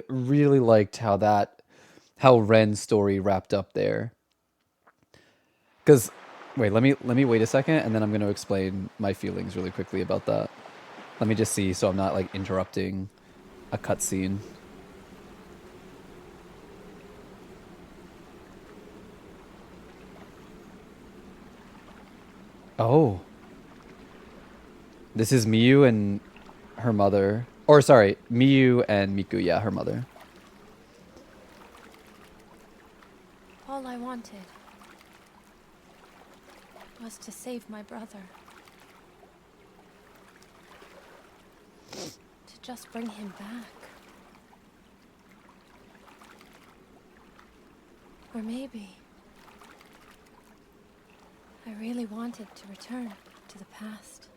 really liked how Ren's story wrapped up there. Cuz wait, let me wait a second and then I'm going to explain my feelings really quickly about that. Let me just see so I'm not like interrupting a cutscene. Oh. This is Miyu and her mother. Or sorry, Miyu and Miku, yeah, her mother. All I wanted was to save my brother. To just bring him back. Or maybe I really wanted to return to the past.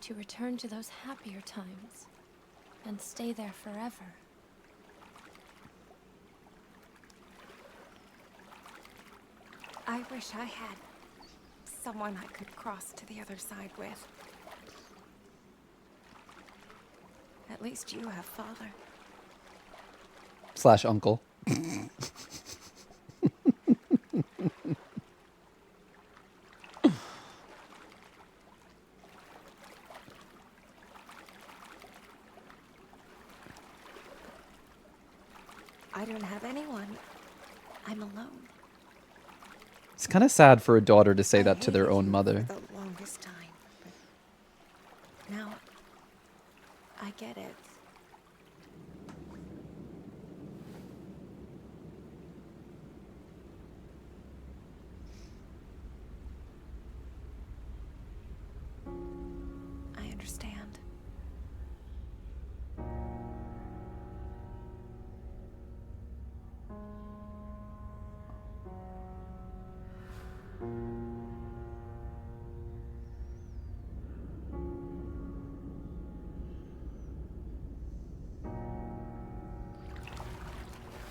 To return to those happier times and stay there forever. I wish I had someone I could cross to the other side with. At least you have father. / uncle. I don't have anyone. I'm alone. It's kind of sad for a daughter to say I that to their hated own you mother. for the longest time, but now I get it. I understand.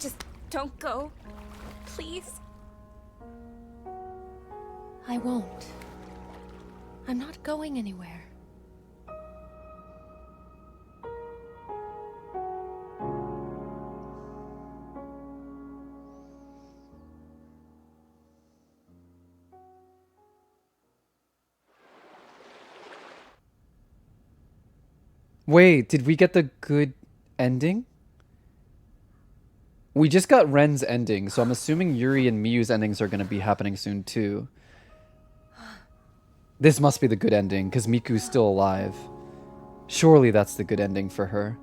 Just don't go, please. I won't. I'm not going anywhere. Wait, did we get the good ending? We just got Ren's ending, so I'm assuming Yuri and Miyu's endings are going to be happening soon too. This must be the good ending, because Miku's still alive. Surely that's the good ending for her.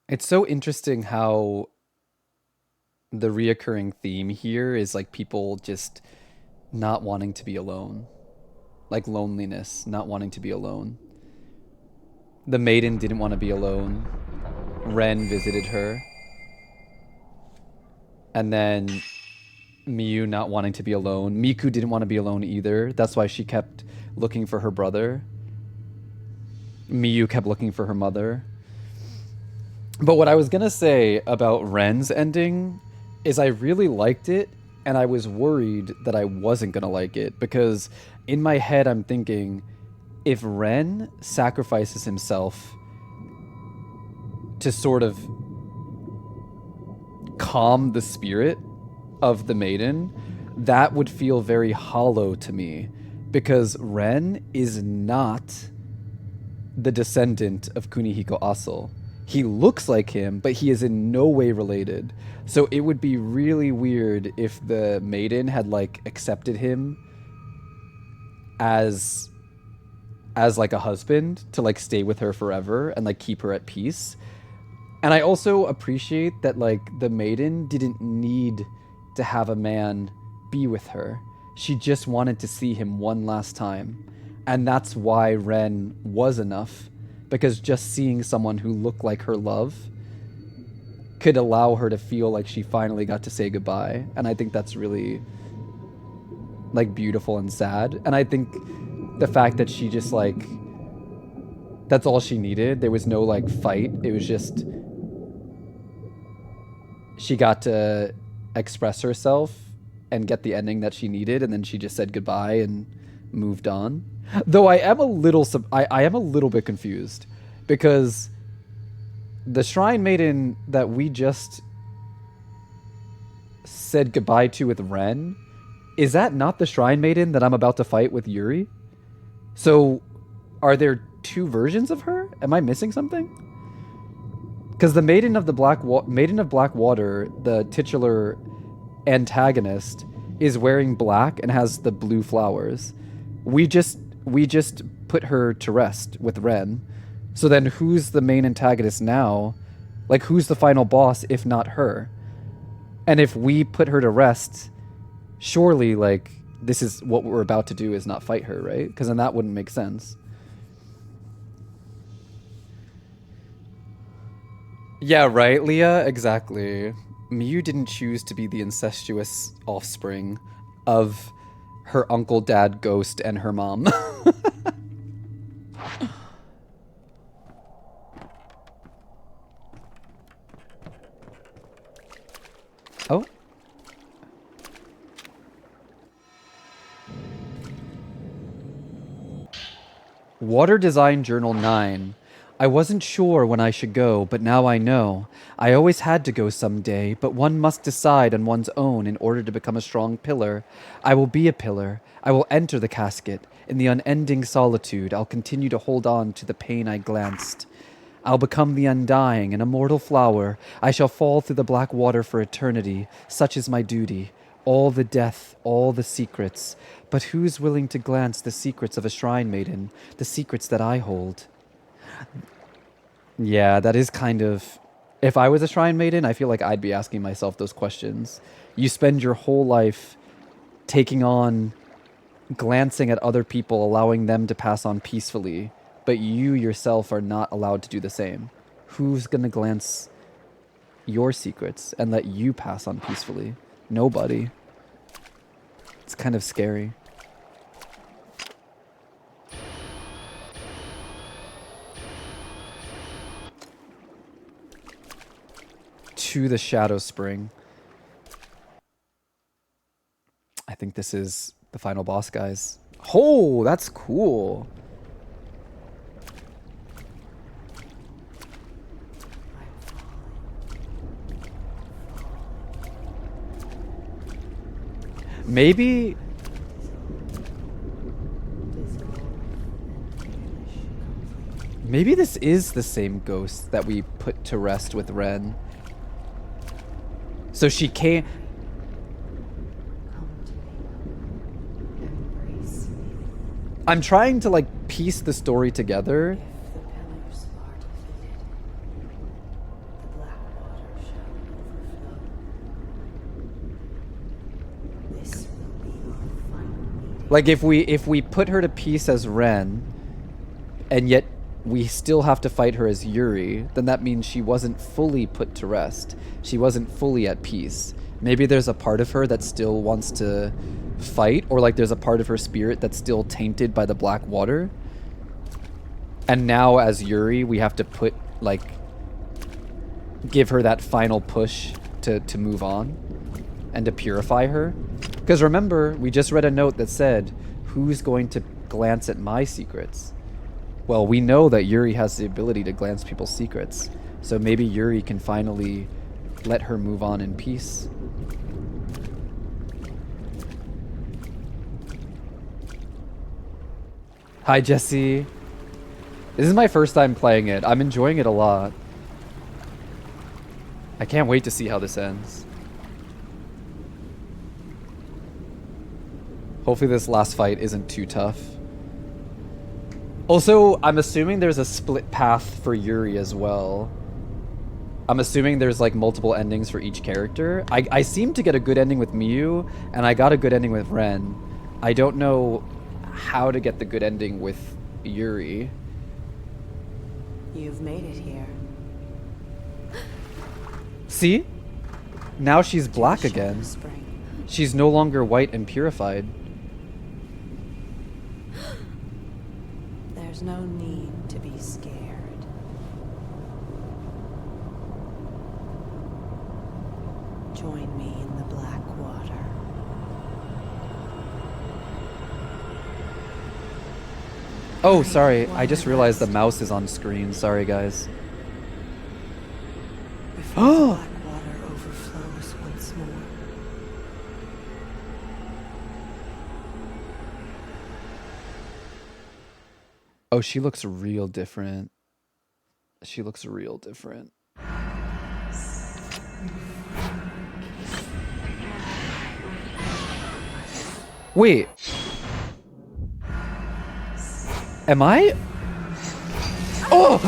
It's so interesting how the reoccurring theme here is like people just not wanting to be alone. Like loneliness, not wanting to be alone. The maiden didn't want to be alone. Ren visited her. And then Miyu not wanting to be alone. Miku didn't want to be alone either. That's why she kept looking for her brother. Miyu kept looking for her mother. But what I was going to say about Ren's ending is I really liked it, and I was worried that I wasn't going to like it, because in my head I'm thinking, if Ren sacrifices himself to sort of calm the spirit of the Maiden, that would feel very hollow to me, because Ren is not the descendant of Kunihiko Asel. He looks like him, but he is in no way related. So it would be really weird if the Maiden had like accepted him as like a husband to like stay with her forever and like keep her at peace. And I also appreciate that like the Maiden didn't need to have a man be with her. She just wanted to see him one last time. And that's why Ren was enough, because just seeing someone who looked like her love could allow her to feel like she finally got to say goodbye. And I think that's really like beautiful and sad. And I think the fact that she just like, that's all she needed. There was no like fight. It was just, she got to express herself and get the ending that she needed. And then she just said goodbye and moved on. Though I am a little, I am a little bit confused, because the Shrine Maiden that we just said goodbye to with Ren, is that not the Shrine Maiden that I'm about to fight with Yuri? So, are there two versions of her? Am I missing something? Because the Maiden of Blackwater, the titular antagonist, is wearing black and has the blue flowers. We just put her to rest with Ren. So then who's the main antagonist now? Like, who's the final boss if not her? And if we put her to rest, surely, like, this is what we're about to do is not fight her, right? Because then that wouldn't make sense. Yeah, right, Leah? Exactly. Miyu didn't choose to be the incestuous offspring of her uncle, dad, ghost, and her mom. Oh. Water Design Journal 9. I wasn't sure when I should go, but now I know. I always had to go someday, but one must decide on one's own in order to become a strong pillar. I will be a pillar. I will enter the casket. In the unending solitude, I'll continue to hold on to the pain I glanced. I'll become the undying and immortal flower. I shall fall through the black water for eternity. Such is my duty. All the death, all the secrets. But who's willing to glance the secrets of a Shrine Maiden? The secrets that I hold? Yeah, that is kind of... If I was a Shrine Maiden, I feel like I'd be asking myself those questions. You spend your whole life taking on, glancing at other people, allowing them to pass on peacefully, but you yourself are not allowed to do the same. Who's gonna glance your secrets and let you pass on peacefully? Nobody. It's kind of scary. To the Shadow Spring. I think this is the final boss, guys. Oh, that's cool. Maybe... Maybe this is the same ghost that we put to rest with Ren. So she can't... I'm trying to, like, piece the story together. Like, if we put her to peace as Ren, and yet we still have to fight her as Yuri, then that means she wasn't fully put to rest. She wasn't fully at peace. Maybe there's a part of her that still wants to fight, or like there's a part of her spirit that's still tainted by the black water. And now as Yuri, we have to put, like, give her that final push to move on and to purify her. Because remember, we just read a note that said, who's going to glance at my secrets? Well, we know that Yuri has the ability to glance people's secrets. So maybe Yuri can finally let her move on in peace. Hi, Jesse. This is my first time playing it. I'm enjoying it a lot. I can't wait to see how this ends. Hopefully this last fight isn't too tough. Also, I'm assuming there's a split path for Yuri as well. I'm assuming there's like multiple endings for each character. I seem to get a good ending with Miyu, and I got a good ending with Ren. I don't know how to get the good ending with Yuri. You've made it here. See? Now she's black again. She's no longer white and purified. There's no need to be scared. Join me in the black water. Oh, sorry. I just realized the mouse is on screen. Sorry, guys. Oh! Black water overflows once more. Oh, she looks real different. She looks real different. Wait. Am I? Oh!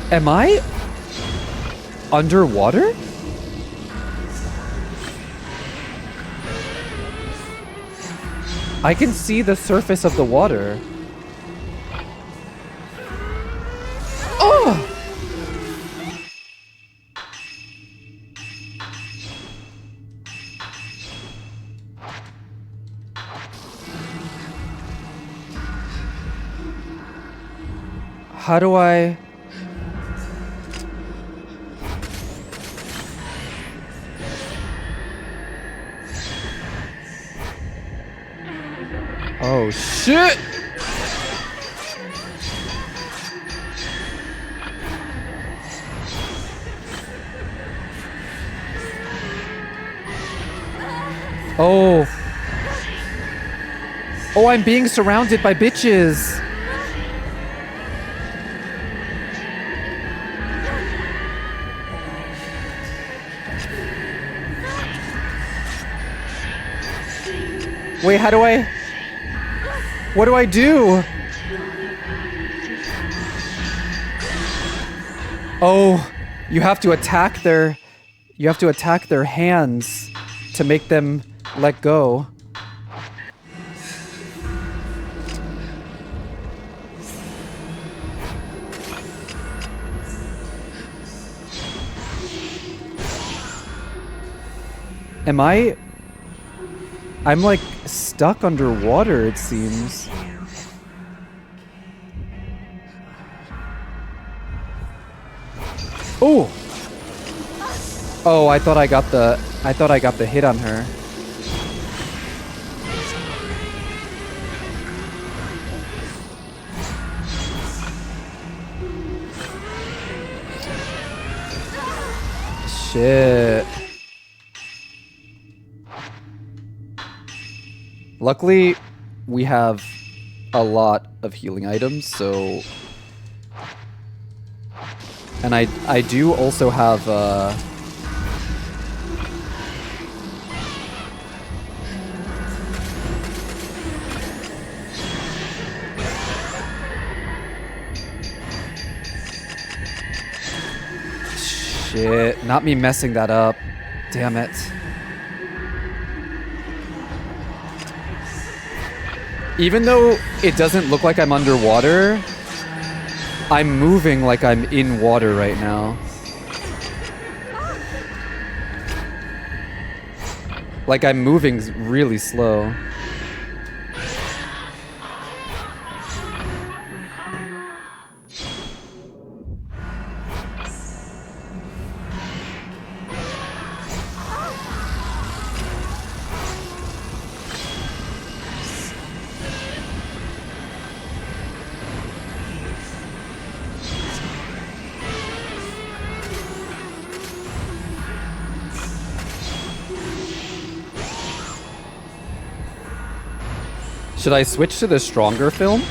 Am I underwater? I can see the surface of the water. Oh! How do I... Oh, shit! Oh. Oh, I'm being surrounded by bitches. Wait, how do I... What do I do? Oh, you have to attack their... You have to attack their hands to make them let go. Am I... I'm like stuck underwater, it seems. Oh! Oh, I thought I got the hit on her. Shit. Luckily, we have a lot of healing items, so... And I do also have, Shit, not me messing that up. Damn it. Even though it doesn't look like I'm underwater, I'm moving like I'm in water right now. Like I'm moving really slow. Should I switch to the stronger film?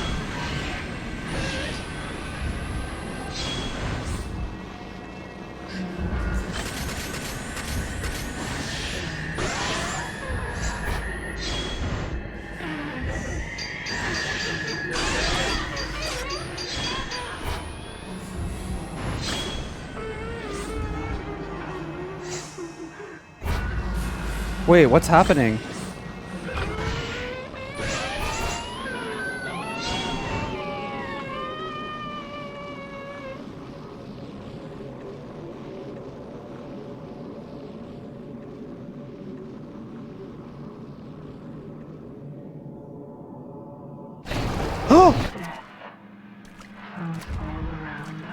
Wait, what's happening?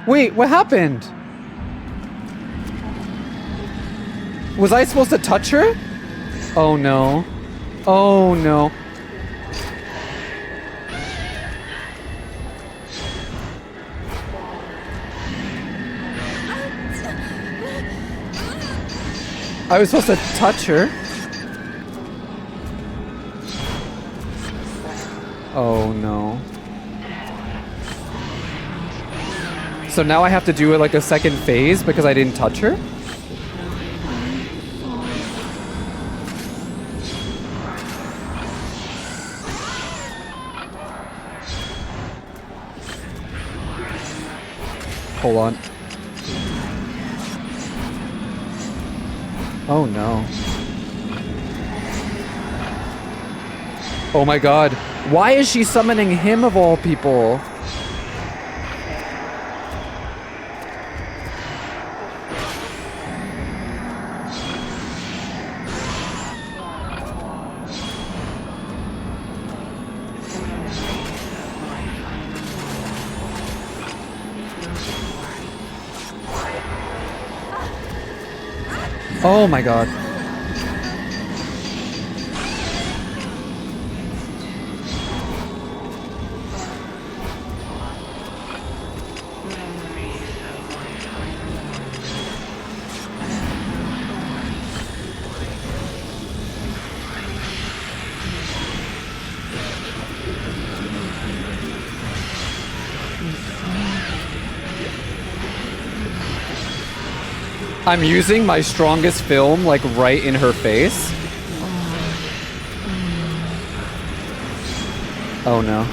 Wait, what happened? Was I supposed to touch her? Oh no. Oh no. I was supposed to touch her. Oh no. So now I have to do it like a second phase because I didn't touch her? Hold on. Oh no. Oh my god. Why is she summoning him of all people? Oh my god. I'm using my strongest film, like, right in her face. Oh no.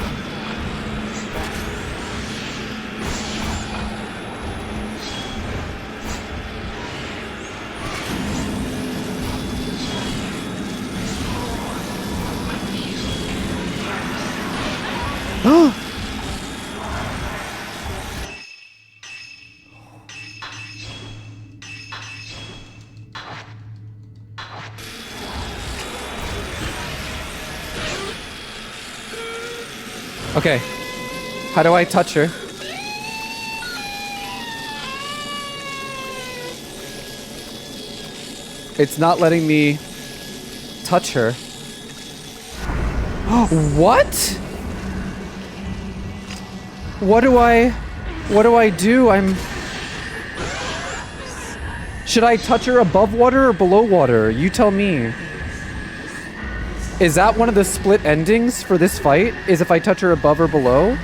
Okay. How do I touch her? It's not letting me touch her. What? What do I do? Should I touch her above water or below water? You tell me. Is that one of the split endings for this fight? Is if I touch her above or below?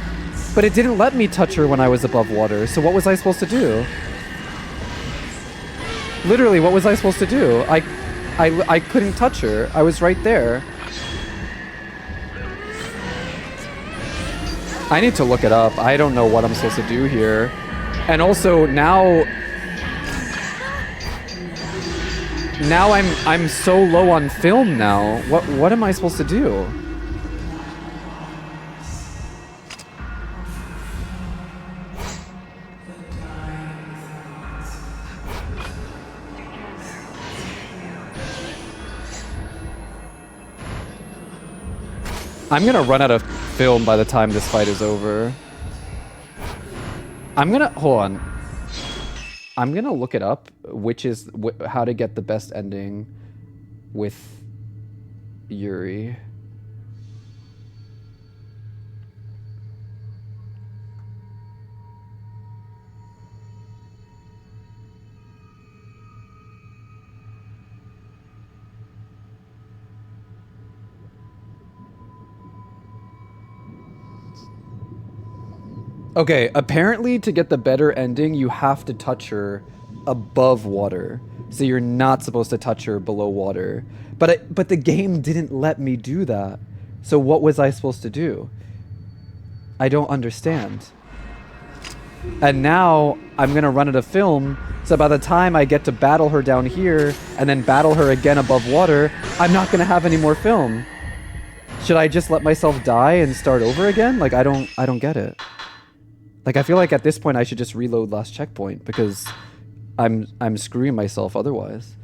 But it didn't let me touch her when I was above water, so what was I supposed to do? Literally, what was I supposed to do? I couldn't touch her. I was right there. I need to look it up. I don't know what I'm supposed to do here. And also, now I'm so low on film now. What am I supposed to do? I'm gonna run out of film by the time this fight is over. Hold on. I'm gonna look it up, which is how to get the best ending with Yuri. Okay, apparently to get the better ending, you have to touch her above water. So you're not supposed to touch her below water. But the game didn't let me do that. So what was I supposed to do? I don't understand. And now I'm gonna run out of film, so by the time I get to battle her down here and then battle her again above water, I'm not gonna have any more film. Should I just let myself die and start over again? Like I don't get it. Like I feel like at this point I should just reload last checkpoint because I'm screwing myself otherwise.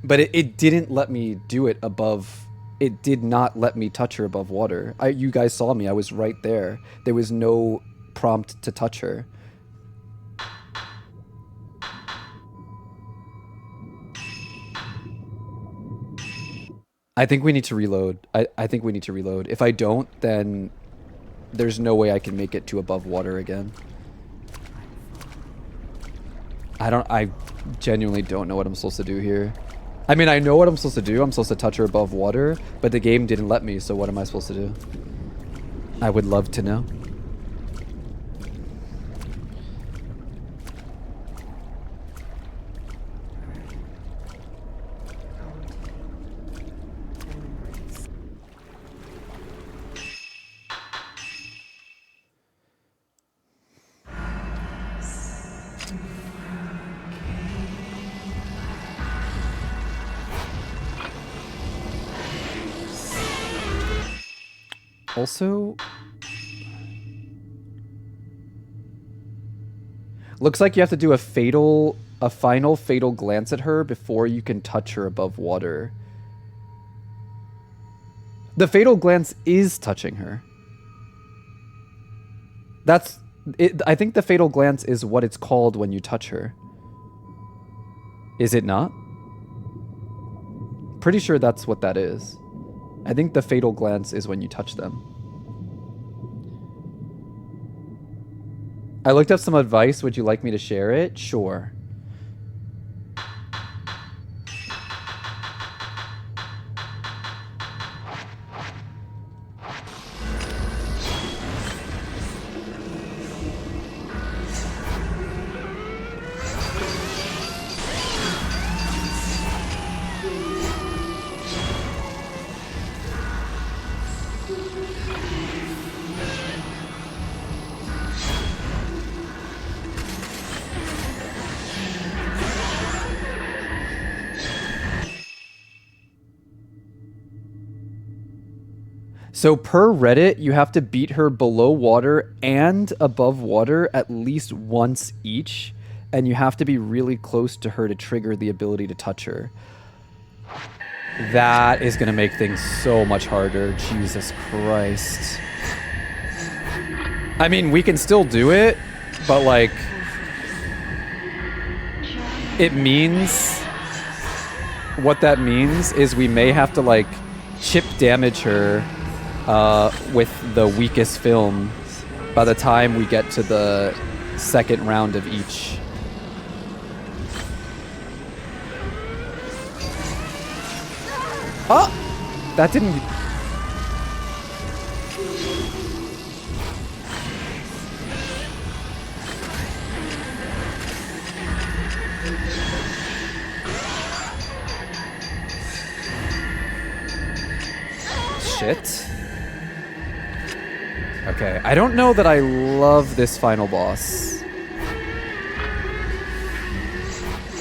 But it didn't let me do it above. It did not let me touch her above water. You guys saw me. I was right there. There was no prompt to touch her. I think we need to reload. I think we need to reload. If I don't, then there's no way I can make it to above water again. I genuinely don't know what I'm supposed to do here. I mean, I know what I'm supposed to do. I'm supposed to touch her above water, but the game didn't let me, so what am I supposed to do? I would love to know. Also, looks like you have to do a final fatal glance at her before you can touch her above water. The fatal glance is touching her. That's it. I think the fatal glance is what it's called when you touch her. Is it not? Pretty sure that's what that is. I think the fatal glance is when you touch them. I looked up some advice. Would you like me to share it? Sure. So per Reddit, you have to beat her below water and above water at least once each, and you have to be really close to her to trigger the ability to touch her. That is going to make things so much harder. Jesus Christ. I mean, we can still do it, but like, it means, what that means is we may have to like chip damage her with the weakest film by the time we get to the second round of each. Oh! That didn't... Shit. Okay, I don't know that I love this final boss.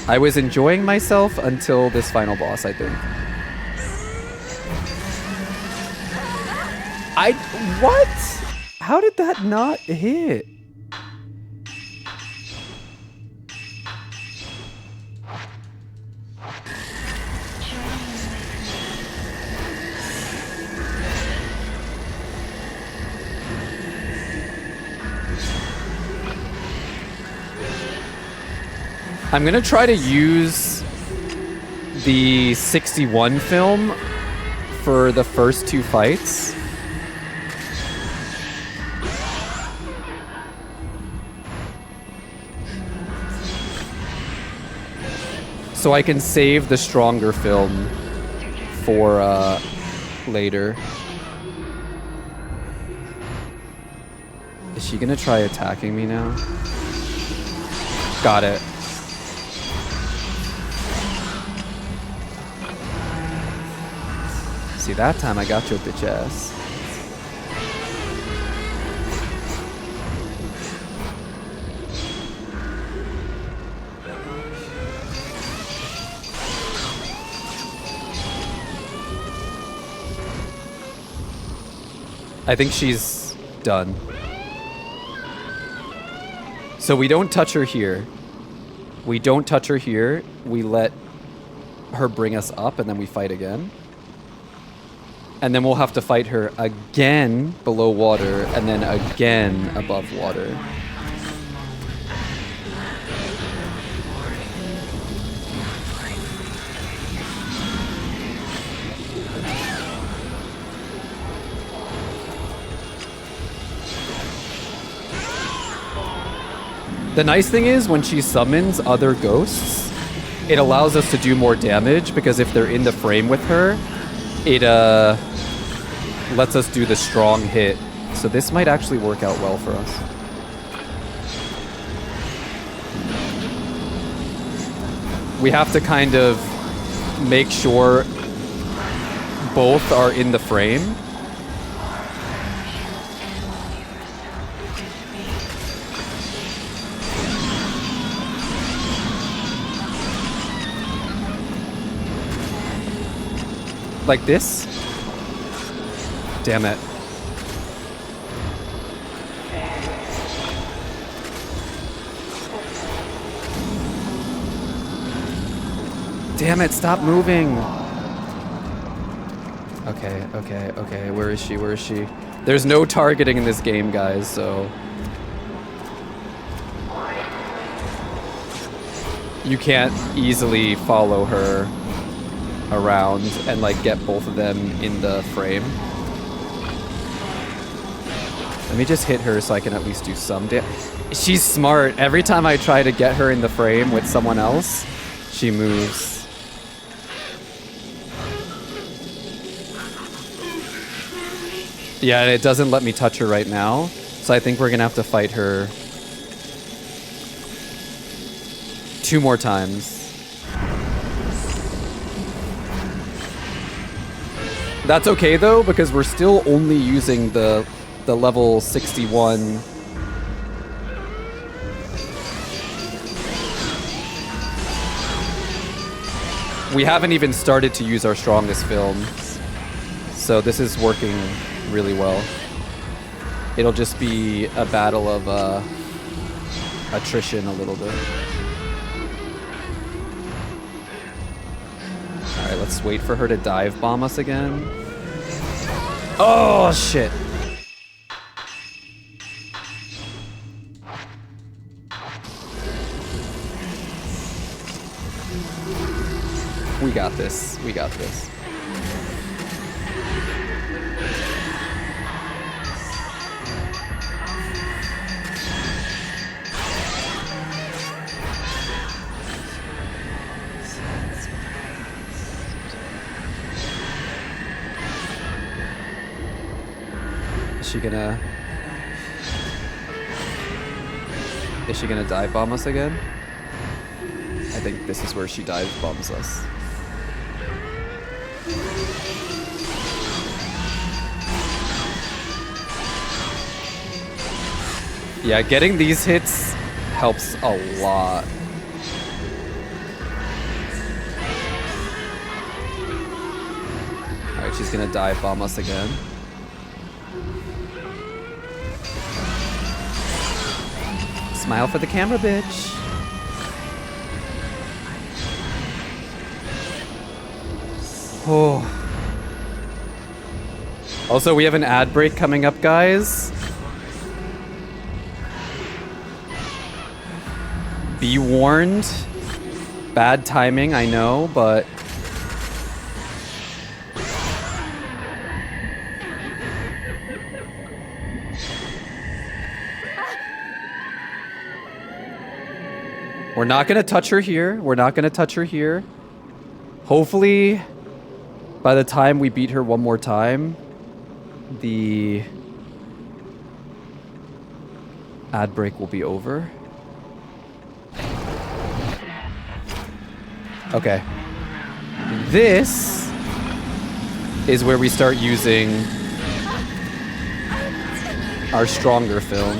I was enjoying myself until this final boss, I think. What? How did that not hit? I'm gonna try to use the 61 film for the first two fights. So I can save the stronger film for later. Is she gonna try attacking me now? Got it. See, that time I got your bitch ass. I think she's done. So we don't touch her here. We don't touch her here. We let her bring us up and then we fight again. And then we'll have to fight her again below water and then again above water. The nice thing is when she summons other ghosts, it allows us to do more damage because if they're in the frame with her, it lets us do the strong hit. So this might actually work out well for us. We have to kind of make sure both are in the frame. Like this? Damn it. Damn it, stop moving. Okay. Where is she? Where is she? There's no targeting in this game, guys, so... You can't easily follow her around and like get both of them in the frame. Let me just hit her so I can at least do some damage. She's smart. Every time I try to get her in the frame with someone else, she moves. Yeah, and it doesn't let me touch her right now, so I think we're gonna have to fight her 2 more times. That's okay though, because we're still only using the level 61. We haven't even started to use our strongest films, so this is working really well. It'll just be a battle of attrition a little bit. Alright, let's wait for her to dive bomb us again. Oh, shit. We got this. We got this. Is she gonna dive bomb us again? I think this is where she dive bombs us. Yeah, getting these hits helps a lot. Alright, she's gonna dive bomb us again. Smile for the camera, bitch. Oh. Also, we have an ad break coming up, guys. Be warned. Bad timing, I know, but... We're not gonna touch her here. We're not gonna touch her here. Hopefully, by the time we beat her one more time, the ad break will be over. Okay. This is where we start using our stronger film.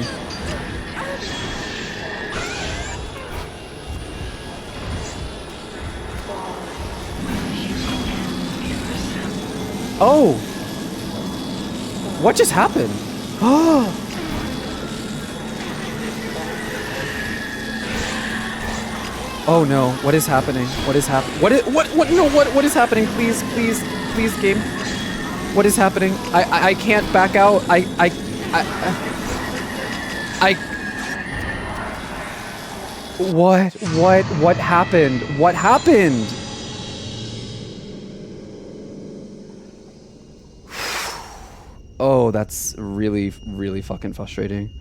Oh! What just happened? Oh! Oh no, what is happening? What is happening? What is happening? Please, please, please, game. What is happening? I can't back out. What happened? What happened? Oh, that's really, really fucking frustrating.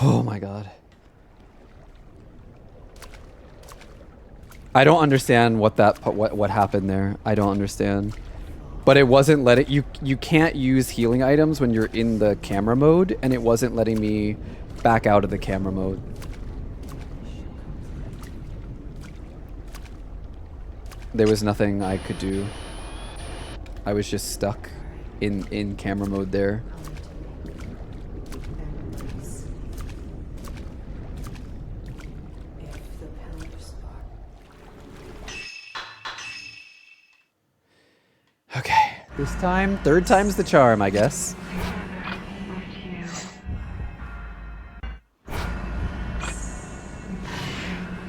Oh my god. I don't understand what happened there. I don't understand. But it wasn't letting you can't use healing items when you're in the camera mode, and it wasn't letting me back out of the camera mode. There was nothing I could do. I was just stuck in camera mode there. Okay, this time, third time's the charm, I guess.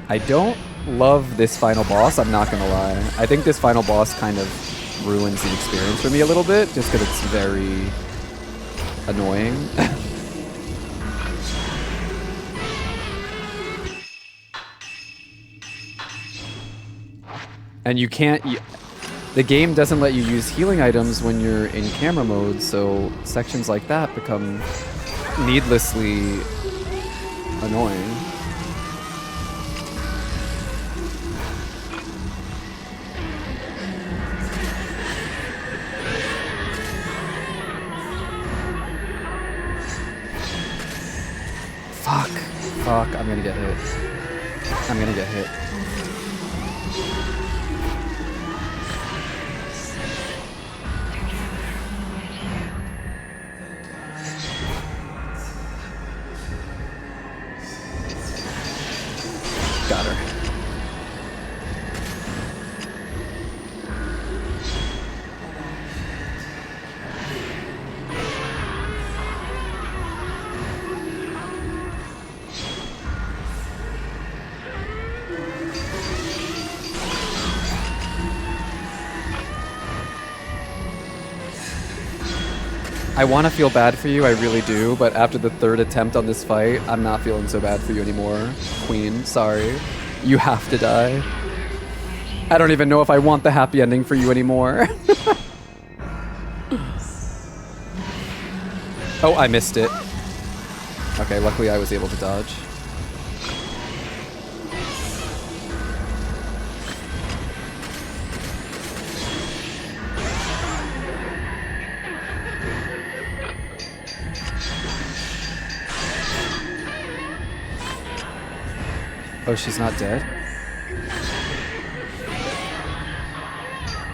I don't love this final boss, I'm not gonna lie. I think this final boss kind of ruins the experience for me a little bit, just because it's very annoying. And you can't... the game doesn't let you use healing items when you're in camera mode, so sections like that become needlessly annoying. Fuck, I'm gonna get hit. I'm gonna get hit. Got her. I want to feel bad for you, I really do, but after the third attempt on this fight, I'm not feeling so bad for you anymore. Queen, sorry. You have to die. I don't even know if I want the happy ending for you anymore. Oh, I missed it. Okay, luckily I was able to dodge. Oh, she's not dead?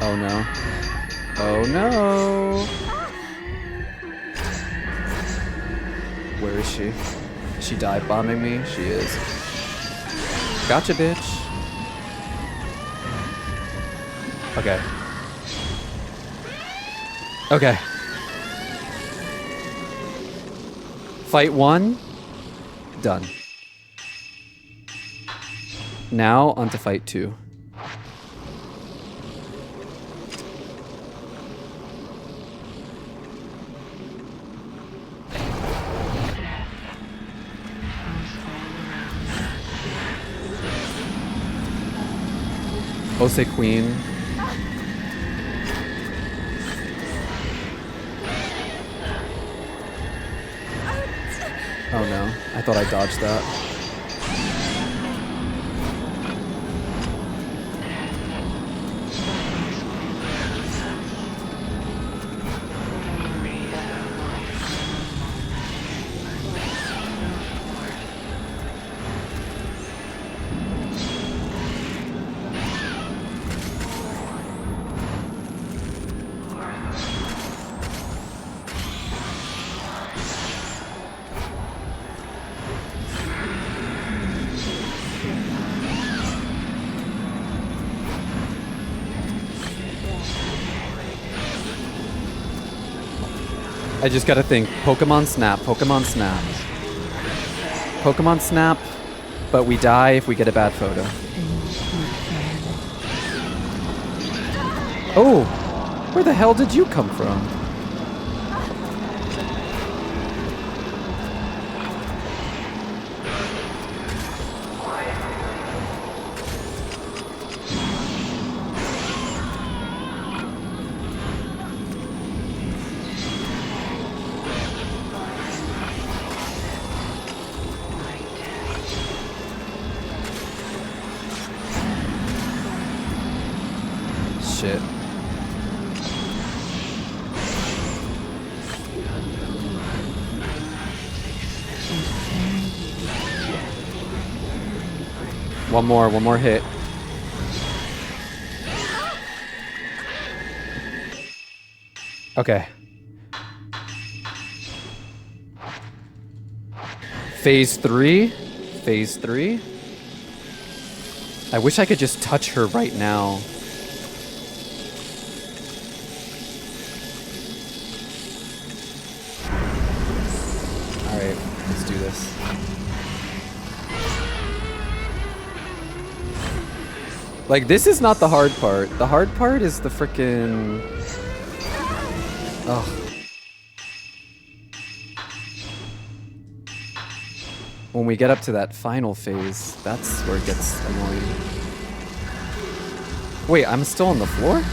Oh no. Oh no! Where is she? Is she dive bombing me? She is. Gotcha, bitch. Okay. Okay. Fight 1. Done. Now, on to fight 2. Ose Queen. Oh no, I thought I dodged that. I just gotta think. Pokemon Snap, Pokemon Snap. Pokemon Snap, but we die if we get a bad photo. Oh! Where the hell did you come from? Shit. One more hit. Okay. Phase 3? Phase 3? I wish I could just touch her right now. Alright, let's do this. Like, this is not the hard part. The hard part is the frickin'... Ugh. When we get up to that final phase, that's where it gets annoying. Wait, I'm still on the floor?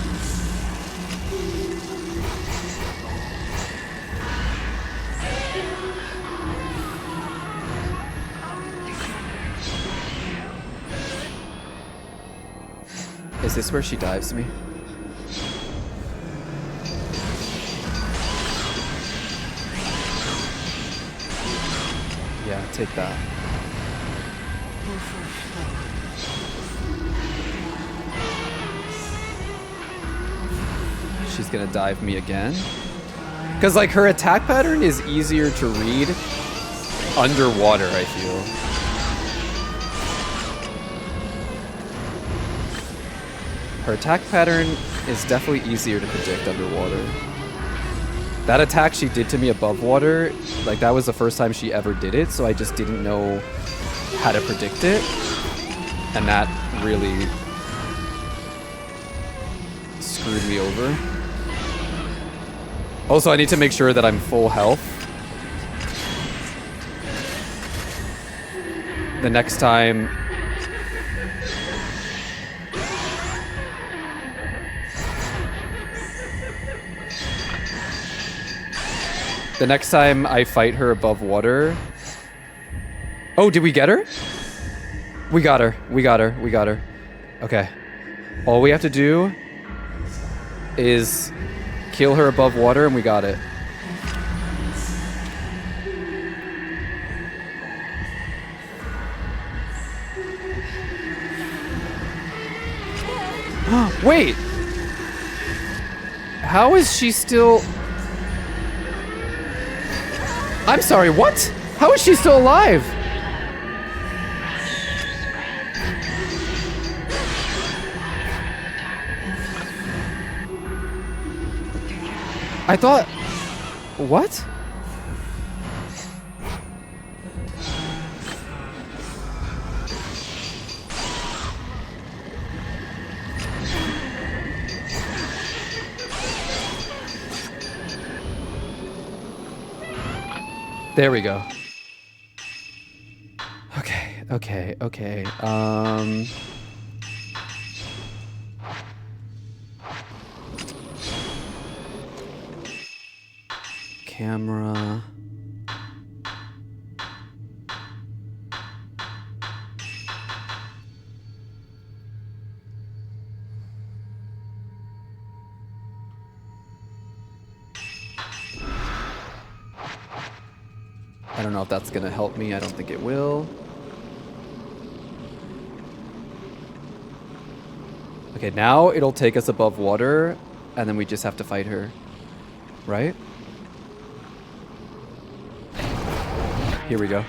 Is this where she dives me? Yeah, take that. She's gonna dive me again? Because, like, her attack pattern is easier to read underwater, I feel. Her attack pattern is definitely easier to predict underwater. That attack she did to me above water, like, that was the first time she ever did it, so I just didn't know how to predict it. And that really screwed me over. Also, I need to make sure that I'm full health. The next time... The next time I fight her above water... Oh, did we get her? We got her. We got her. We got her. Okay. All we have to do is kill her above water and we got it. Wait! How is she still... I'm sorry, what? How is she still alive? I thought... What? There we go. Okay. Camera. I don't know if that's gonna help me. I don't think it will. Okay, now it'll take us above water, and then we just have to fight her. Right? Here we go.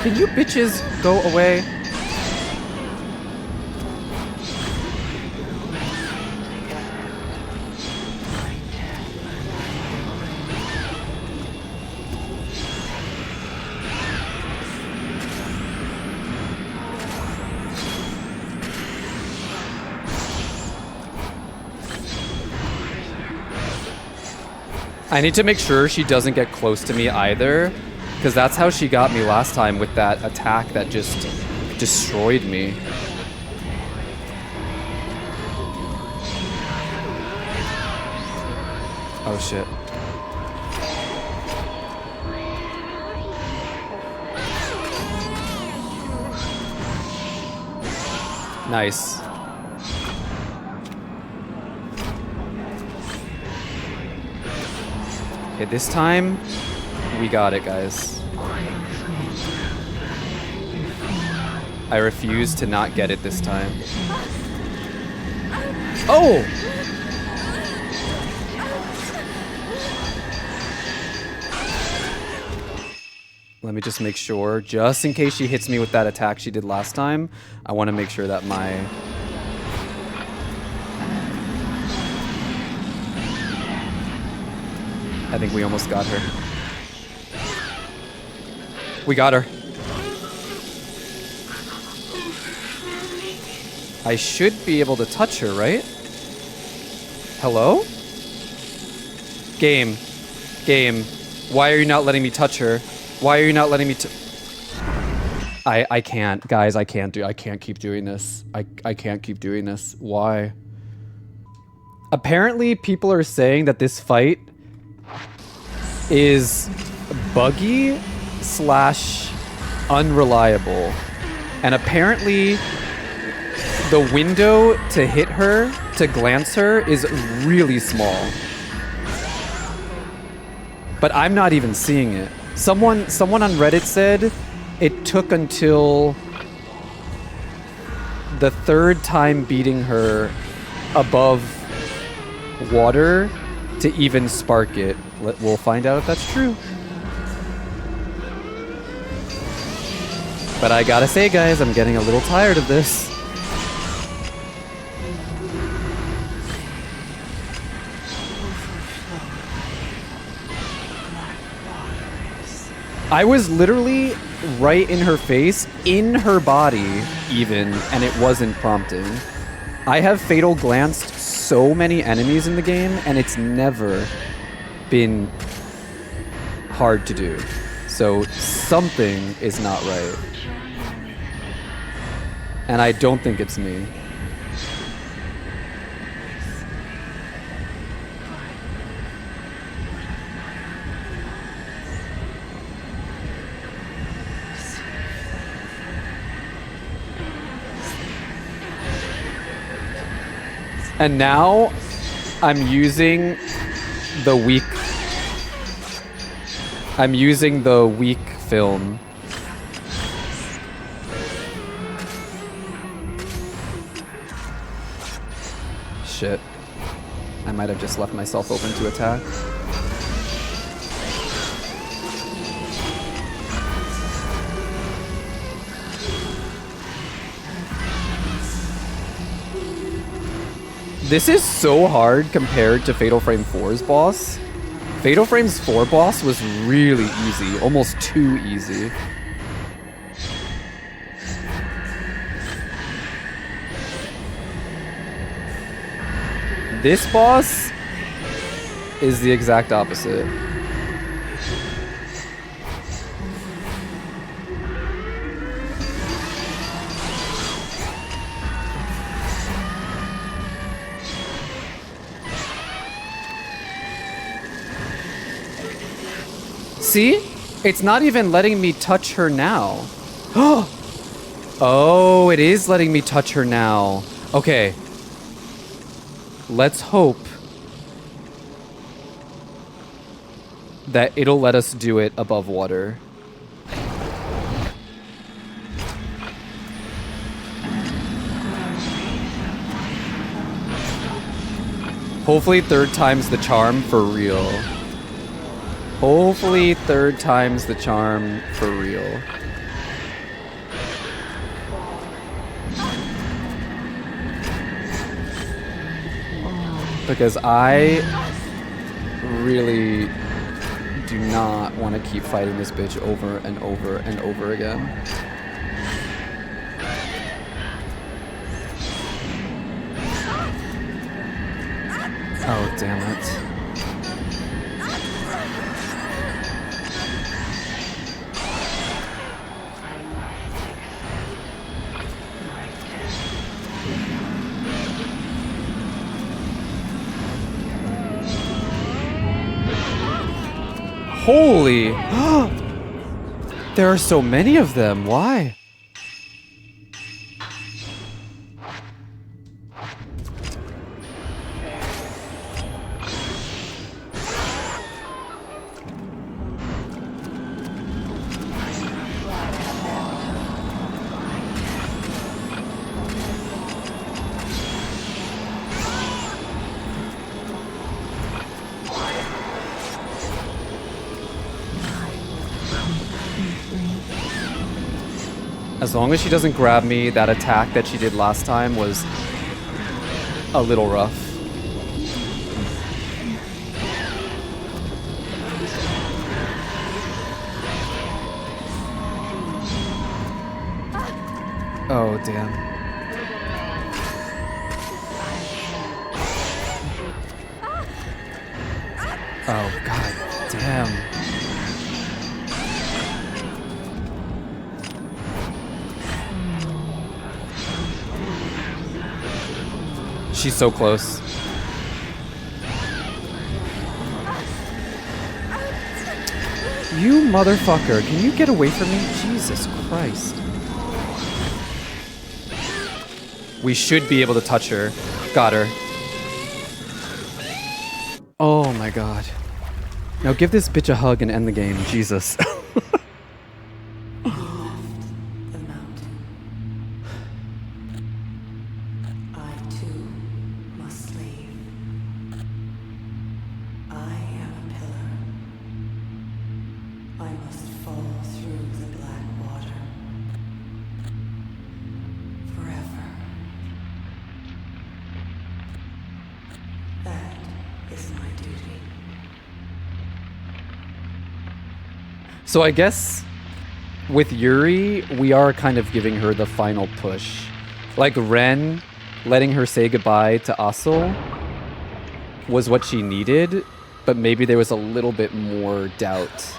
Can you bitches go away? I need to make sure she doesn't get close to me either, because that's how she got me last time with that attack that just destroyed me. Oh shit. Nice. Okay, this time, we got it, guys. I refuse to not get it this time. Oh! Let me just make sure, just in case she hits me with that attack she did last time, I want to make sure that my... I think we almost got her. We got her. I should be able to touch her, right? Hello? Game. Game. Why are you not letting me touch her? Why are you not letting me I can't. Guys, I can't keep doing this. I can't keep doing this. Why? Apparently, people are saying that this fight is buggy / unreliable. And apparently, the window to hit her, to glance her, is really small. But I'm not even seeing it. Someone on Reddit said it took until the third time beating her above water to even spark it. We'll find out if that's true. But I gotta say, guys, I'm getting a little tired of this. I was literally right in her face, in her body even, and it wasn't prompting. I have fatal glanced so many enemies in the game, and it's never been hard to do. So something is not right. And I don't think it's me. And now I'm using the weak film. Shit. I might have just left myself open to attack. This is so hard compared to Fatal Frame 4's boss. Fatal Frame's 4 boss was really easy, almost too easy. This boss is the exact opposite. See? It's not even letting me touch her now. Oh, it is letting me touch her now. Okay. Let's hope that it'll let us do it above water. Hopefully third time's the charm for real. Hopefully third time's the charm for real. because I really do not want to keep fighting this bitch over and over and over again. Oh, damn it. Holy! There are so many of them. Why? As long as she doesn't grab me, that attack that she did last time was a little rough. Oh, damn. Oh, god damn. She's so close. You motherfucker, can you get away from me? Jesus Christ. We should be able to touch her. Got her. Oh my god. Now give this bitch a hug and end the game. Jesus. So I guess with Yuri, we are kind of giving her the final push. Like Ren letting her say goodbye to Asul was what she needed, but maybe there was a little bit more doubt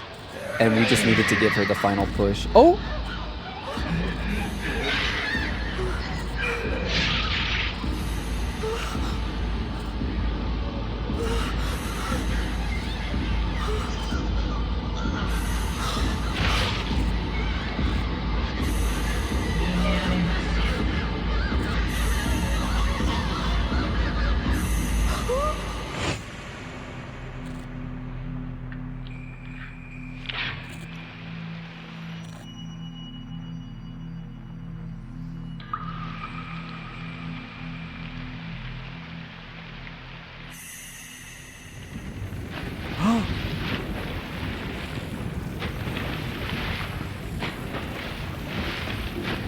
and we just needed to give her the final push. Oh!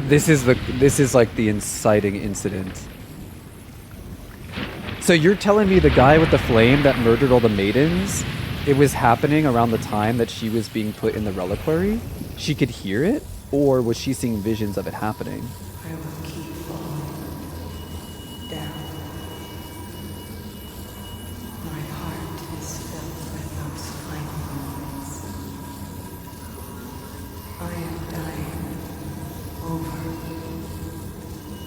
This is like the inciting incident. So you're telling me the guy with the flame that murdered all the maidens, it was happening around the time that she was being put in the reliquary? She could hear it? Or was she seeing visions of it happening? I will keep falling down. My heart is filled with those final moments. I am dying over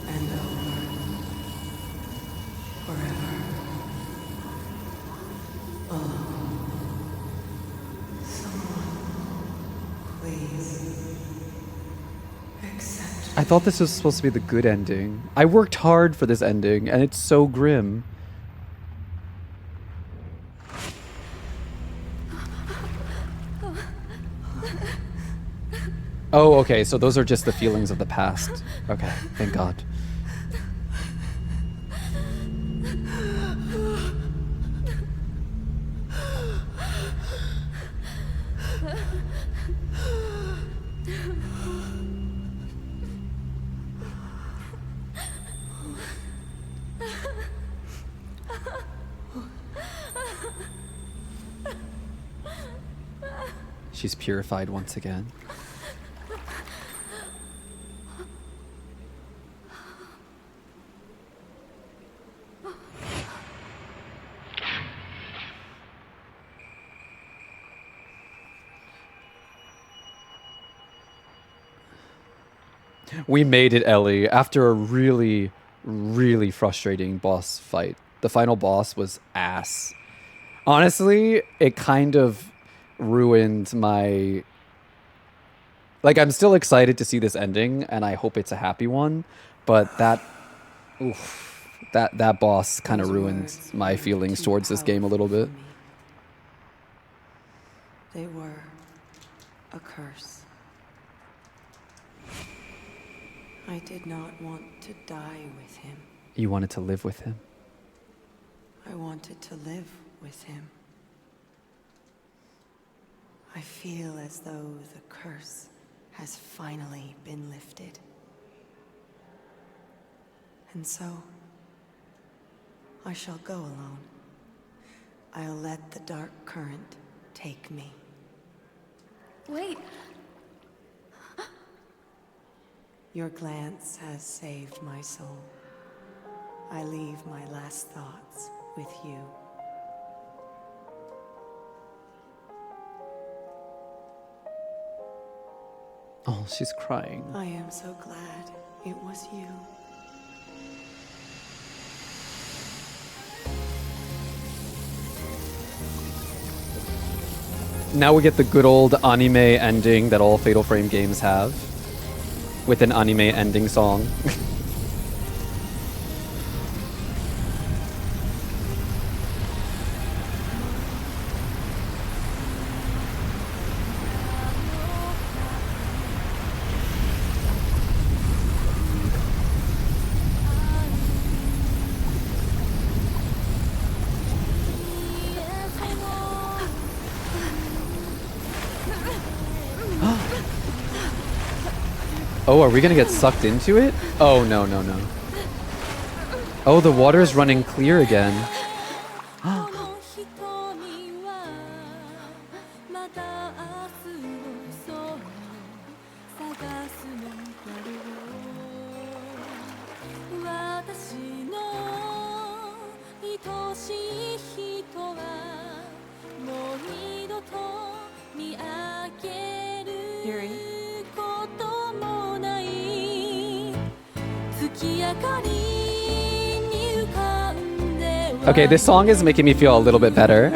and over, forever, alone. Someone, please, accept me. I thought this was supposed to be the good ending. I worked hard for this ending, and it's so grim. Oh, okay, so those are just the feelings of the past. Okay, thank God. She's purified once again. We made it, Ellie, after a really, really frustrating boss fight. The final boss was ass. Honestly, it kind of ruined my... Like, I'm still excited to see this ending, and I hope it's a happy one, but that... Oof, that boss kind of ruined my feelings towards this game a little bit. They were a curse. I did not want to die with him. You wanted to live with him? I wanted to live with him. I feel as though the curse has finally been lifted. And so, I shall go alone. I'll let the dark current take me. Wait. Your glance has saved my soul. I leave my last thoughts with you. Oh, she's crying. I am so glad it was you. Now we get the good old anime ending that all Fatal Frame games have, with an anime ending song. Oh, are we gonna get sucked into it? Oh, no, no, no. Oh, the water's running clear again. Okay, this song is making me feel a little bit better.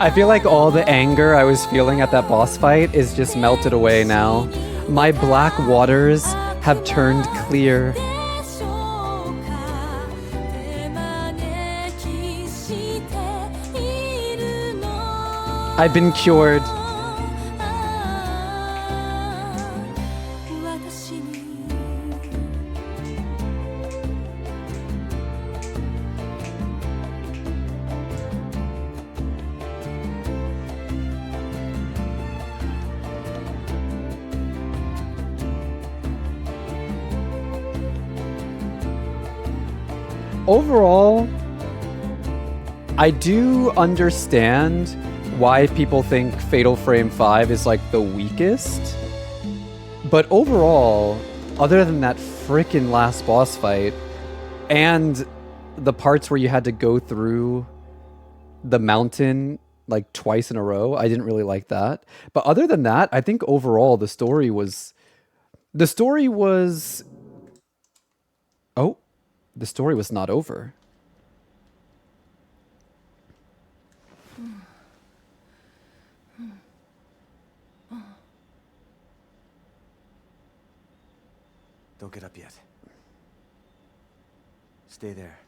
I feel like all the anger I was feeling at that boss fight is just melted away now. My black waters have turned clear. I've been cured. overall, I do understand why people think Fatal Frame 5 is like the weakest. But overall, other than that frickin' last boss fight and the parts where you had to go through the mountain like twice in a row, I didn't really like that. But other than that, I think overall the story was oh, the story was not over. Don't get up yet. Stay there.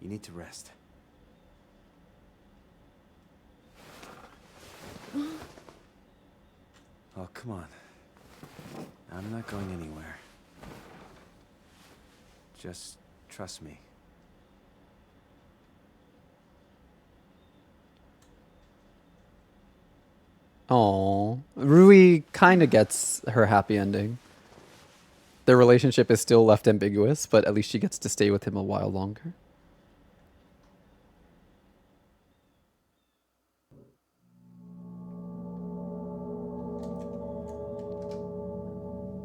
You need to rest. Oh, come on. I'm not going anywhere. Just trust me. Oh, Rui kind of gets her happy ending. Their relationship is still left ambiguous, but at least she gets to stay with him a while longer.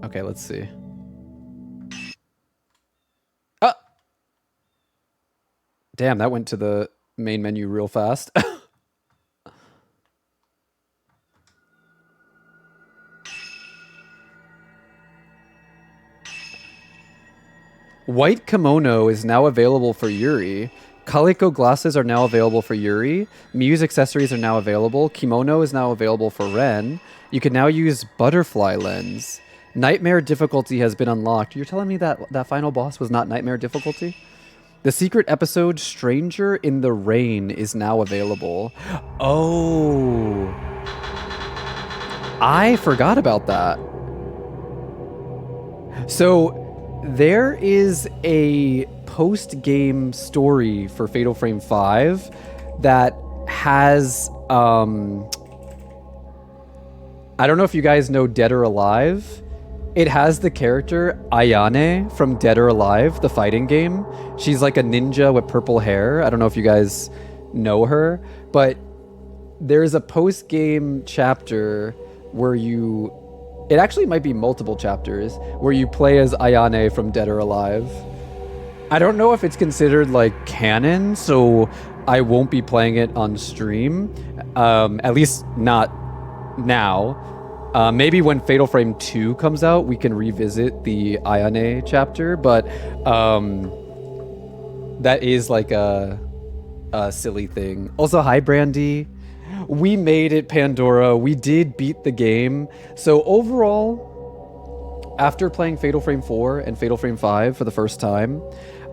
Okay, let's see. Ah! Damn, that went to the main menu real fast. White kimono is now available for Yuri. Calico glasses are now available for Yuri. Muse accessories are now available. Kimono is now available for Ren. You can now use butterfly lens. Nightmare difficulty has been unlocked. You're telling me that that final boss was not nightmare difficulty? The secret episode Stranger in the Rain is now available. Oh. I forgot about that. So there is a post-game story for Fatal Frame 5 that has, I don't know if you guys know Dead or Alive. It has the character Ayane from Dead or Alive, the fighting game. She's like a ninja with purple hair. I don't know if you guys know her, but there's a post-game chapter where you... It actually might be multiple chapters where you play as Ayane from Dead or Alive. I don't know if it's considered like canon, so I won't be playing it on stream. At least not now. Maybe when Fatal Frame 2 comes out, we can revisit the Ayane chapter, but that is like a silly thing. Also, hi Brandy. We made it, Pandora. We did beat the game. So overall, after playing Fatal Frame 4 and Fatal Frame 5 for the first time,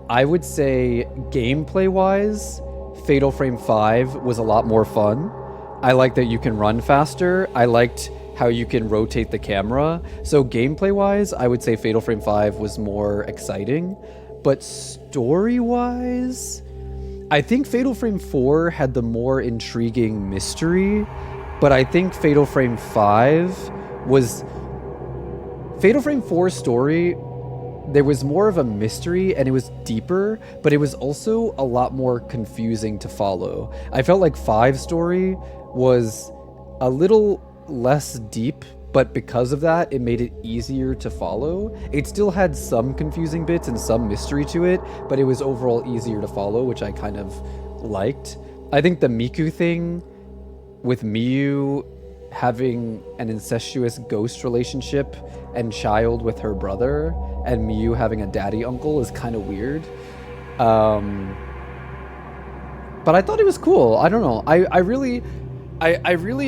I would say gameplay-wise, Fatal Frame 5 was a lot more fun. I like that you can run faster. I liked how you can rotate the camera. So gameplay-wise, I would say Fatal Frame 5 was more exciting. But story-wise, I think Fatal Frame 4 had the more intriguing mystery, but I think Fatal Frame 5 was... Fatal Frame 4's story, there was more of a mystery and it was deeper, but it was also a lot more confusing to follow. I felt like 5's story was a little less deep, but because of that, it made it easier to follow. It still had some confusing bits and some mystery to it, but it was overall easier to follow, which I kind of liked. I think the Miku thing with Miyu having an incestuous ghost relationship and child with her brother, and Miyu having a daddy uncle is kind of weird. But I thought it was cool. I don't know. I really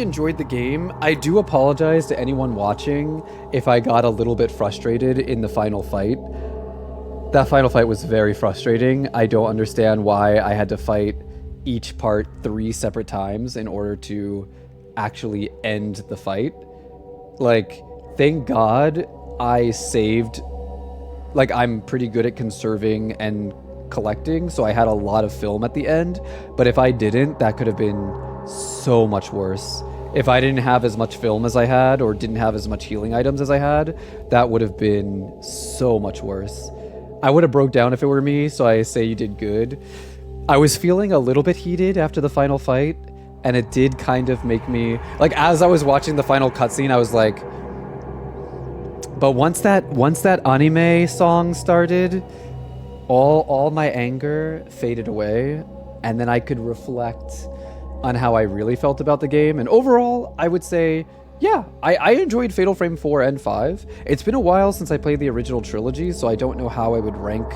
enjoyed the game. I do apologize to anyone watching if I got a little bit frustrated in the final fight. That final fight was very frustrating. I don't understand why I had to fight each part 3 separate times in order to actually end the fight. Like, thank God I saved... Like, I'm pretty good at conserving and collecting, so I had a lot of film at the end. But if I didn't, that could have been so much worse. If I didn't have as much film as I had, or didn't have as much healing items as I had, that would have been so much worse. I would have broke down if it were me, so I say you did good. I was feeling a little bit heated after the final fight, and it did kind of make me, like, as I was watching the final cutscene, I was like, but once that anime song started, all my anger faded away, and then I could reflect on how I really felt about the game. And overall, I would say, yeah, I enjoyed Fatal Frame 4 and 5. It's been a while since I played the original trilogy, so I don't know how I would rank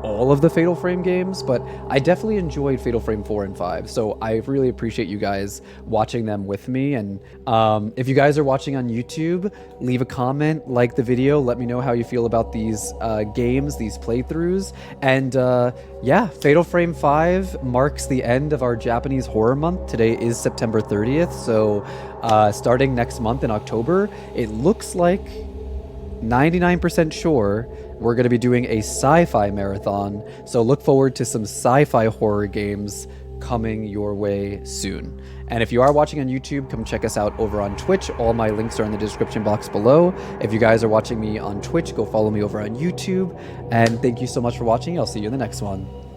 all of the Fatal Frame games, but I definitely enjoyed Fatal Frame 4 and 5, so I really appreciate you guys watching them with me. And if you guys are watching on YouTube, leave a comment, like the video, let me know how you feel about these games, these playthroughs. And yeah, Fatal Frame 5 marks the end of our Japanese horror month. Today is September 30th, so starting next month in October, it looks like 99% sure we're going to be doing a sci-fi marathon, so look forward to some sci-fi horror games coming your way soon. And if you are watching on YouTube, come check us out over on Twitch. All my links are in the description box below. If you guys are watching me on Twitch, go follow me over on YouTube. And thank you so much for watching. I'll see you in the next one.